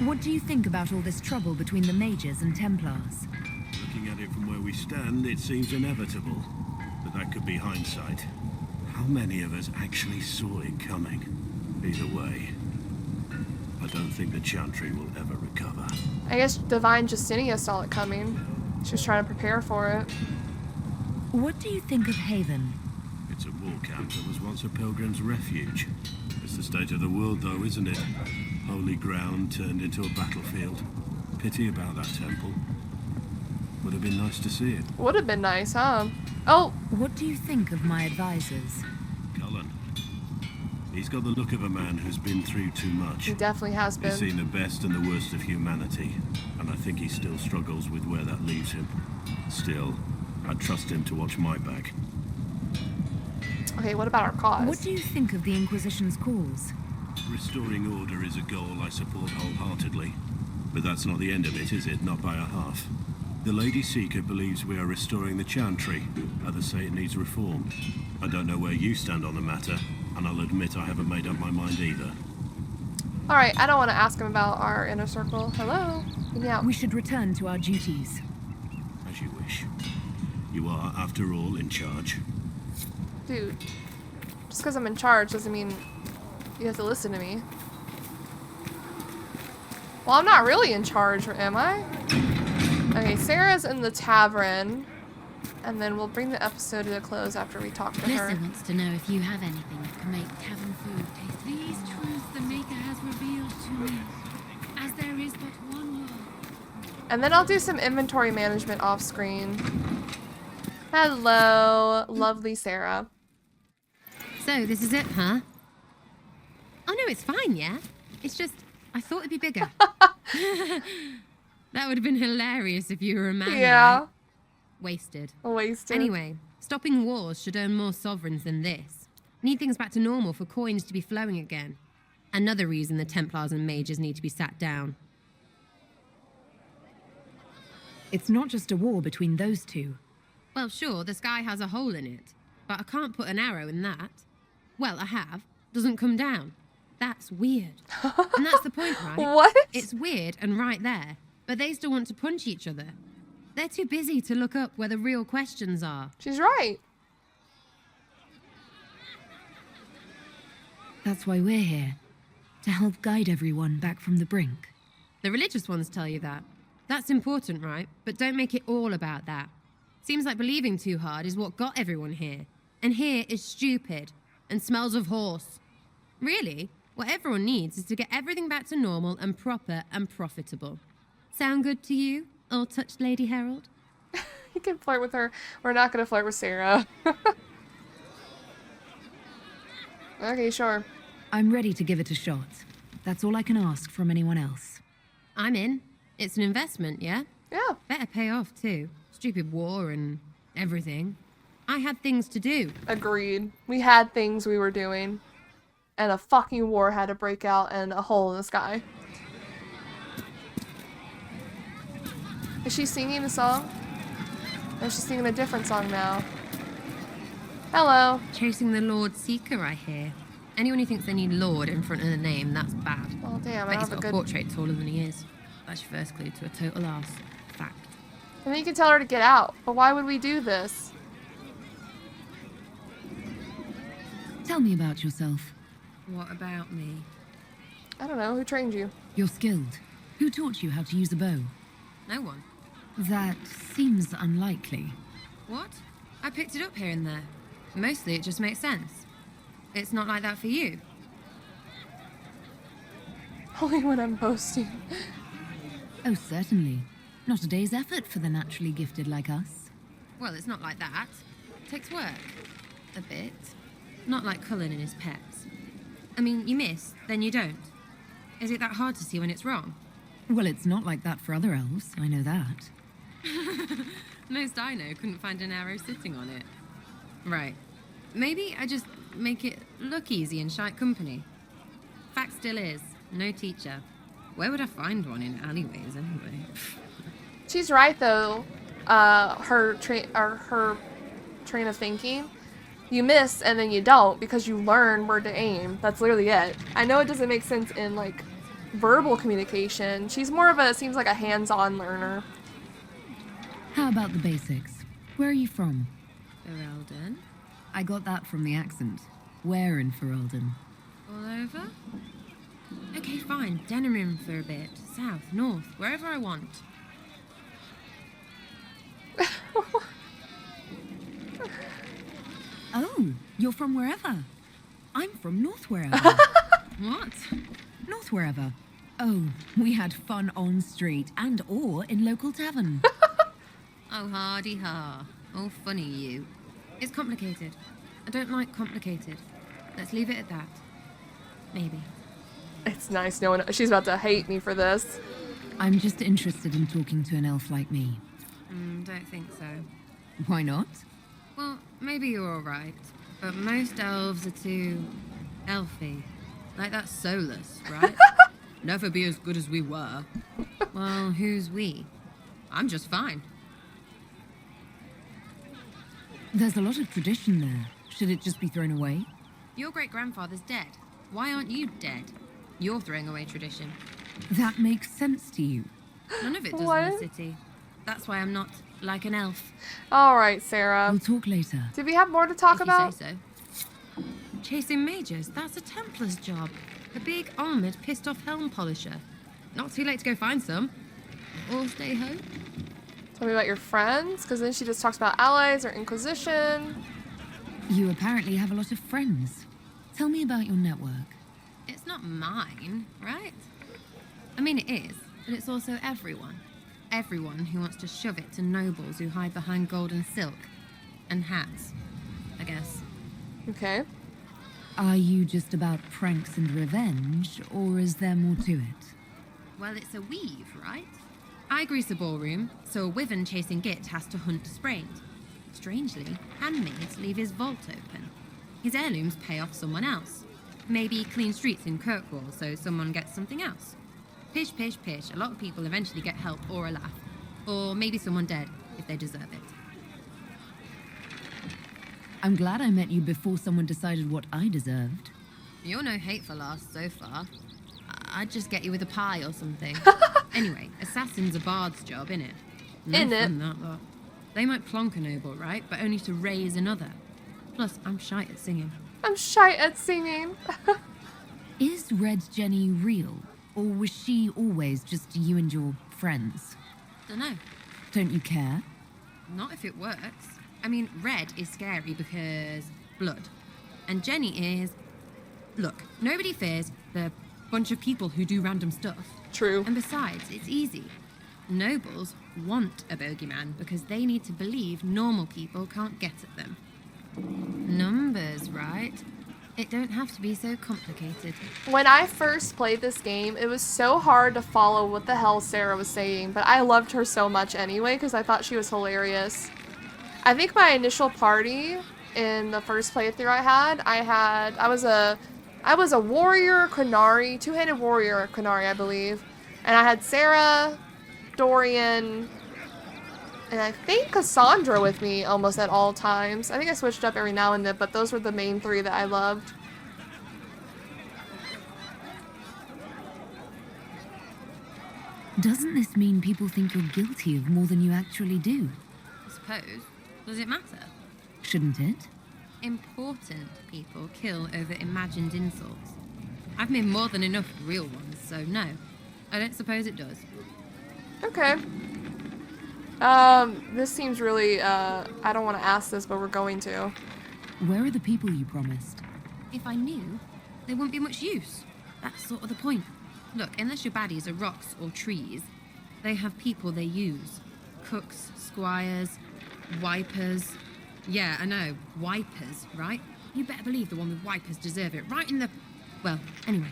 What do you think about all this trouble between the Mages and Templars? Looking at it from where we stand, it seems inevitable. But that could be hindsight. How many of us actually saw it coming? Either way, I don't think the Chantry will ever recover. I guess Divine Justinia saw it coming. She was trying to prepare for it. What do you think of Haven? It's a war camp that was once a pilgrim's refuge. It's the state of the world, though, isn't it? Holy ground turned into a battlefield. Pity about that temple. Would have been nice to see it. Would have been nice, huh? Oh! What do you think of my advisors? Cullen. He's got the look of a man who's been through too much. He definitely has been. He's seen the best and the worst of humanity, and I think he still struggles with where that leaves him. Still, I'd trust him to watch my back. Okay, what about our cause? What do you think of the Inquisition's cause? Restoring order is a goal I support wholeheartedly. But that's not the end of it, is it? Not by a half. The Lady Seeker believes we are restoring the Chantry. Others say it needs reform. I don't know where you stand on the matter, and I'll admit I haven't made up my mind either. Alright, I don't want to ask him about our inner circle. Hello? Get me out. We should return to our duties. As you wish. You are, after all, in charge. Dude, just because I'm in charge doesn't mean you have to listen to me. Well, I'm not really in charge, am I? Okay, Sera's in the tavern. And then we'll bring the episode to a close after we talk to her. Lissa wants to know if you have anything that can make tavern food taste. These truths the Maker has revealed to me, as there is but one law. And then I'll do some inventory management off screen. Hello, lovely Sera. So, this is it, huh? Oh no, it's fine, yeah? It's just, I thought it'd be bigger. That would have been hilarious if you were a man, yeah. Right? Wasted. Wasted. Anyway, stopping wars should earn more sovereigns than this. Need things back to normal for coins to be flowing again. Another reason the Templars and mages need to be sat down. It's not just a war between those two. Well, sure, the sky has a hole in it, but I can't put an arrow in that. Well, I have. Doesn't come down. That's weird. And that's the point, right? What? It's weird and right there, but they still want to punch each other. They're too busy to look up where the real questions are. She's right. That's why we're here. To help guide everyone back from the brink. The religious ones tell you that. That's important, right? But don't make it all about that. Seems like believing too hard is what got everyone here. And here is stupid and smells of horse. Really, what everyone needs is to get everything back to normal and proper and profitable. Sound good to you? All-touched Lady Herald? You can flirt with her. We're not going to flirt with Sera. Okay, sure. I'm ready to give it a shot. That's all I can ask from anyone else. I'm in. It's an investment, yeah? Yeah. Better pay off, too. Stupid war and everything. I had things to do. Agreed. We had things we were doing. And a fucking war had to break out and a hole in the sky. Is she singing the song? Or is she singing a different song now? Hello. Chasing the Lord Seeker, I hear. Anyone who thinks they need Lord in front of the name, that's bad. Well, damn, Bet I he's have a got a good... portrait taller than he is. That's your first clue to a total arse. Fact. And then you can tell her to get out. But why would we do this? Tell me about yourself. What about me? I don't know. Who trained you? You're skilled. Who taught you how to use a bow? No one. That seems unlikely. What? I picked it up here and there. Mostly it just makes sense. It's not like that for you. Only when I'm boasting. Oh, certainly. Not a day's effort for the naturally gifted like us. Well, it's not like that. It takes work. A bit. Not like Cullen and his pets. I mean, you miss, then you don't. Is it that hard to see when it's wrong? Well, it's not like that for other elves, I know that. Most I know couldn't find an arrow sitting on it. Right. Maybe I just make it look easy in shite company. Fact still is, no teacher. Where would I find one in alleyways anyway? She's right though. Her train of thinking. You miss and then you don't because you learn where to aim. That's literally it. I know it doesn't make sense in like verbal communication. She's more of a, seems like a hands-on learner. How about the basics? Where are you from? Ferelden. I got that from the accent. Where in Ferelden? All over? Okay, fine. Denerim for a bit. South, north, wherever I want. Oh, you're from wherever. I'm from north wherever. What? North wherever. Oh, we had fun on street and or in local tavern. Oh, hardy ha. Oh, funny you. It's complicated. I don't like complicated. Let's leave it at that. Maybe. It's nice knowing she's about to hate me for this. I'm just interested in talking to an elf like me. Don't think so. Why not? Well, maybe you're alright, but most elves are too elfy. Like that soulless, right? Never be as good as we were. Well, who's we? I'm just fine. There's a lot of tradition there. Should it just be thrown away? Your great-grandfather's dead. Why aren't you dead? You're throwing away tradition. That makes sense to you. None of it does What? in the city. That's why I'm not like an elf. All right, Sera. We'll talk later. Did we have more to talk If about? you say so. Chasing mages, that's a Templar's job. A big, armoured, pissed-off helm polisher. Not too late to go find some. Or stay home. Tell me about your friends, because then she just talks about allies or Inquisition. You apparently have a lot of friends. Tell me about your network. It's not mine, right? I mean, it is, but it's also everyone. Everyone who wants to shove it to nobles who hide behind gold and silk. And hats, I guess. Okay. Are you just about pranks and revenge, or is there more to it? Well, it's a weave, right? I grease a ballroom, so a wyvern chasing Git has to hunt sprained. Strangely, handmaids leave his vault open. His heirlooms pay off someone else. Maybe clean streets in Kirkwall, so someone gets something else. Pish, pish, pish. A lot of people eventually get help or a laugh. Or maybe someone dead, if they deserve it. I'm glad I met you before someone decided what I deserved. You're no hateful ass so far. I'd just get you with a pie or something. Anyway, assassin's a bard's job, innit? No Innit? fun, that lot. They might plonk a noble, right? But only to raise another. Plus, I'm shite at singing. I'm shy at singing. Is Red Jenny real? Or was she always just you and your friends? Dunno. Don't you care? Not if it works. I mean, red is scary because blood. And Jenny is... Look, nobody fears the bunch of people who do random stuff. True. And besides, it's easy. Nobles want a bogeyman because they need to believe normal people can't get at them. Numbers, right? It don't have to be so complicated. When I first played this game, it was so hard to follow what the hell Sera was saying, but I loved her so much anyway because I thought she was hilarious. I think my initial party in the first playthrough I was a warrior Qunari, two-handed warrior Qunari, I believe. And I had Sera, Dorian, and I think Cassandra with me almost at all times. I think I switched up every now and then, but those were the main three that I loved. Doesn't this mean people think you're guilty of more than you actually do? I suppose. Does it matter? Shouldn't it? Important people kill over imagined insults. I've made more than enough real ones, so no. I don't suppose it does. Okay. This seems really, I don't want to ask this, but we're going to. Where are the people you promised? If I knew, they wouldn't be much use. That's sort of the point. Look, unless your baddies are rocks or trees, they have people they use. Cooks, squires, wipers. Yeah, I know, wipers, right? You better believe the one with wipers deserve it, right in the... Well, anyway,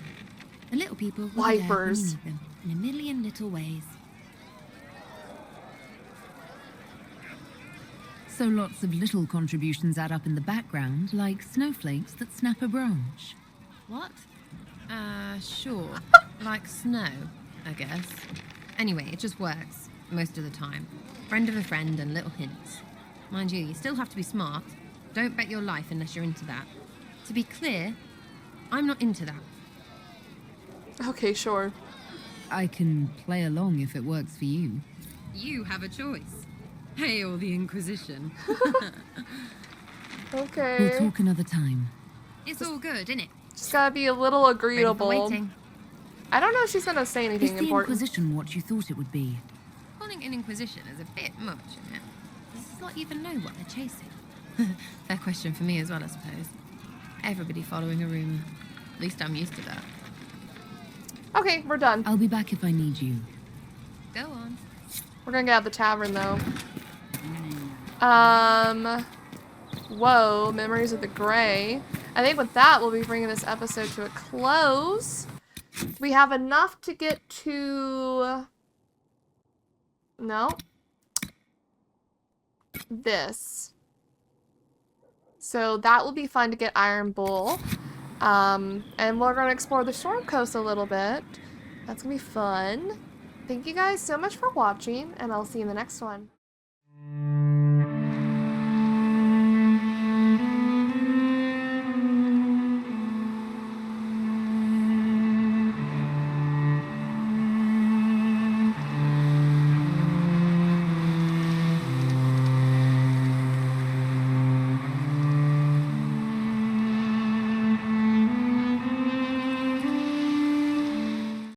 the little people will be there when you need them, in a million little ways. So lots of little contributions add up in the background, like snowflakes that snap a branch. What? Sure. Like snow, I guess. Anyway, it just works, most of the time. Friend of a friend and little hints. Mind you, you still have to be smart. Don't bet your life unless you're into that. To be clear, I'm not into that. Okay, sure. I can play along if it works for you. You have a choice. Hail the Inquisition. Okay. We'll talk another time. It's all good, innit? Just gotta be a little agreeable. Ready for waiting. I don't know if she's gonna say anything Is the important. Inquisition what you thought it would be? Calling an Inquisition is a bit much, isn't it? Does this lot even know what they're chasing? Fair question for me as well, I suppose. Everybody following a rumour. At least I'm used to that. Okay, we're done. I'll be back if I need you. Go on. We're gonna get out of the tavern, though. Whoa, Memories of the Grey. I think with that, we'll be bringing this episode to a close. We have enough to get to... No. This. So that will be fun to get Iron Bull. And we're going to explore the Storm Coast a little bit. That's going to be fun. Thank you guys so much for watching, and I'll see you in the next one.